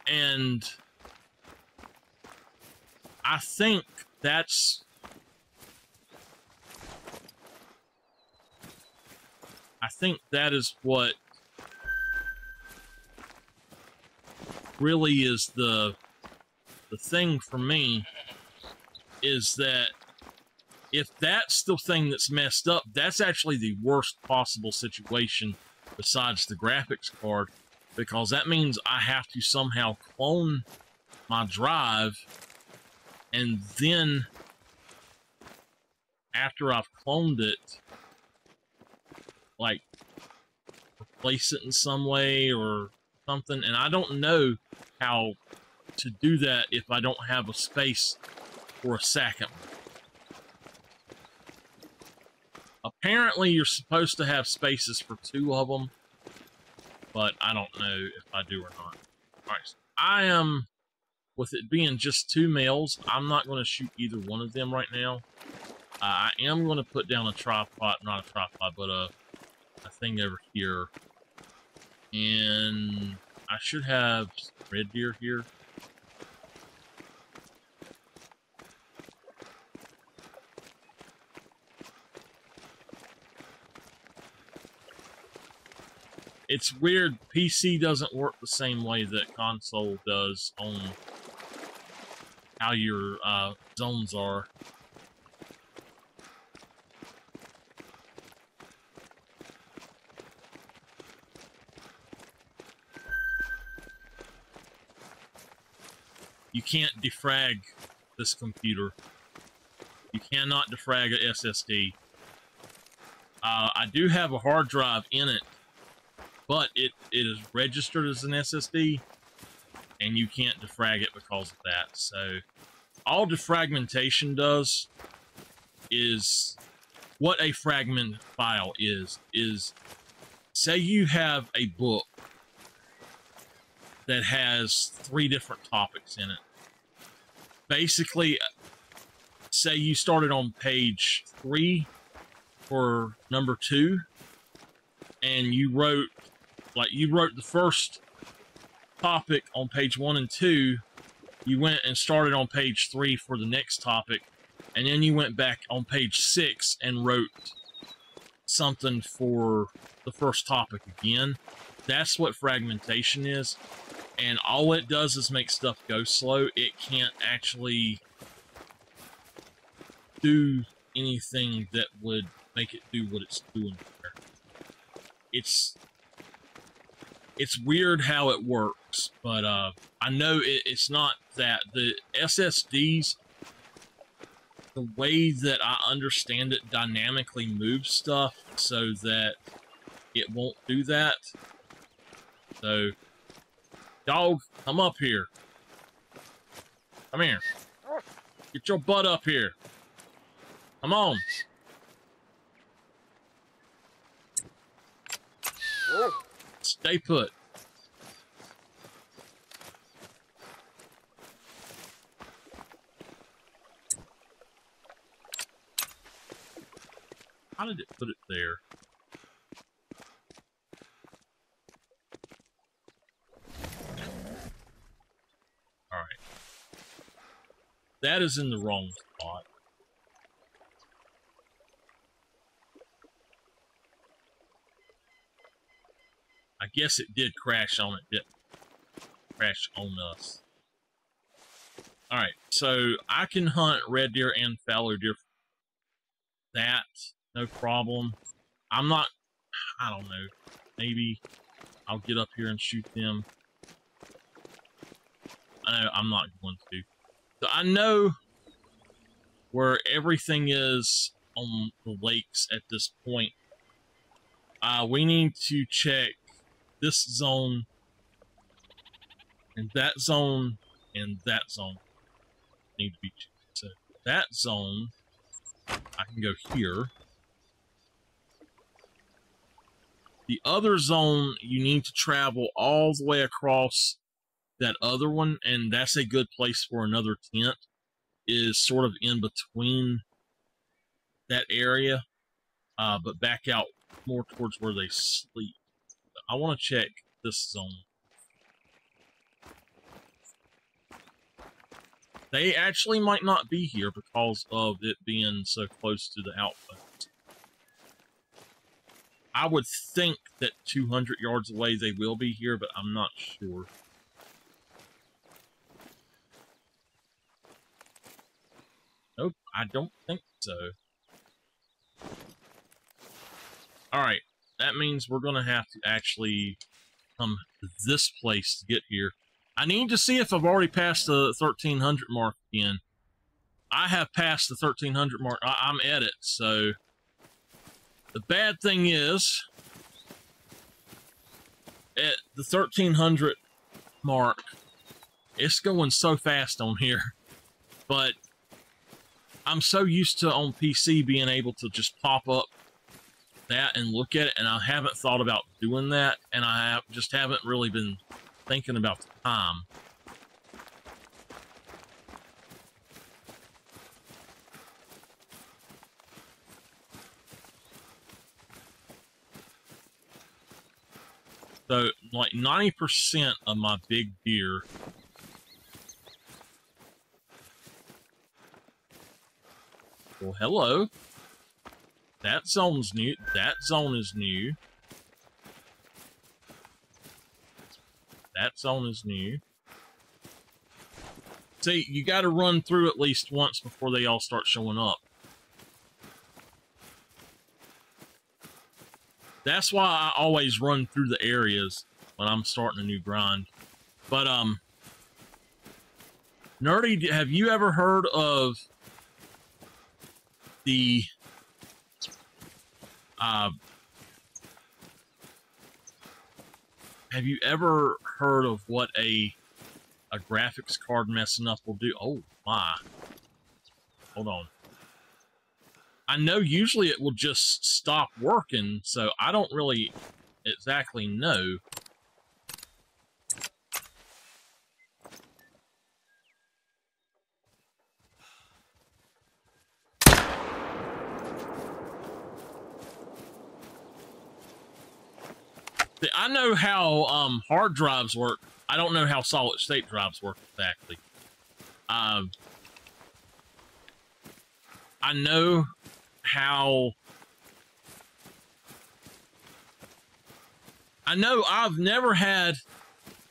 And I think that's... I think that is what really is the thing for me, is that if that's the thing that's messed up, that's actually the worst possible situation besides the graphics card, because that means I have to somehow clone my drive, and then after I've cloned it, like, replace it in some way or something, and I don't know how to do that if I don't have a space for a second. Apparently, you're supposed to have spaces for 2 of them, but I don't know if I do or not. Alright, so I am, with it being just 2 males, I'm not going to shoot either one of them right now. I am going to put down a tripod, not a tripod, but a thing over here. And I should have red deer here. It's weird, PC doesn't work the same way that console does on how your zones are. you can't defrag this computer. You cannot defrag an SSD. I do have a hard drive in it, but it is registered as an SSD, and you can't defrag it because of that. So all defragmentation does is what a fragment file is say you have a book that has 3 different topics in it. Basically, say you started on page 3 for number 2, and you wrote the first topic on page 1 and 2, you went and started on page 3 for the next topic, and then you went back on page 6 and wrote something for the first topic again. That's what fragmentation is, and all it does is make stuff go slow. It can't actually do anything that would make it do what it's doing there. It's weird how it works, but I know it's not that. The SSDs, the way that I understand it, dynamically moves stuff so that it won't do that. So, dog, come up here. Come here. Get your butt up here. Come on. Stay put. How did it put it there? Alright. That is in the wrong spot. I guess it did crash on it, didn't it? Crash on us. Alright, so I can hunt red deer and fallow deer. That, no problem. I don't know. Maybe I'll get up here and shoot them. I'm not going to. So I know where everything is on the lakes at this point. We need to check this zone, and that zone, and that zone need to be checked. So that zone, I can go here. The other zone, you need to travel all the way across that other one, and that's a good place for another tent, is sort of in between that area, but back out more towards where they sleep. I want to check this zone. They actually might not be here because of it being so close to the outpost. I would think that 200 yards away they will be here, but I'm not sure. Nope, I don't think so. Alright, that means we're going to have to actually come to this place to get here. I need to see if I've already passed the 1300 mark again. I have passed the 1300 mark. I'm at it, so... The bad thing is, at the 1300 mark, it's going so fast on here. But I'm so used to, on PC, being able to just pop up that and look at it, and I haven't thought about doing that, and I just haven't really been thinking about the time. So, like 90% of my big deer well, hello. That zone's new. That zone is new. That zone is new. See, you got to run through at least once before they all start showing up. That's why I always run through the areas when I'm starting a new grind. But, Nerdy, have you ever heard of the have you ever heard of what a graphics card messing up will do? Oh my. Hold on. I know usually it will just stop working, so I don't really exactly know. See, I know how hard drives work. I don't know how solid state drives work exactly. I know how. I know I've never had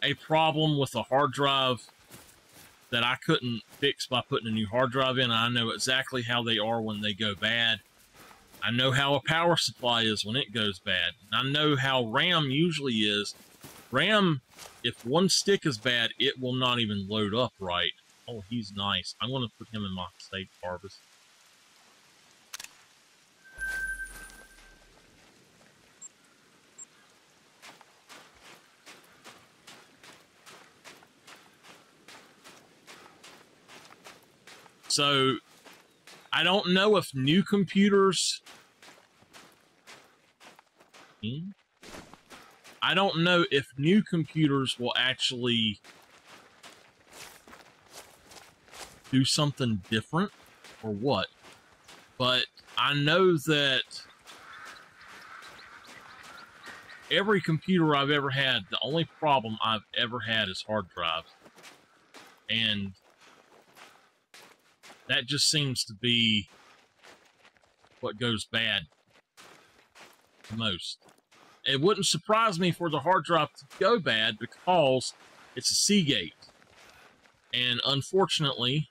a problem with a hard drive that I couldn't fix by putting a new hard drive in. I know exactly how they are when they go bad. I know how a power supply is when it goes bad. I know how RAM usually is. RAM, if one stick is bad, it will not even load up right. Oh, he's nice. I'm going to put him in my state harvest. So, I don't know if new computers... I don't know if new computers will actually do something different or what, but I know that every computer I've ever had, the only problem I've ever had is hard drives. And that just seems to be what goes bad the most. It wouldn't surprise me for the hard drive to go bad because it's a Seagate. And unfortunately,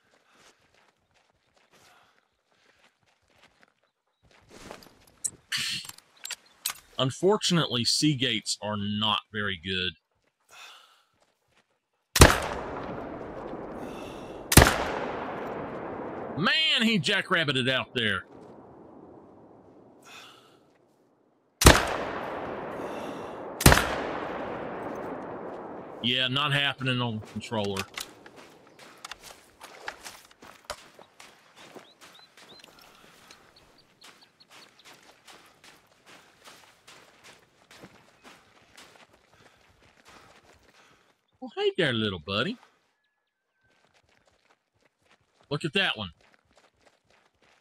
Seagates are not very good. Man, he jackrabbited out there. Yeah, not happening on the controller. Well, hey there, little buddy. Look at that one.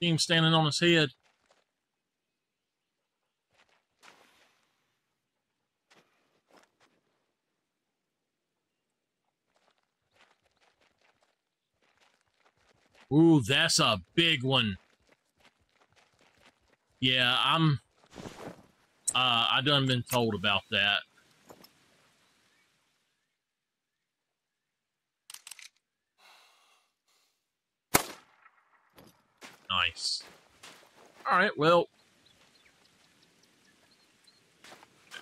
See him standing on his head. Ooh, that's a big one. Yeah, I done been told about that. Nice. All right, well.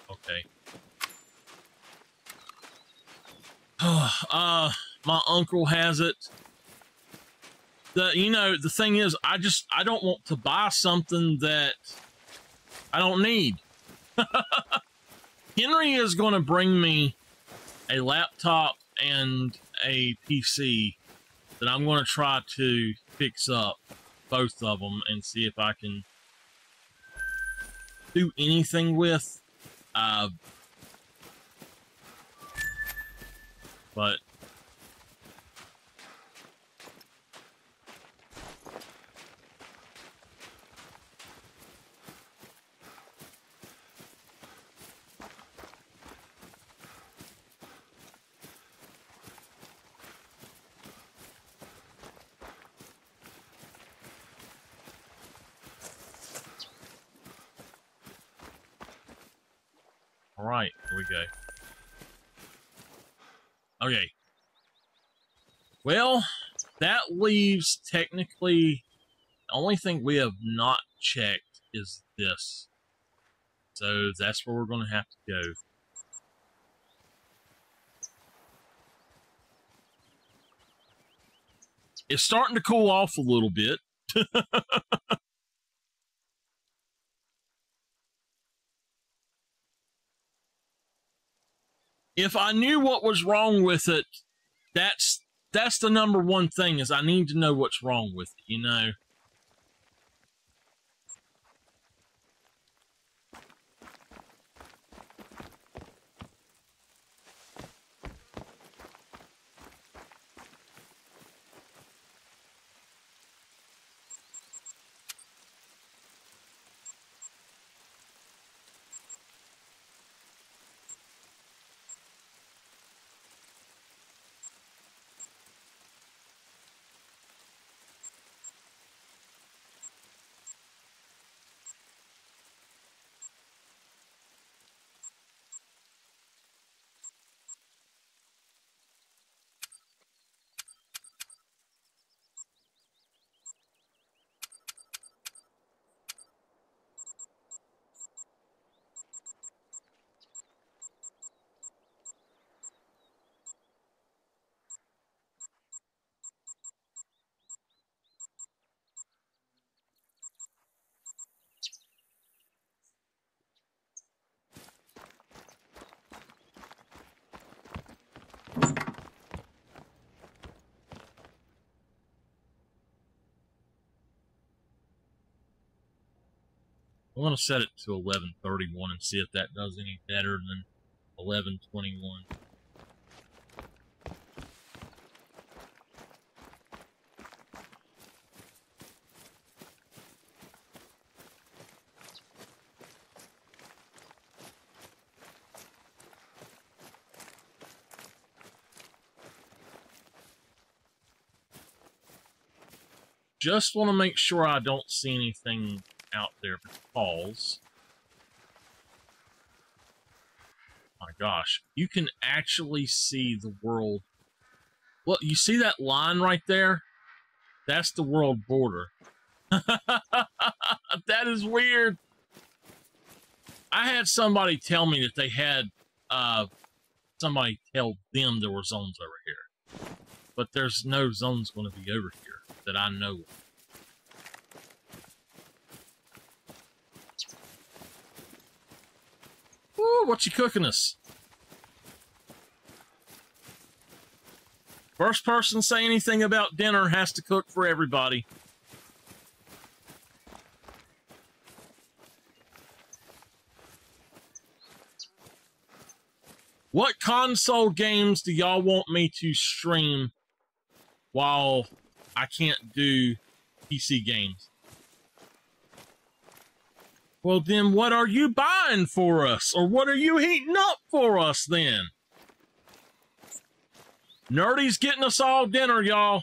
Okay. My uncle has it. The thing is, I don't want to buy something that I don't need. Henry is going to bring me a laptop and a PC that I'm going to try to fix up, both of them, and see if I can do anything with. But all right, here we go. Okay. Well, that leaves technically the only thing we have not checked is this. So that's where we're going to have to go. It's starting to cool off a little bit. If I knew what was wrong with it, that's the number one thing, is I need to know what's wrong with it, you know? I'm going to set it to 11:31 and see if that does any better than 11:21. Just want to make sure I don't see anything out there because, my gosh, you can actually see the world. Look, you see that line right there? That's the world border. That is weird. I had somebody tell me that they had somebody tell them there were zones over here, but there's no zones going to be over here that I know of. Ooh, what you cooking us? First person say anything about dinner has to cook for everybody. What console games do y'all want me to stream while I can't do PC games? Well, then what are you buying for us? Or what are you heating up for us, then? Nerdy's getting us all dinner, y'all.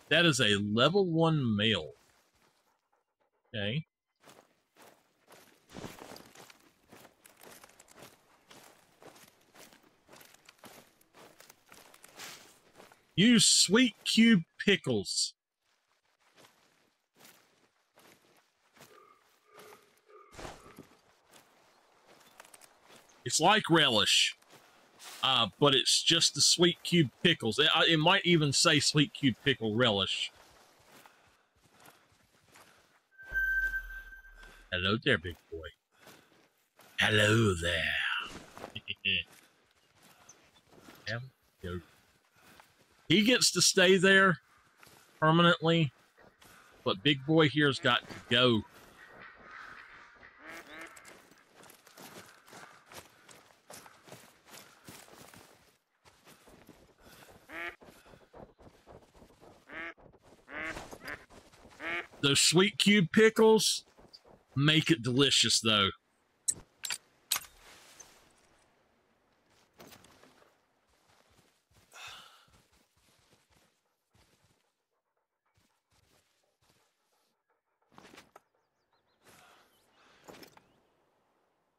That is a level 1 male. Okay. Use sweet cube pickles. It's like relish, but it's just the sweet cube pickles. It might even say sweet cube pickle relish. Hello there, big boy. Hello there. He gets to stay there permanently, but big boy here's got to go. Those sweet cube pickles make it delicious, though.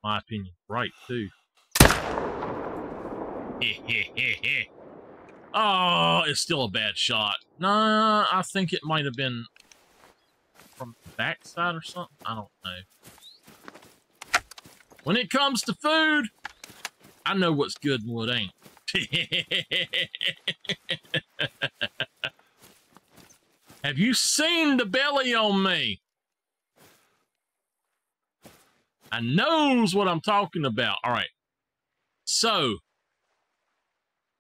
My opinion, right, too. Oh, it's still a bad shot. Nah, I think it might have been from the backside or something? I don't know. When it comes to food, I know what's good and what ain't. Have you seen the belly on me? I knows what I'm talking about. All right. So,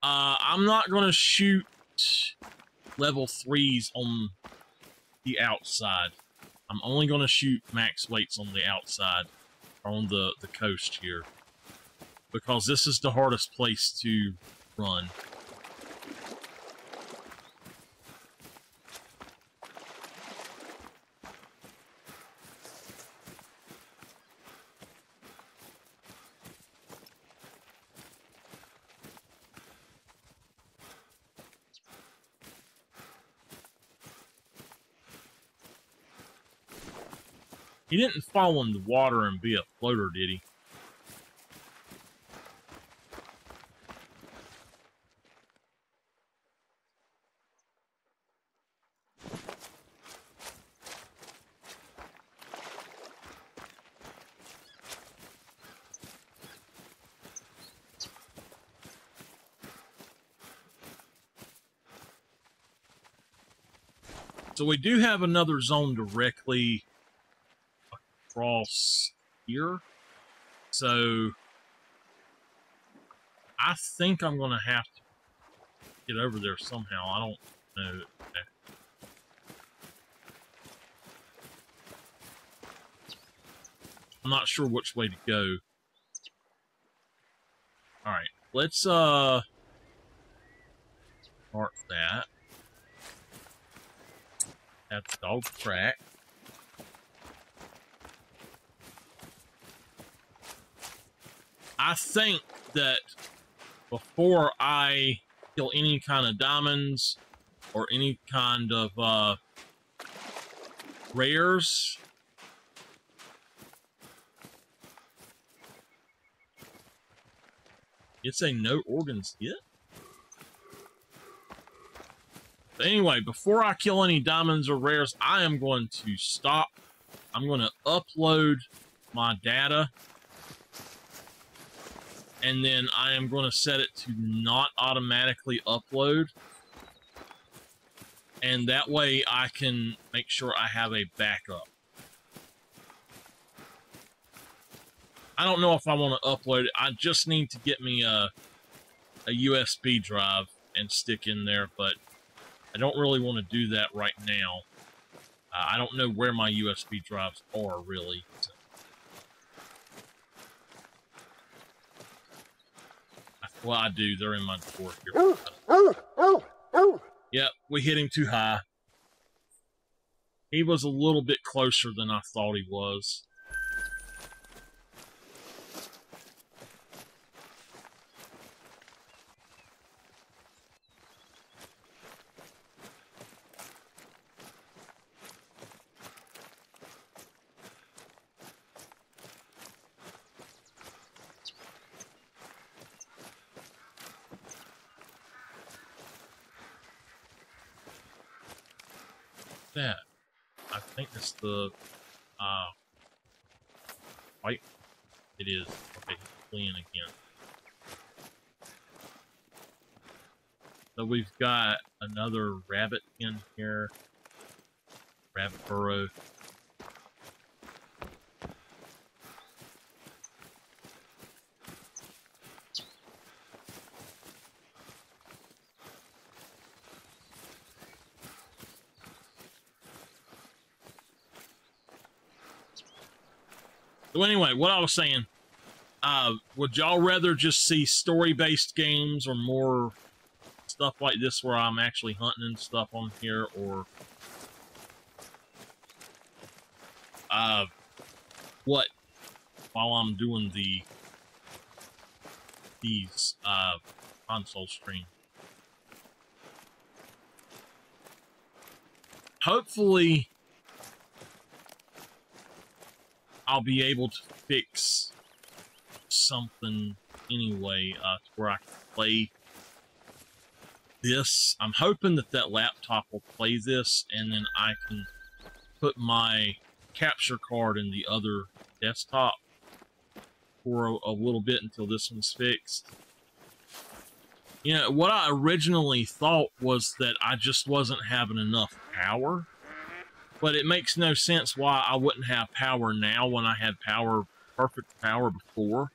I'm not going to shoot level 3s on the outside. I'm only going to shoot max weights on the outside, on the coast here, because this is the hardest place to run. He didn't fall in the water and be a floater, did he? So we do have another zone directly across here. So I think I'm going to have to get over there somehow. I don't know. I'm not sure which way to go. All right, let's mark that. That's dog track. I think that before I kill any kind of diamonds or any kind of rares, it's a no organs hit. But anyway, before I kill any diamonds or rares, I am going to stop. I'm going to upload my data. And then I am going to set it to not automatically upload. And that way I can make sure I have a backup. I don't know if I want to upload it. I just need to get me a USB drive and stick in there, but I don't really want to do that right now. I don't know where my USB drives are, really. So. Well, I do. They're in my drawer here. Yep, we hit him too high. He was a little bit closer than I thought he was. That I think it's the white. It is. Okay, he's fleeing again. So we've got another rabbit in here. Rabbit burrow. So anyway, what I was saying, would y'all rather just see story-based games or more stuff like this where I'm actually hunting and stuff on here, or what while I'm doing these console stream? Hopefully I'll be able to fix something anyway to where I can play this. I'm hoping that that laptop will play this, and then I can put my capture card in the other desktop for a little bit until this one's fixed. You know, what I originally thought was that I just wasn't having enough power, but it makes no sense why I wouldn't have power now when I had power, perfect power before.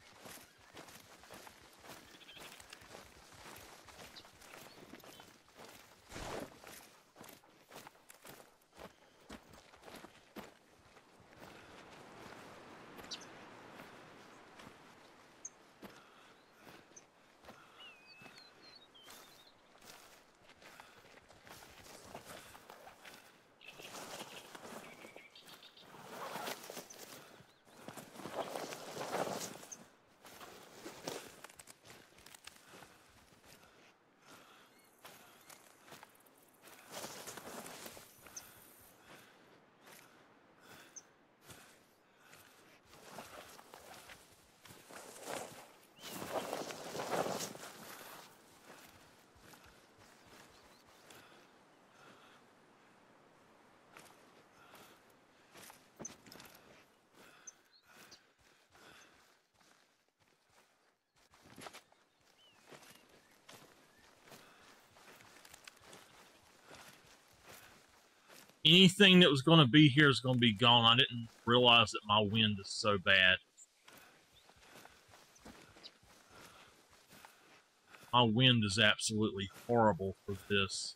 Anything that was going to be here is going to be gone. I didn't realize that my wind is so bad. My wind is absolutely horrible for this.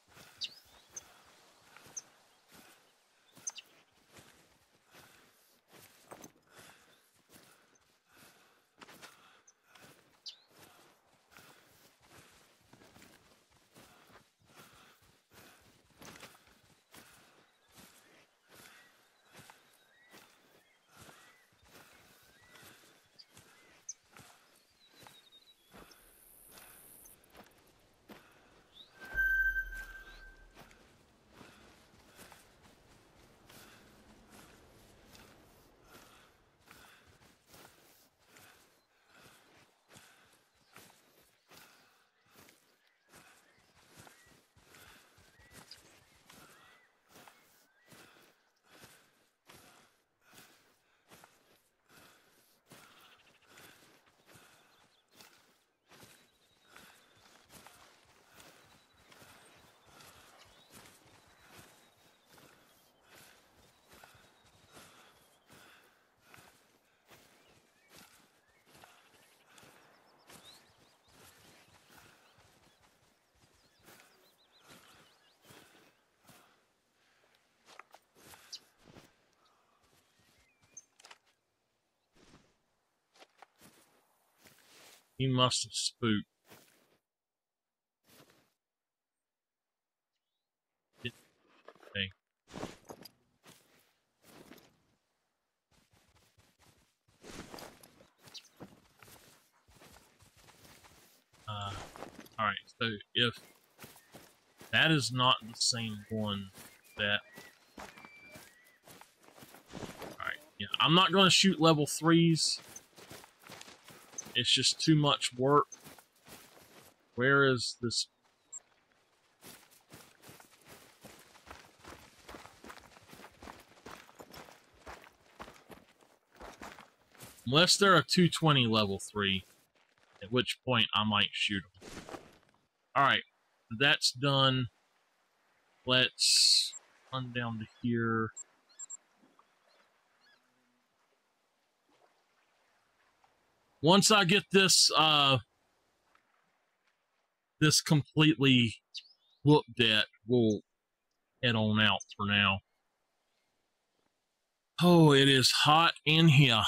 He must have spooked. Okay. Alright, so if that is not the same one that... Alright, yeah, I'm not going to shoot level 3s. It's just too much work. Where is this? Unless they're a 220 level 3, at which point I might shoot them. Alright, that's done. Let's run down to here. Once I get this this completely looked at, we'll head on out for now. Oh, it is hot in here.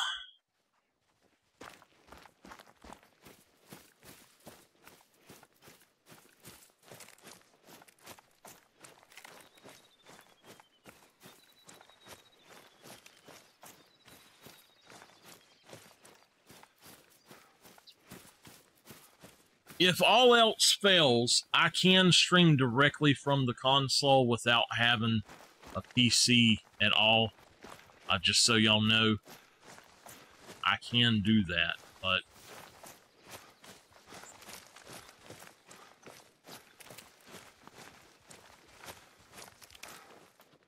If all else fails, I can stream directly from the console without having a PC at all. Just so y'all know, I can do that, but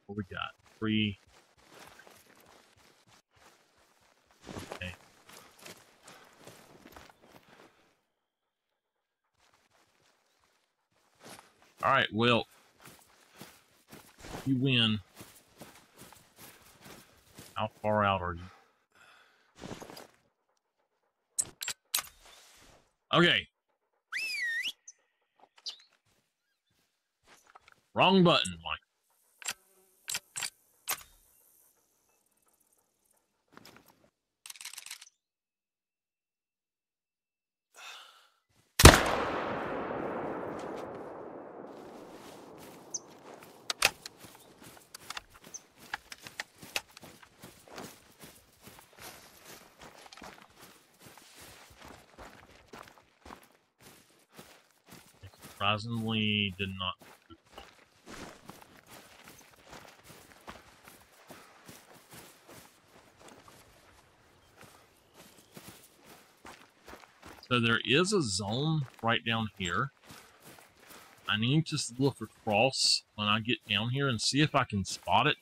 what we got? 3 All right, well, you win. How far out are you? Okay. Wrong button, Mike. Surprisingly, did not. So there is a zone right down here. I need to look across when I get down here and see if I can spot it,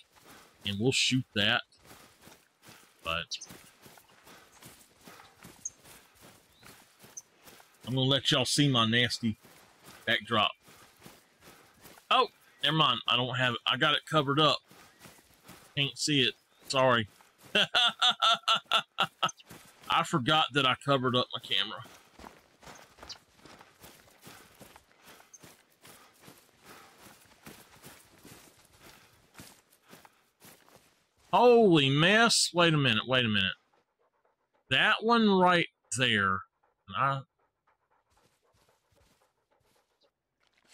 and we'll shoot that. But I'm gonna let y'all see my nasty backdrop. Oh, never mind. I don't have it. I got it covered up. Can't see it. Sorry. I forgot that I covered up my camera. Holy mess. Wait a minute. Wait a minute. That one right there.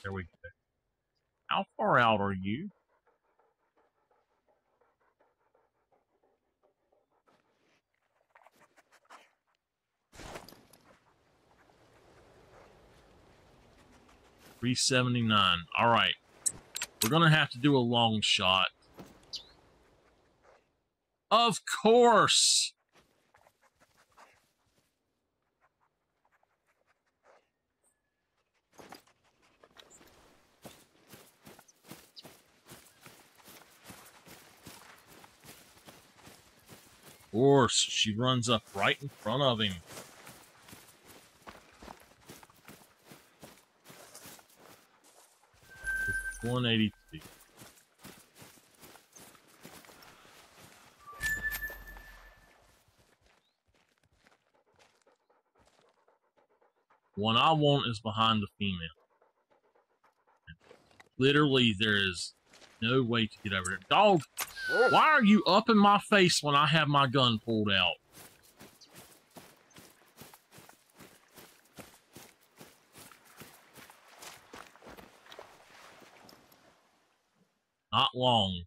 There we go. How far out are you? $379. All right. We're going to have to do a long shot. Of course. Of course. She runs up right in front of him. It's 182. One I want is behind the female. Literally, there is no way to get over there. Dog, why are you up in my face when I have my gun pulled out? Not long.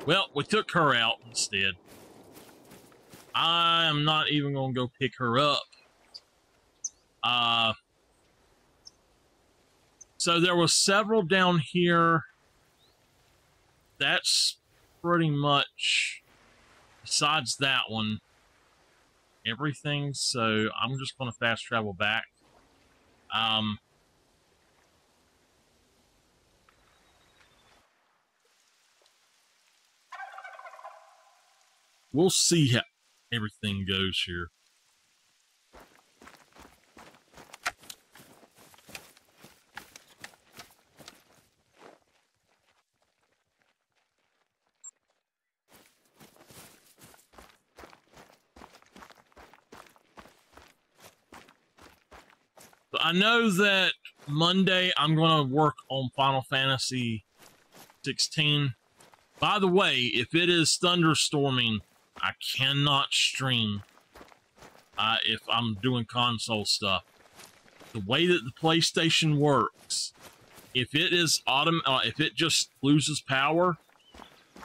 Well, we took her out instead. I am not even going to go pick her up. So there was several down here. That's pretty much, besides that one, everything. So I'm just going to fast travel back. We'll see how everything goes here. So I know that Monday I'm going to work on Final Fantasy 16. By the way, if it is thunderstorming, I cannot stream if I'm doing console stuff. The way that the PlayStation works, if it is if it just loses power,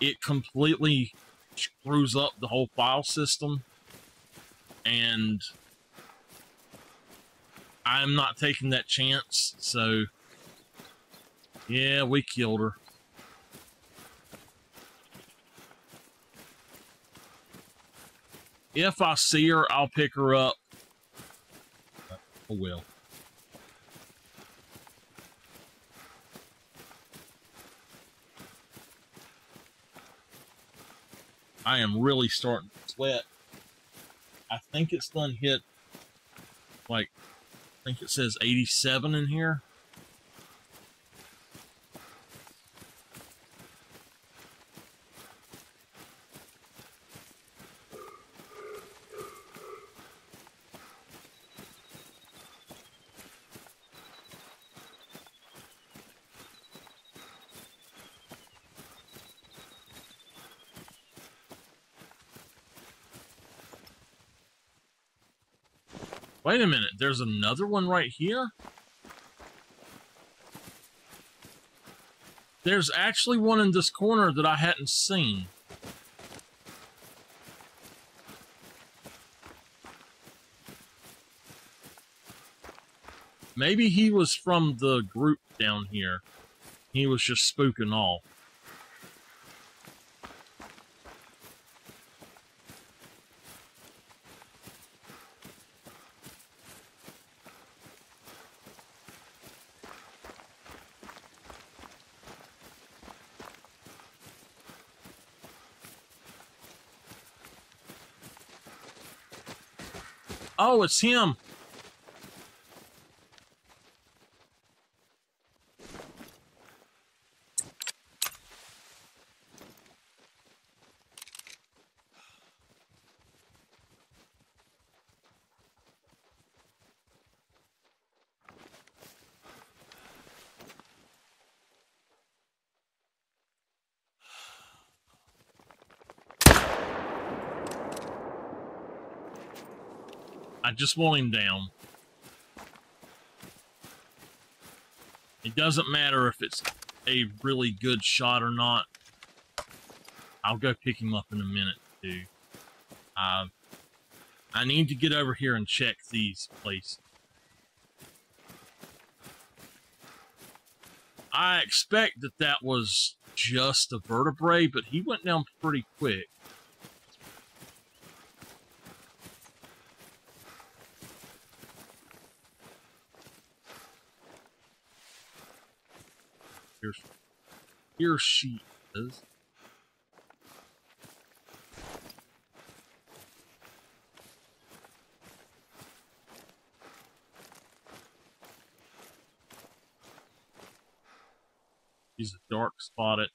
it completely screws up the whole file system, and I'm not taking that chance. So yeah, we killed her. If I see her, I'll pick her up. Oh well. I am really starting to sweat. I think it's done hit, like, I think it says 87 in here. Wait a minute, there's another one right here? There's actually one in this corner that I hadn't seen. Maybe he was from the group down here. He was just spooking off. Oh, it's him. I just want him down. It doesn't matter if it's a really good shot or not. I'll go pick him up in a minute, too. I need to get over here and check these places. I expect that that was just a vertebrae, but he went down pretty quick. Here she is. She's a dark spotted.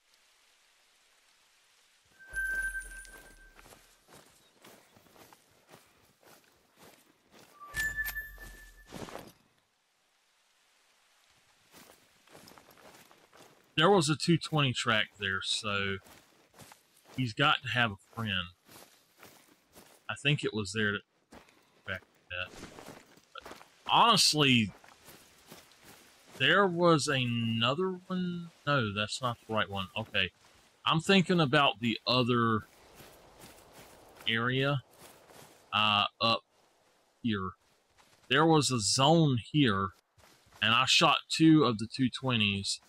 There was a 220 track there, so he's got to have a friend. I think it was there to back that. But honestly, there was another one. No, that's not the right one. Okay, I'm thinking about the other area up here. There was a zone here, and I shot 2 of the 220s.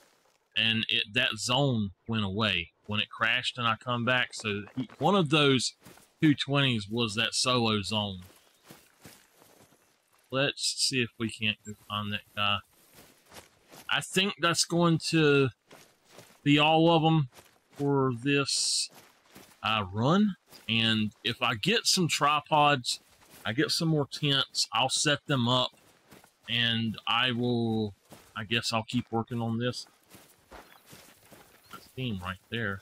And that zone went away when it crashed and I come back. So one of those 220s was that solo zone. Let's see if we can't go find that guy. I think that's going to be all of them for this run. And if I get some tripods, I get some more tents, I'll set them up. And I guess I'll keep working on this. Right there.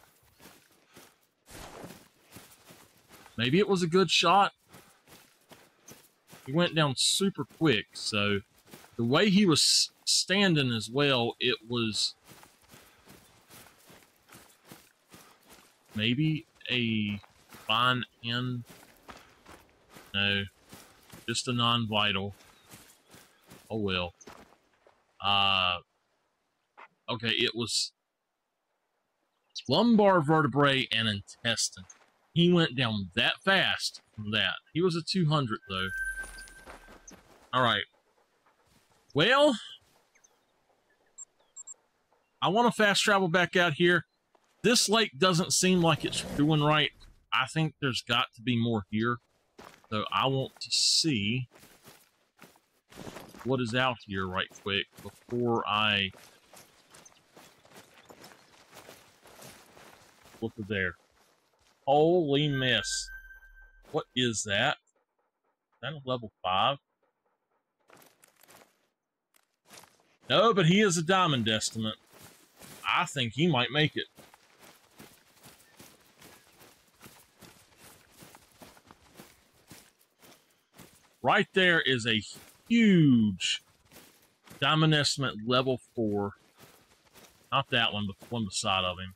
Maybe it was a good shot. He went down super quick, so the way he was standing as well, it was maybe a fine end. No, just a non-vital. Oh well. Okay, it was lumbar vertebrae and intestine. He went down that fast from that. He was a 200 though. Alright. Well, I want to fast travel back out here. This lake doesn't seem like it's doing right. I think there's got to be more here. So I want to see what is out here right quick before I look at there. Holy mess. What is that? Is that a level 5? No, but he is a diamond estimate. I think he might make it. Right there is a huge diamond estimate level 4. Not that one, but the one beside of him.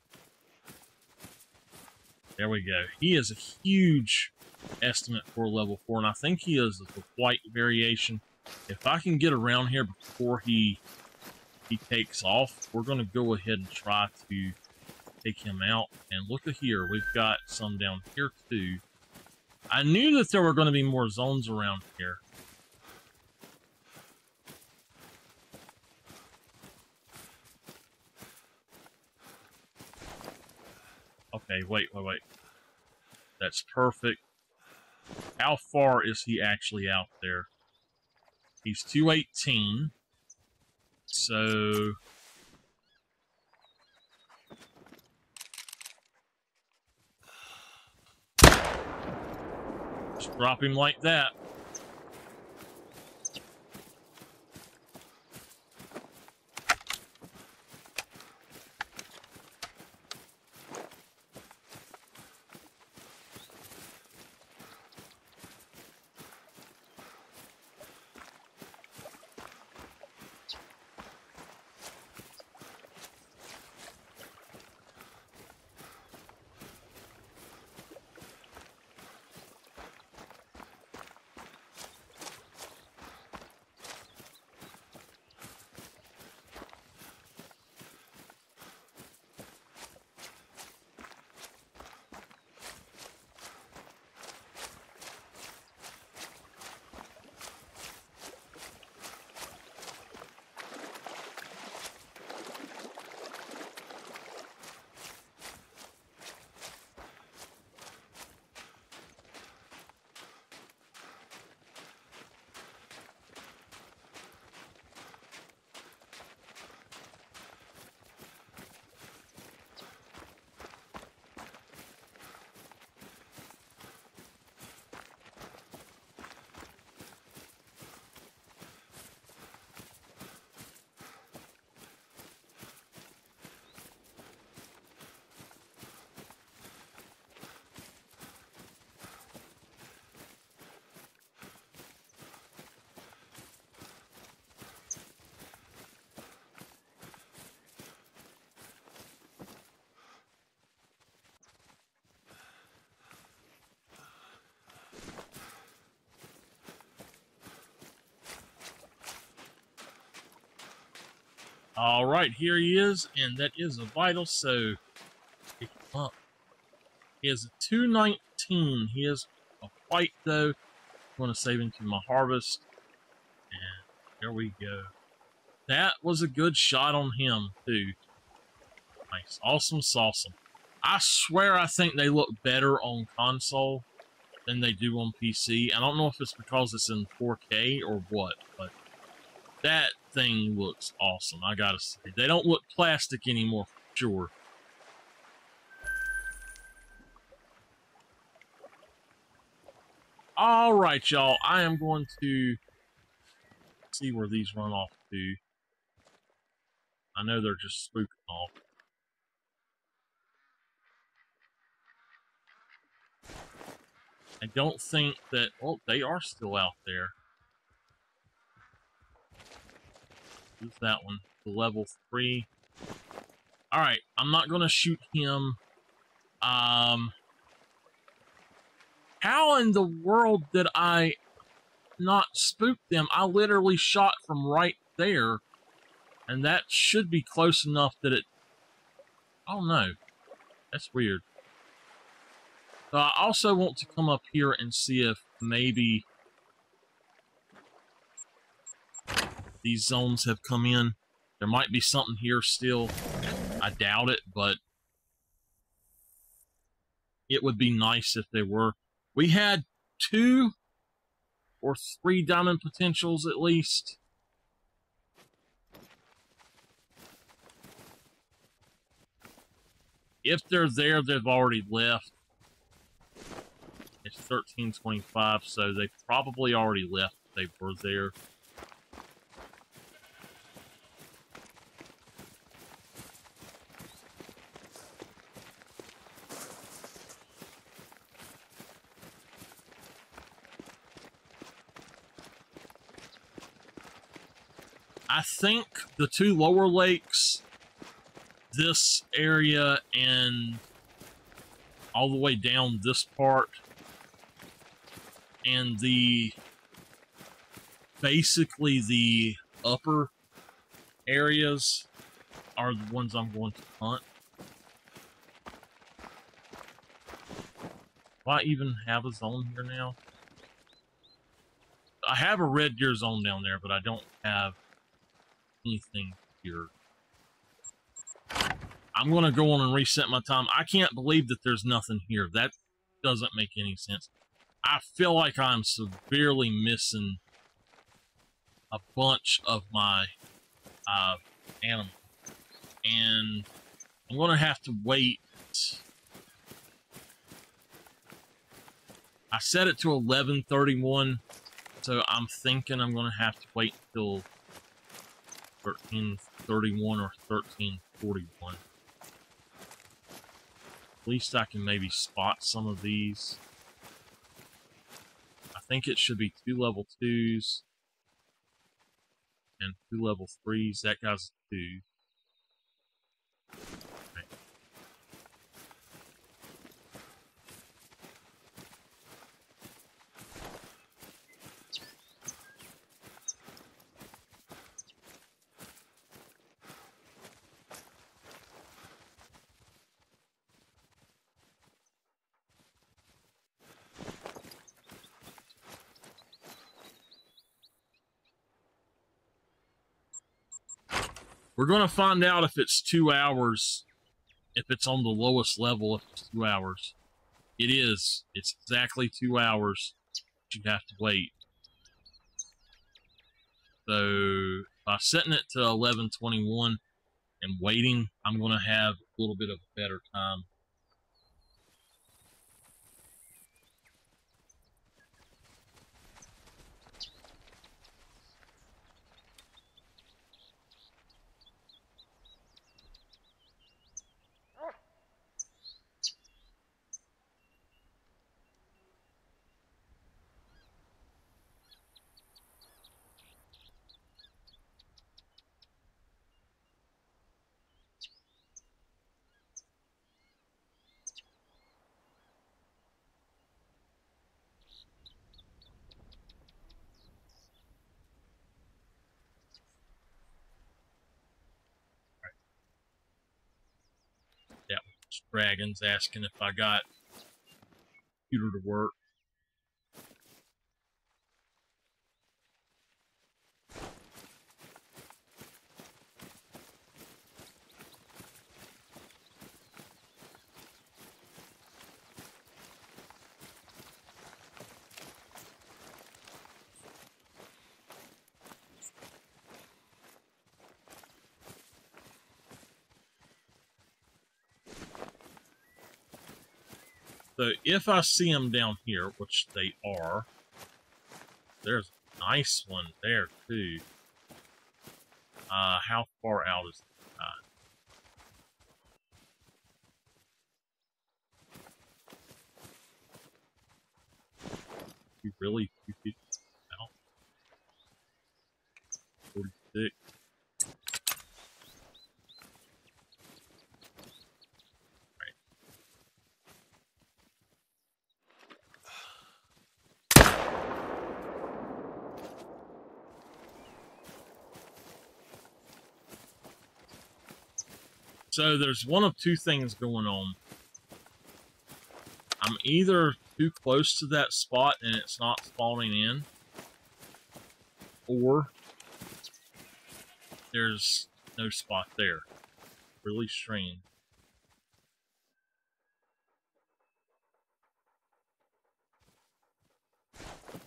There we go. He is a huge estimate for level 4, and I think he is the white variation. If I can get around here before he takes off, we're going to go ahead and try to take him out. And look at here, we've got some down here too. I knew that there were going to be more zones around here. Okay, wait. That's perfect. How far is he actually out there? He's 218. So... just drop him like that. All right, here he is, and that is a vital, so pick him up. He is a 219. He is a white, though. I'm going to save him to my harvest, and there we go. That was a good shot on him, too. Nice. Awesome sauceum. I swear I think they look better on console than they do on PC. I don't know if it's because it's in 4K or what, but that thing looks awesome, I gotta say. They don't look plastic anymore, for sure. Alright, y'all. I am going to see where these run off to. I know they're just spooking off. I don't think that... oh, they are still out there. Who's that one? The level 3. Alright, I'm not going to shoot him. How in the world did I not spook them? I literally shot from right there. And that should be close enough that it... I don't know. That's weird. So I also want to come up here and see if maybe these zones have come in. There might be something here still. I doubt it, but it would be nice if they were. We had 2 or 3 diamond potentials at least. If they're there, they've already left. It's 13:25, so they probably already left if they were there. I think the two lower lakes, this area, and all the way down this part, and basically the upper areas are the ones I'm going to hunt. Do I even have a zone here now? I have a red deer zone down there, but I don't have anything here. I'm going to go on and reset my time. I can't believe that there's nothing here. That doesn't make any sense. I feel like I'm severely missing a bunch of my animals. And I'm going to have to wait. I set it to 11:31, so I'm thinking I'm going to have to wait until 13:31 or 13:41. At least I can maybe spot some of these. I think it should be 2 level 2s and 2 level 3s. That guy's 2. Okay. We're going to find out if it's 2 hours, if it's on the lowest level, if it's 2 hours. It is. It's exactly 2 hours. You have to wait. So by setting it to 11:21 and waiting, I'm going to have a little bit of a better time. Yeah, Dragon's asking if I got computer to work. So if I see them down here, which they are, there's a nice one there too. How far out is that? You really 2 feet out? 46. So there's one of 2 things going on. I'm either too close to that spot and it's not spawning in, or there's no spot there. Really strange.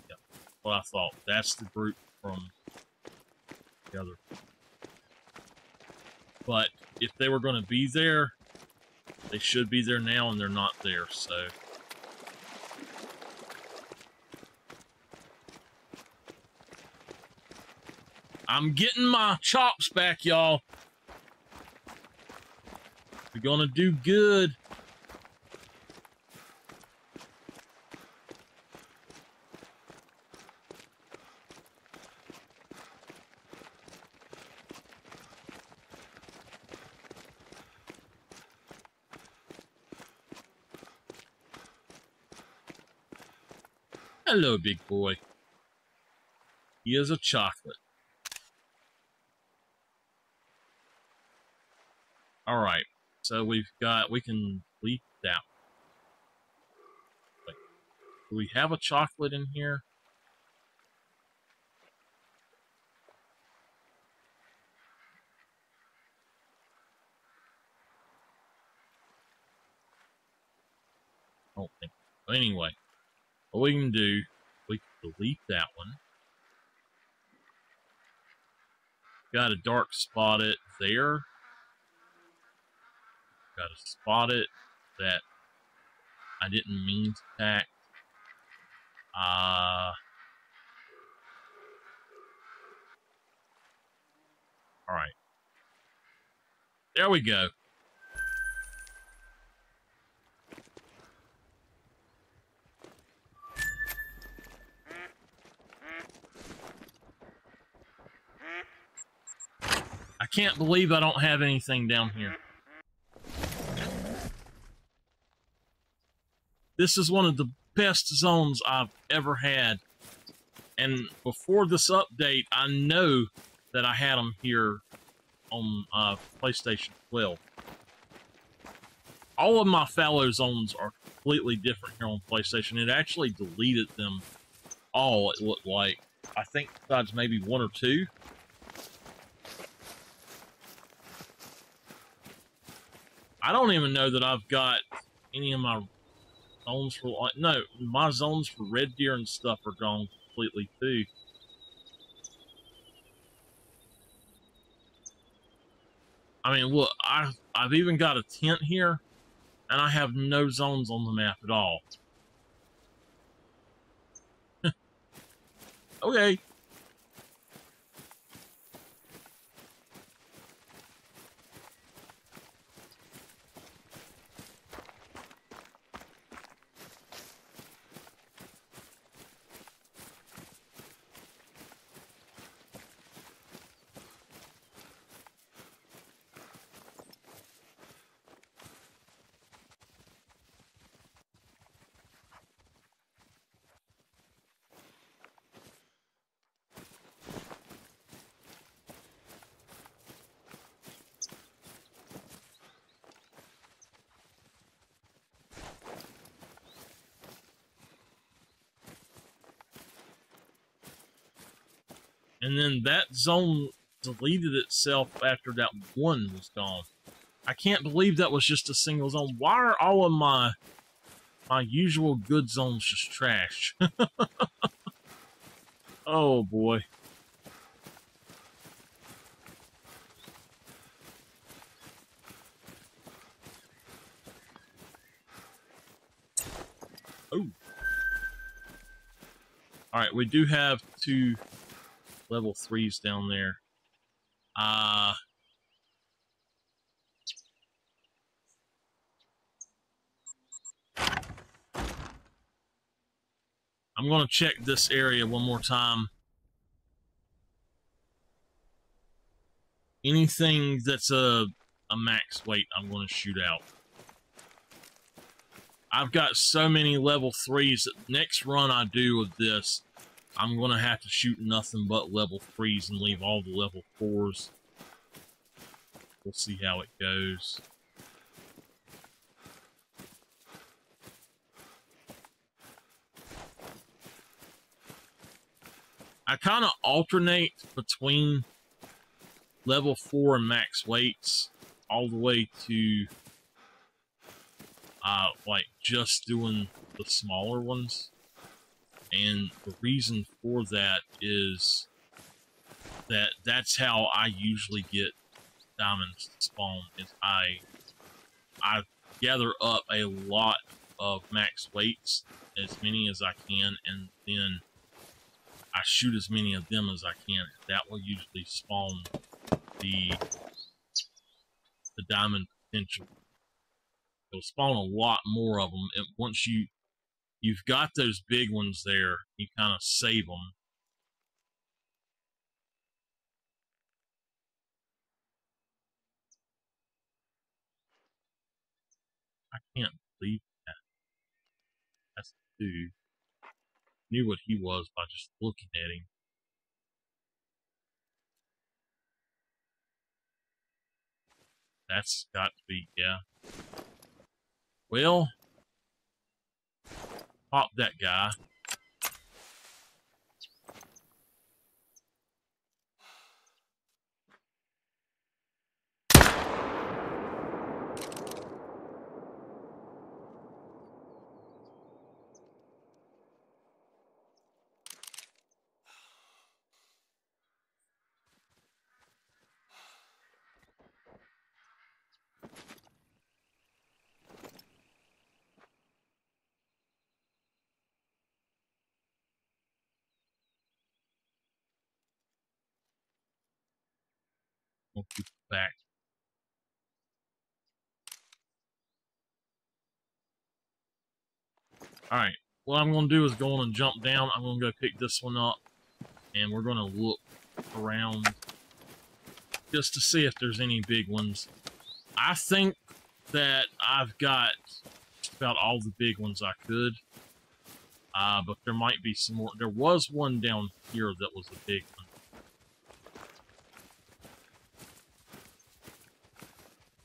Yep, what I thought. That's the group from the other. But if they were going to be there, they should be there now, and they're not there, so I'm getting my chops back, y'all. We're gonna do good. Hello, big boy. He is a chocolate. All right. So we can leave that. Wait, do we have a chocolate in here? I don't think so. But anyway, what we can do, we can delete that one. Got a dark spot it there. Got a spot it that I didn't mean to tack. All right. There we go. I can't believe I don't have anything down here. This is one of the best zones I've ever had. And before this update, I know that I had them here on PlayStation 12. All of my fallow zones are completely different here on PlayStation. It actually deleted them all, it looked like. I think besides maybe one or two. I don't even know that I've got any of my zones for, like, no, my zones for red deer and stuff are gone completely too. I mean, look, I've even got a tent here, and I have no zones on the map at all. Okay. And then that zone deleted itself after that one was gone. I can't believe that was just a single zone. Why are all of my usual good zones just trash? Oh boy. Oh. Alright, we do have 2 level 3s down there. I'm gonna check this area one more time. Anything that's a max weight, I'm gonna shoot out. I've got so many level 3s that next run I do with this, I'm gonna have to shoot nothing but level 3s and leave all the level 4s. We'll see how it goes. I kind of alternate between level 4 and max weights all the way to like just doing the smaller ones. And the reason for that is that that's how I usually get diamonds to spawn, is I gather up a lot of max weights, as many as I can, and then I shoot as many of them as I can. That will usually spawn the diamond potential. It'll spawn a lot more of them. And once you've got those big ones there, you kind of save them. I can't believe that. That's the dude. Knew what he was by just looking at him. That's got to be, yeah. Well, pop that guy. We'll keep it back. Alright, what I'm going to do is go on and jump down. I'm going to go pick this one up, and we're going to look around just to see if there's any big ones. I think that I've got just about all the big ones I could, but there might be some more. There was one down here that was a big one.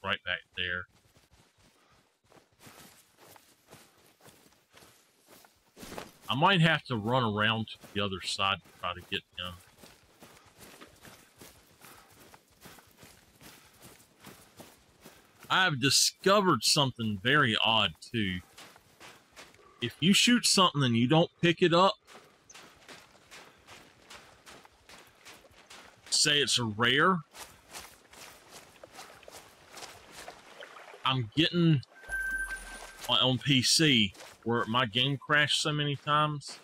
Right back there. I might have to run around to the other side to try to get him. I've discovered something very odd too. If you shoot something and you don't pick it up, say it's a rare, I'm getting on PC where my game crashed so many times.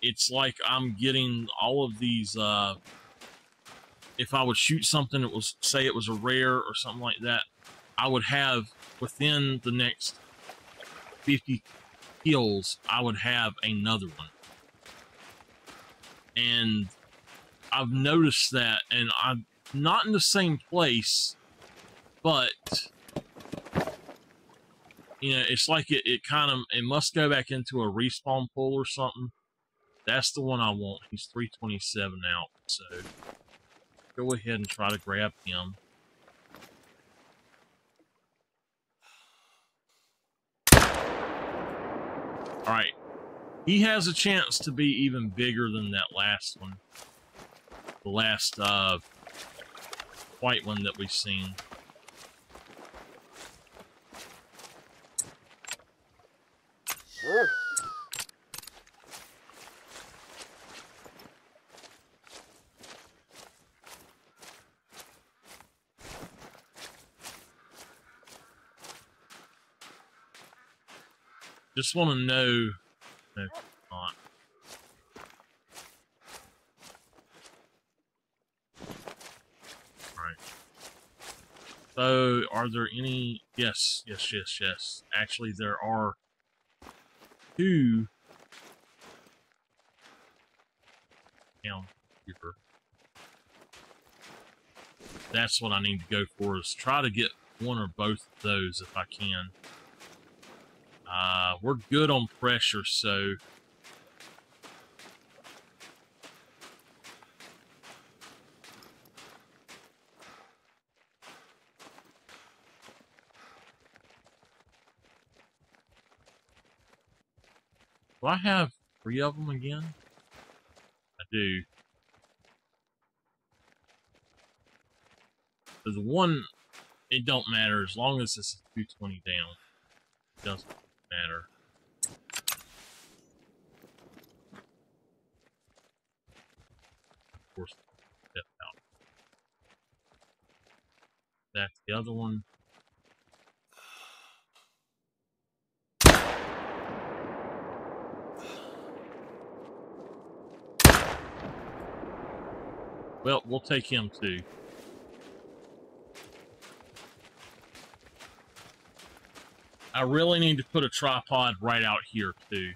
It's like I'm getting all of these, if I would shoot something, it was, say it was a rare or something like that, I would have, within the next 50 kills, I would have another one. And I've noticed that, and I'm not in the same place, but, you know, it's like it kind of, it must go back into a respawn pool or something. That's the one I want. He's 327 out, so go ahead and try to grab him. Alright. He has a chance to be even bigger than that last one. The last white one that we've seen. Just want to know if not. Alright. So, are there any... Yes. Actually, there are 2 down here. That's what I need to go for, is try to get one or both of those if I can. We're good on pressure, so... Do I have 3 of them again? I do. So the one, it don't matter as long as it's 220 down. It doesn't matter. Of course, step out. That's the other one. Well, we'll take him too. I really need to put a tripod right out here too.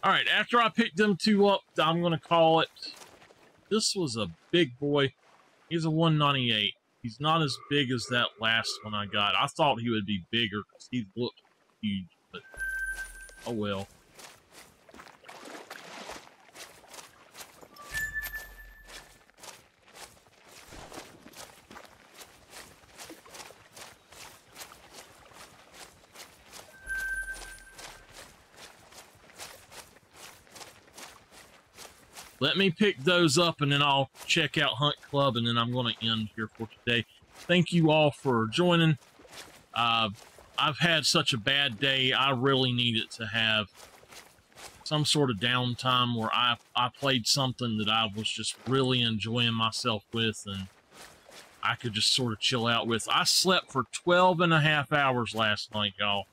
All right, after I picked them two up, I'm going to call it. This was a big boy. He's a 198. He's not as big as that last one I got. I thought he would be bigger because he looked huge, but oh well. Let me pick those up, and then I'll check out Hunt Club, and then I'm going to end here for today. Thank you all for joining. I've had such a bad day. I really needed to have some sort of downtime where I played something that I was just really enjoying myself with, and I could just sort of chill out with. I slept for 12.5 hours last night, y'all.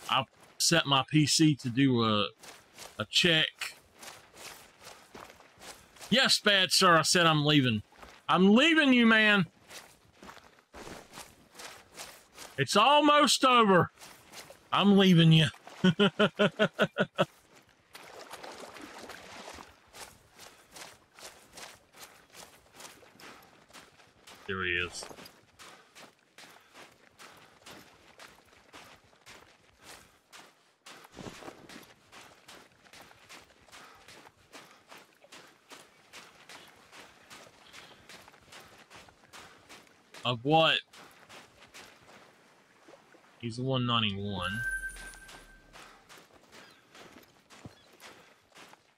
I set my PC to do a check. Yes, bad sir, I said I'm leaving. I'm leaving you, man. It's almost over. I'm leaving you. There he is. Of what? He's a 191.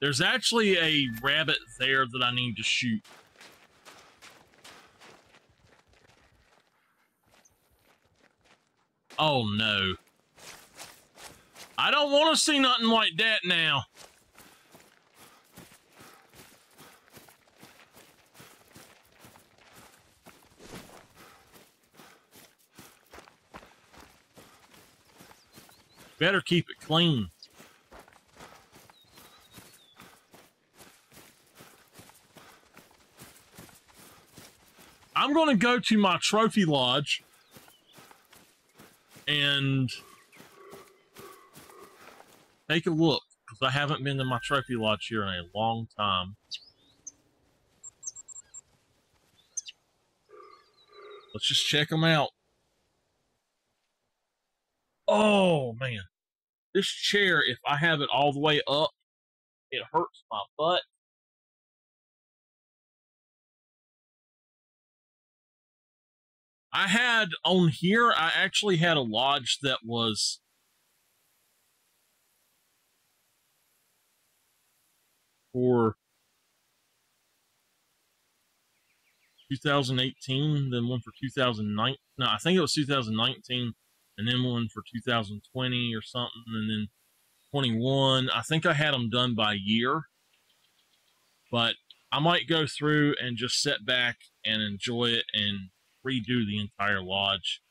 There's actually a rabbit there that I need to shoot. Oh no. I don't want to see nothing like that now. Better keep it clean. I'm going to go to my trophy lodge and take a look, because I haven't been to my trophy lodge here in a long time. Let's just check them out. Oh, man. This chair, if I have it all the way up, it hurts my butt. I had on here, I actually had a lodge that was for 2018, then one for 2019. No, I think it was 2019, and then one for 2020 or something, and then 21. I think I had them done by year, but I might go through and just sit back and enjoy it and redo the entire lodge.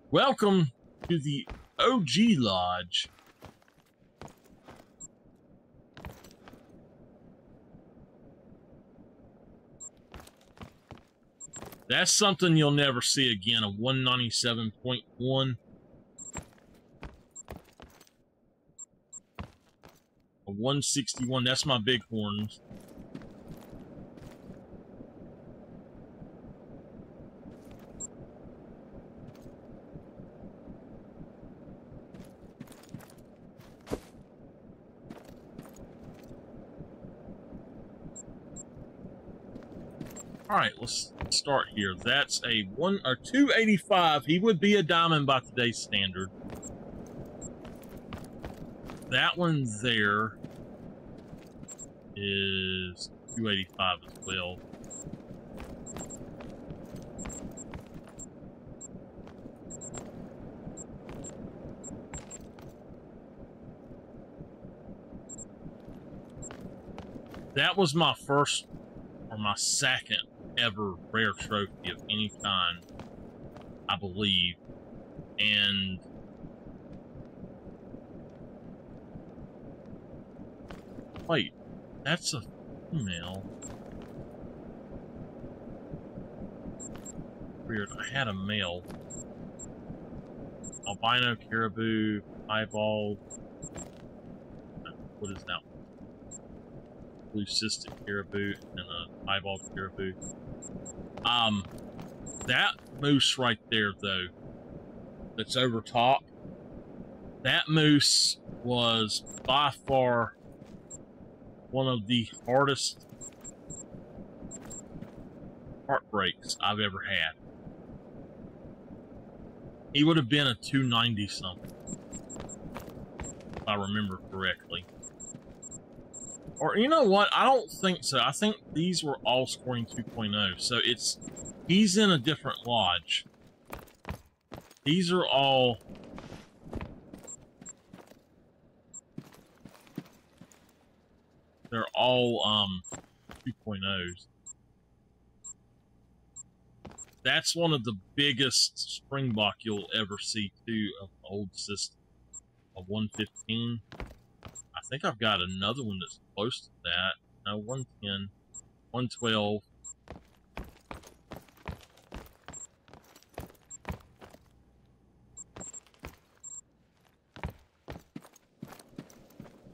Welcome to the OG Lodge. That's something you'll never see again, a 197.1. A 161, that's my bighorns. All right, let's start here. That's a 285. He would be a diamond by today's standard. That one there is 285 as well. That was my first or my second ever rare trophy of any kind, I believe. And wait, that's a female. Weird, I had a male. Albino caribou, eyeball. What is that? Blue cystic caribou and a eyeball caribou. That moose right there, though, that's over top, that moose was by far one of the hardest heartbreaks I've ever had. He would have been a 290 something, if I remember correctly. Or, you know what? I don't think so. I think these were all scoring 2.0. So he's in a different lodge. These are all... They're all, 2.0s. That's one of the biggest springbok you'll ever see, too, of the old system. A 115. I think I've got another one that's close to that. No, 110, 112.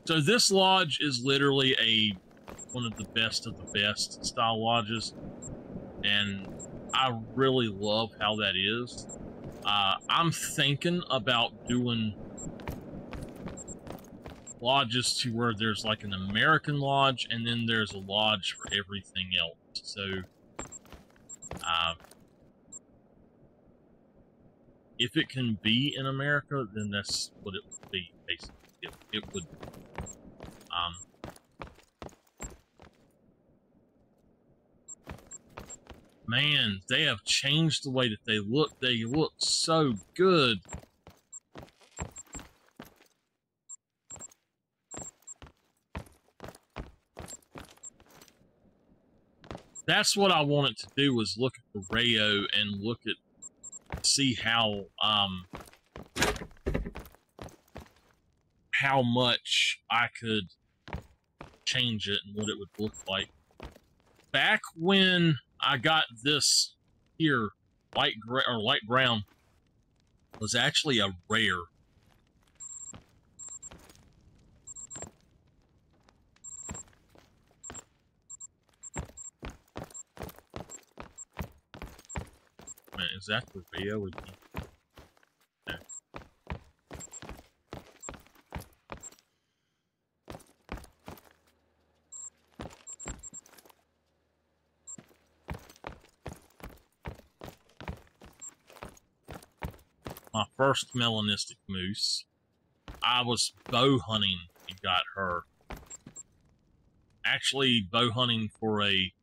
So this lodge is literally one of the best style lodges, and I really love how that is. I'm thinking about doing lodges to where there's like an American lodge and then there's a lodge for everything else. So if it can be in America, then that's what it would be, basically. It would man, they have changed the way that they look. They look so good. That's what I wanted to do, was look at the Rayo and see how much I could change it and what it would look like. Back when I got this here, light gray or light brown, was actually a rare. Is that the Rio again? No. My first melanistic moose. I was bow hunting and got her. Actually, bow hunting for a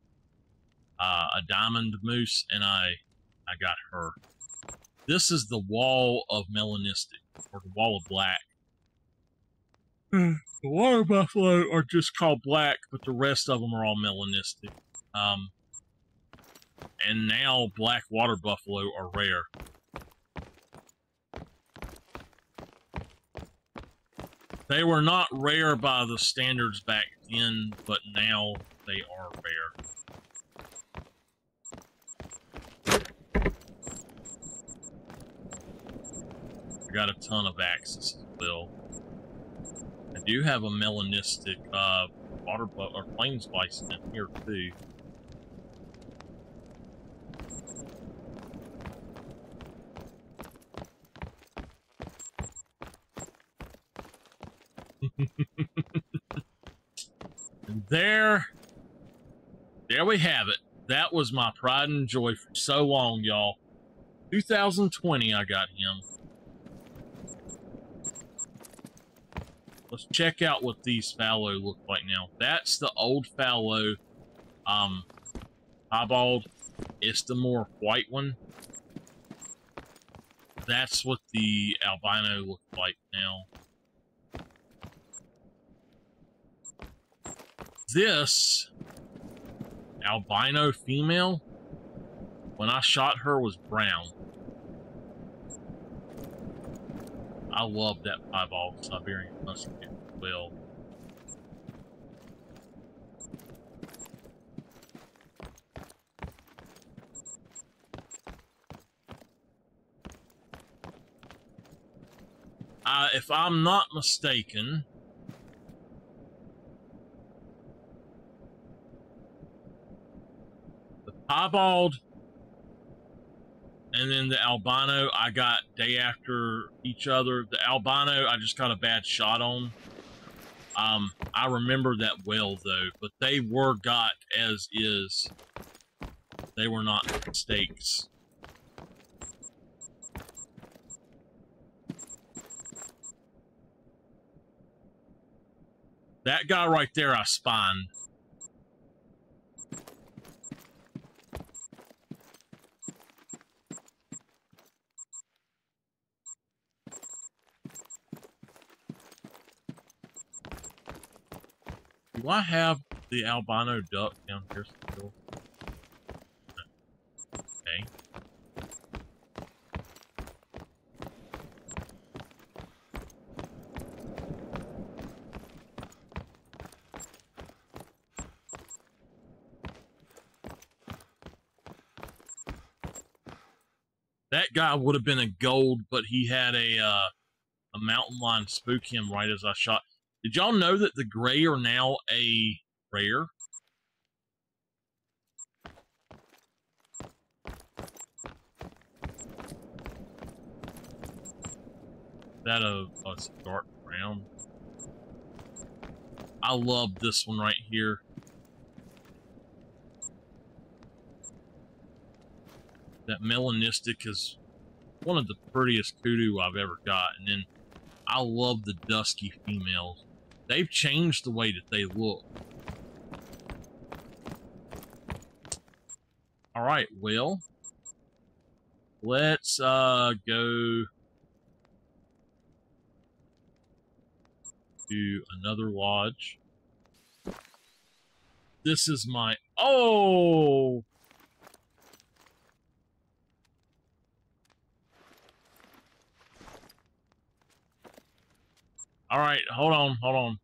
diamond moose, and I got her. This is the wall of melanistic, or the wall of black. The water buffalo are just called black, but the rest of them are all melanistic. And now black water buffalo are rare. They were not rare by the standards back then, but now they are rare. I got a ton of axes as well. I do have a melanistic water or plains bison in here too. And there we have it. that was my pride and joy for so long, y'all. 2020, I got him. Let's check out what these fallow look like now. That's the old fallow, piebald. It's the more white one. That's what the albino looks like now. This albino female, when I shot her, was brown. I love that piebald Siberian musket as well. If I'm not mistaken, the piebald and then the albino I got day after each other. The albino I just got a bad shot on. I remember that well though, but they were got as is. They were not mistakes. That guy right there I spined. Do I have the albino duck down here still? Okay. That guy would have been a gold, but he had a mountain lion spook him right as I shot. Did y'all know that the gray are now a rare? That a dark brown? I love this one right here. That melanistic is one of the prettiest kudu I've ever got. And then I love the dusky females. They've changed the way that they look. All right, well, let's go to another lodge. This is my... Oh! All right, hold on, hold on.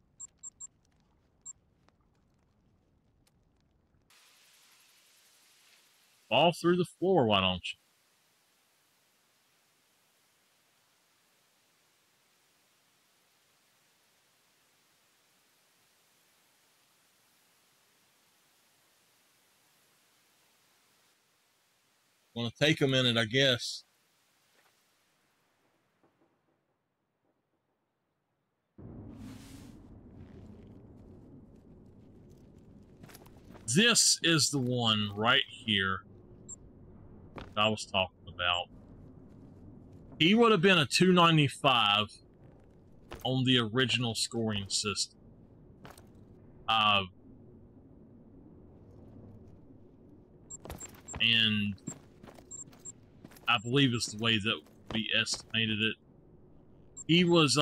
Fall through the floor, why don't you? Gonna take a minute, I guess. This is the one right here that I was talking about. He would have been a 295 on the original scoring system. And I believe it's the way that we estimated it. He was,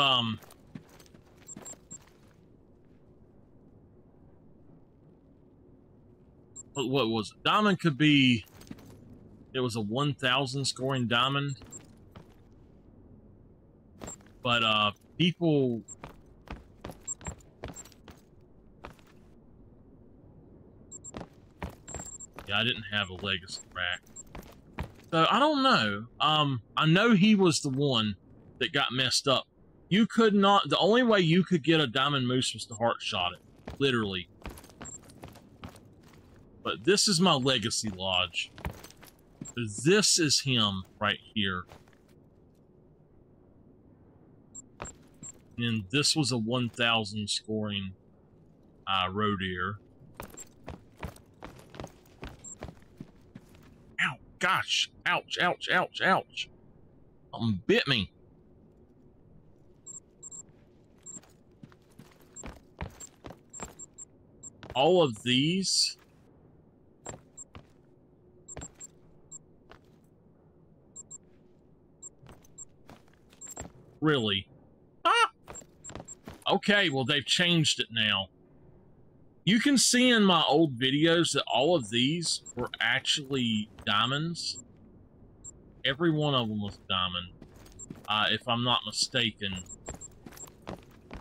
what was it? Diamond could be, it was a 1,000 scoring diamond. But, people... Yeah, I didn't have a legacy rack. So, I don't know. I know he was the one that got messed up. You could not... The only way you could get a diamond moose was to heart shot it. Literally. But this is my legacy lodge. This is him right here. And this was a 1,000 scoring roe deer. gosh. Ouch, ouch, ouch, ouch. Something bit me. All of these. Really? Ah! Okay, well, they've changed it now. You can see in my old videos that all of these were actually diamonds. Every one of them was diamond, if I'm not mistaken.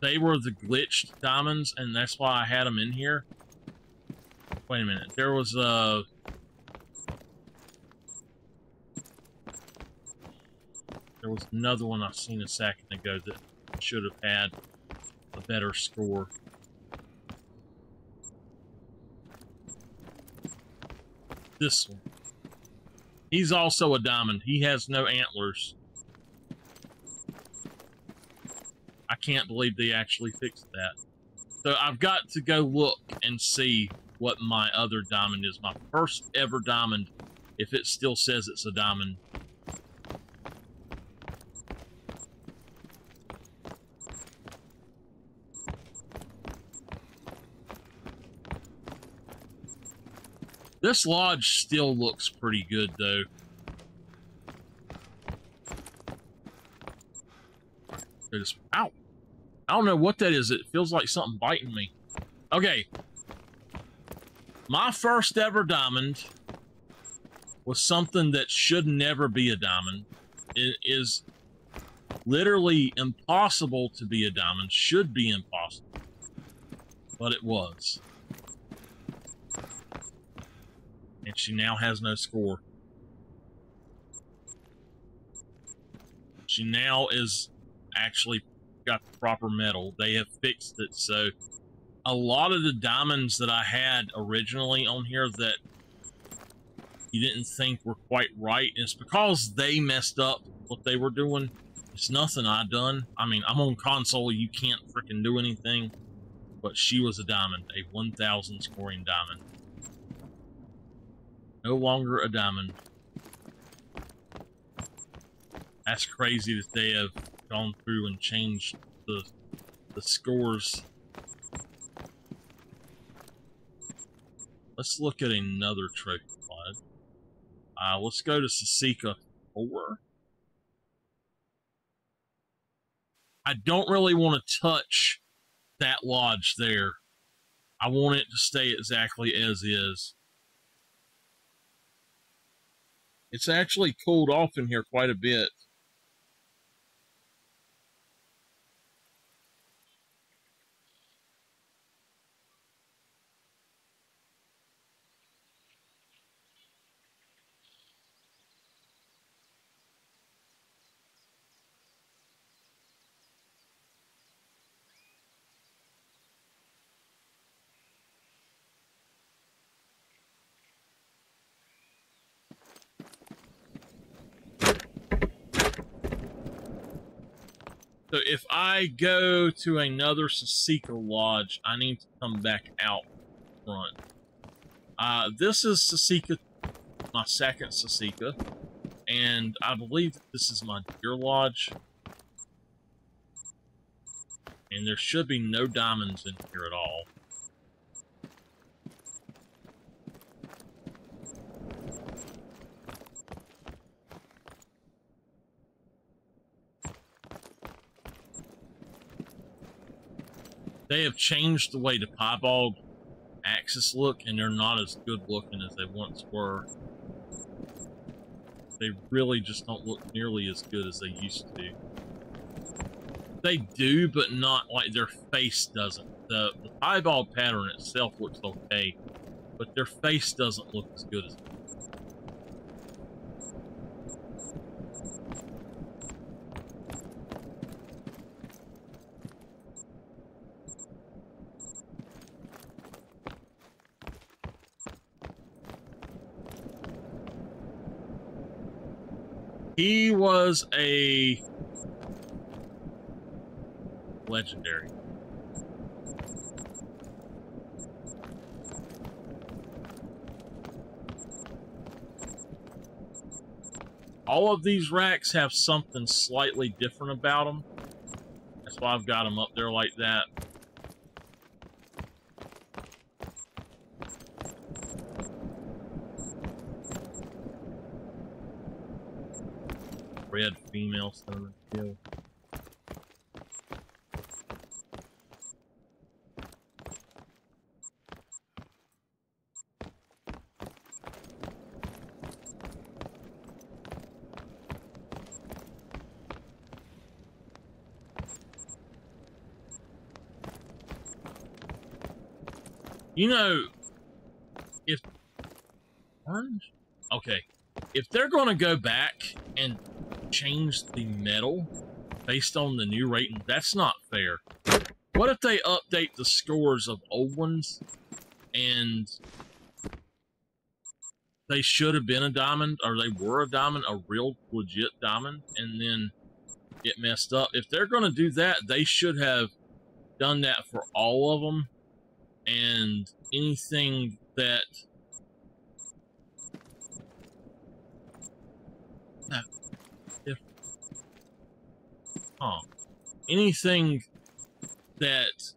They were the glitched diamonds, and that's why I had them in here. Wait a minute. There was another one I seen a second ago that should have had a better score. This one. He's also a diamond. He has no antlers. I can't believe they actually fixed that. So I've got to go look and see what my other diamond is. My first ever diamond, if it still says it's a diamond. This lodge still looks pretty good, though. Ow! I don't know what that is. It feels like something biting me. Okay. My first ever diamond was something that should never be a diamond. It is literally impossible to be a diamond. Should be impossible. But it was. And she now has no score. She now is actually got the proper metal. They have fixed it, so a lot of the diamonds that I had originally on here that you didn't think were quite right, it's because they messed up what they were doing. It's nothing I done. I mean, I'm on console, you can't freaking do anything. But she was a diamond, a 1,000 scoring diamond. No longer a diamond. That's crazy that they have gone through and changed the scores. Let's look at another trophy pod. Let's go to Sasika 4. I don't really want to touch that lodge there. I want it to stay exactly as is. It's actually cooled off in here quite a bit. So if I go to another Sasika lodge, I need to come back out front. This is Sasika, my second Sasika, and I believe this is my deer lodge. And there should be no diamonds in here at all. They have changed the way the piebald axes look, and they're not as good looking as they once were. They really just don't look nearly as good as they used to. They do, but not like their face doesn't. The piebald pattern itself looks okay, but their face doesn't look as good as he was a legendary. All of these racks have something slightly different about them. That's why I've got them up there like that. Red female cinnamon kill. You know, if orange, okay, if they're going to go back and change the metal based on the new rating, that's not fair. What if they update the scores of old ones and they should have been a diamond, or they were a diamond, a real legit diamond, and then it messed up? If they're going to do that, they should have done that for all of them, and anything that anything that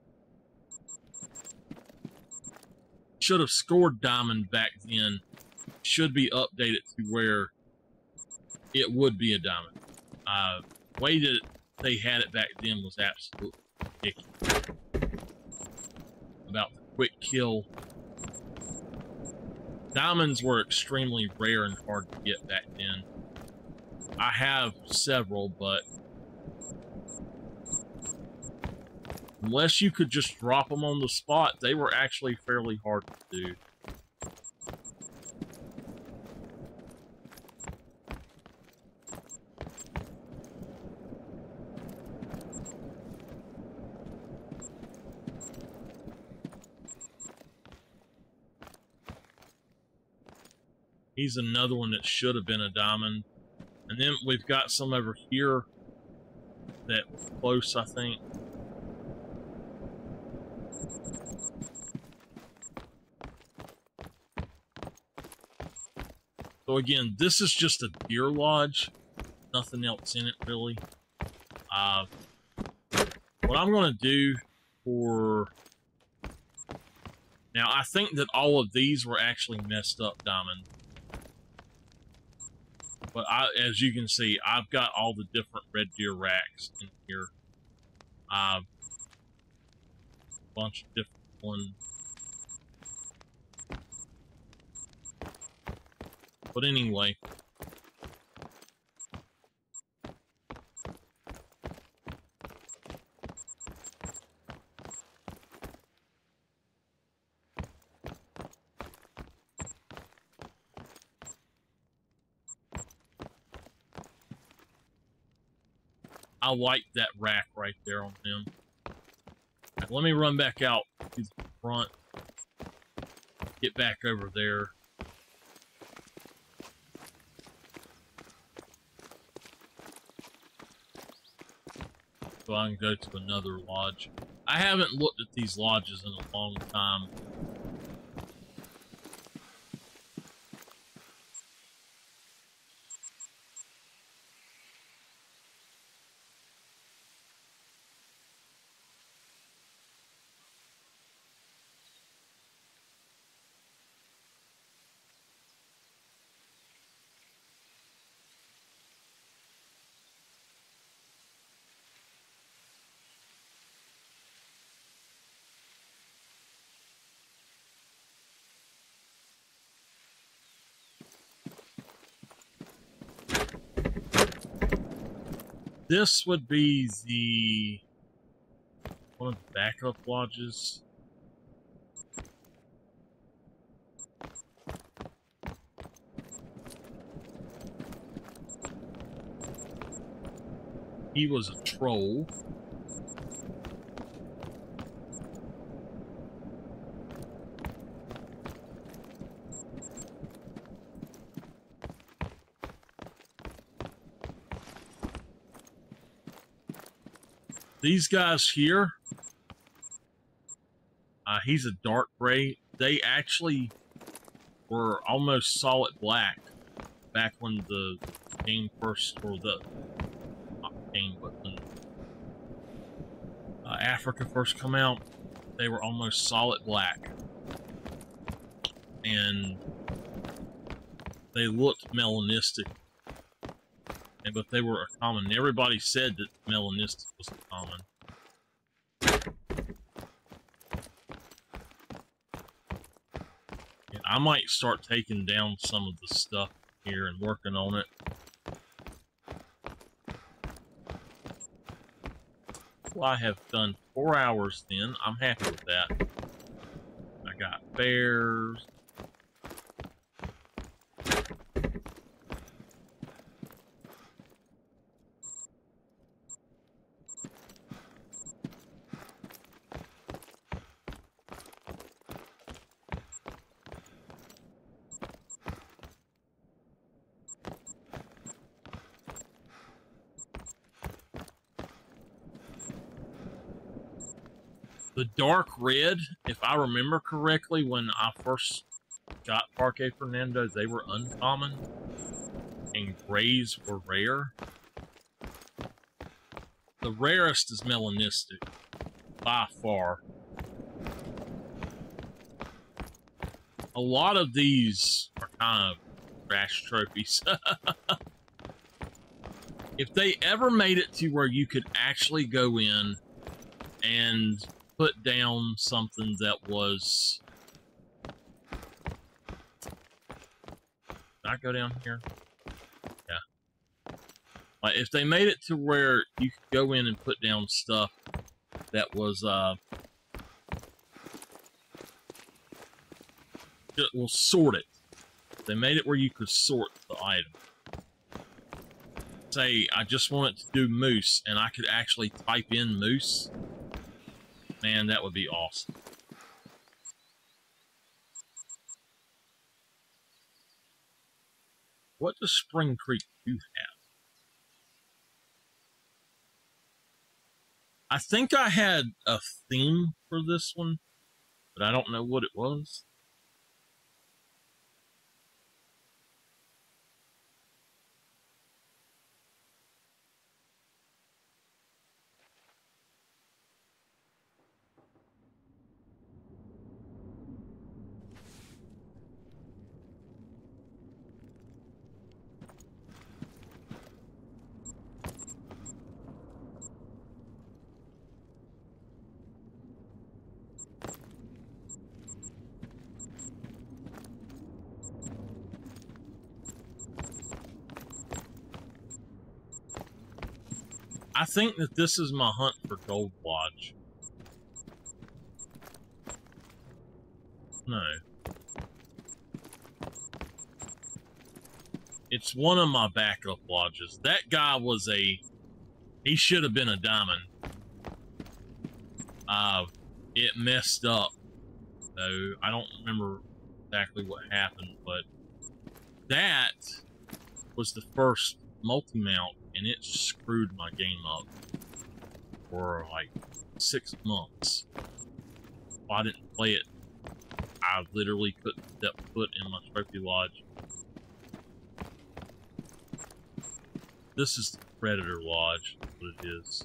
should have scored diamond back then should be updated to where it would be a diamond. The way that they had it back then was absolutely ridiculous. About the quick kill. Diamonds were extremely rare and hard to get back then. I have several, but unless you could just drop them on the spot, they were actually fairly hard to do. He's another one that should have been a diamond. And then we've got some over here that were close, I think. So again, this is just a deer lodge. Nothing else in it, really. What I'm going to do for... Now, I think that all of these were actually messed up diamond. But as you can see, I've got all the different red deer racks in here. A bunch of different ones. But anyway. I like that rack right there on them. Right, let me run back out to the front. Get back over there. So I can go to another lodge. I haven't looked at these lodges in a long time. This would be the one of the backup lodges. He was a troll. These guys here, he's a dark gray. They actually were almost solid black back when the game first, or the not game, but when Africa first come out, they were almost solid black, and they looked melanistic, but they were a common. Everybody said that melanistic was a common. Yeah, I might start taking down some of the stuff here and working on it. Well, I have done 4 hours then. I'm happy with that. I got bears. The dark red, if I remember correctly, when I first got Parque Fernando, they were uncommon, and grays were rare. The rarest is melanistic, by far. A lot of these are kind of trash trophies. If they ever made it to where you could actually go in and put down something that was... Can I go down here? Yeah. Like, if they made it to where you could go in and put down stuff that was, well, sort it. If they made it where you could sort the item. Say, I just want it to do moose, and I could actually type in moose. Man, that would be awesome. What does Spring Creek 2 have? I think I had a theme for this one, but I don't know what it was. I think that this is my hunt for Gold Lodge. No. It's one of my backup lodges. That guy was a... He should have been a diamond. It messed up. So, I don't remember exactly what happened, but... That was the first multi-mount, and it screwed my game up for like 6 months. If I didn't play it, I literally couldn't step foot in my trophy lodge. This is the Predator Lodge, that's what it is.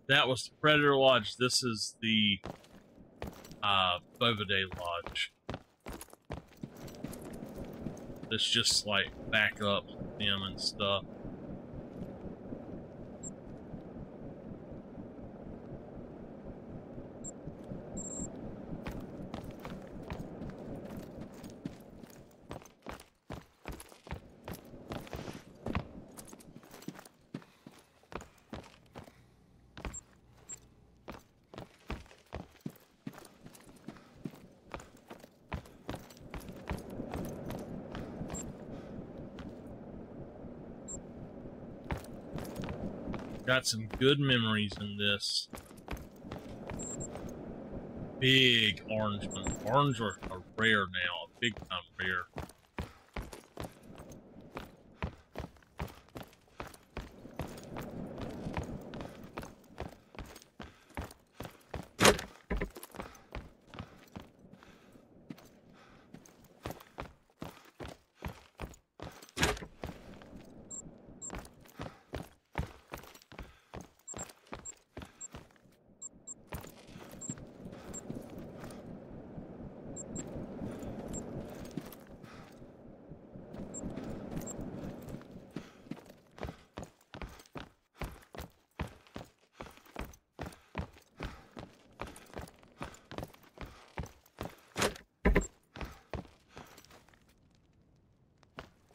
That was the Predator Lodge. This is the Bovidae Lodge. It's just like backup them and stuff. Got some good memories in this. Big orange one. Orange are rare now, a big time rare.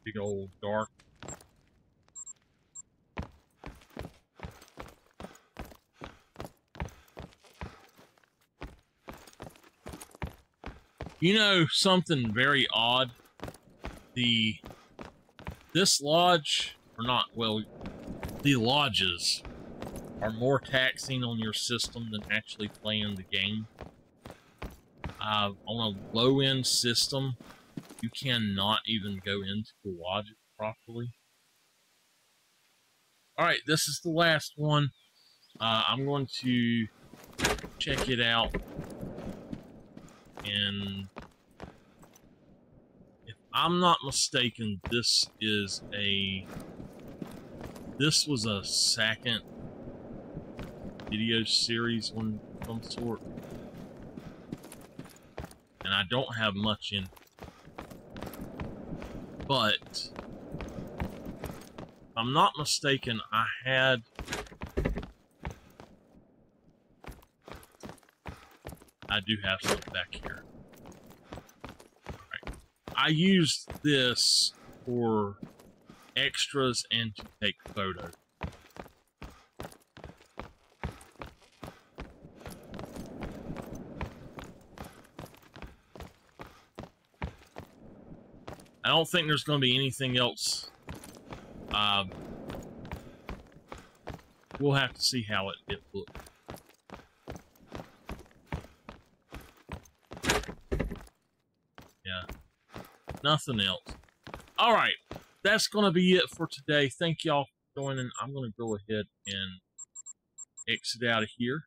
Big old dark. You know, something very odd. This lodge, or not, well, the lodges are more taxing on your system than actually playing the game. On a low-end system, you cannot even go into the lodges properly. Alright, this is the last one. I'm going to check it out. And if I'm not mistaken, this was a second video series of some sort. And I don't have much in it. But if I'm not mistaken, I do have something back here. Alright. I used this for extras and to take photos. I don't think there's going to be anything else. We'll have to see how it looks. Yeah, nothing else. All right, that's going to be it for today. Thank y'all for joining. I'm going to go ahead and exit out of here.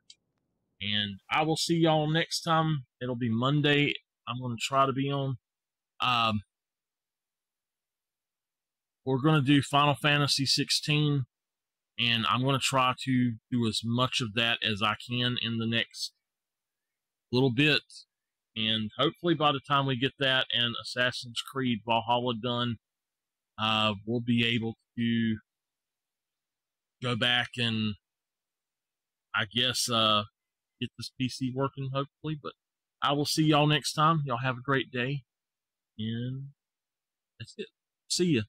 And I will see y'all next time. It'll be Monday. I'm going to try to be on. We're going to do Final Fantasy 16, and I'm going to try to do as much of that as I can in the next little bit. And hopefully by the time we get that and Assassin's Creed Valhalla done, we'll be able to go back and, I guess, get this PC working, hopefully. But I will see y'all next time. Y'all have a great day, and that's it. See ya.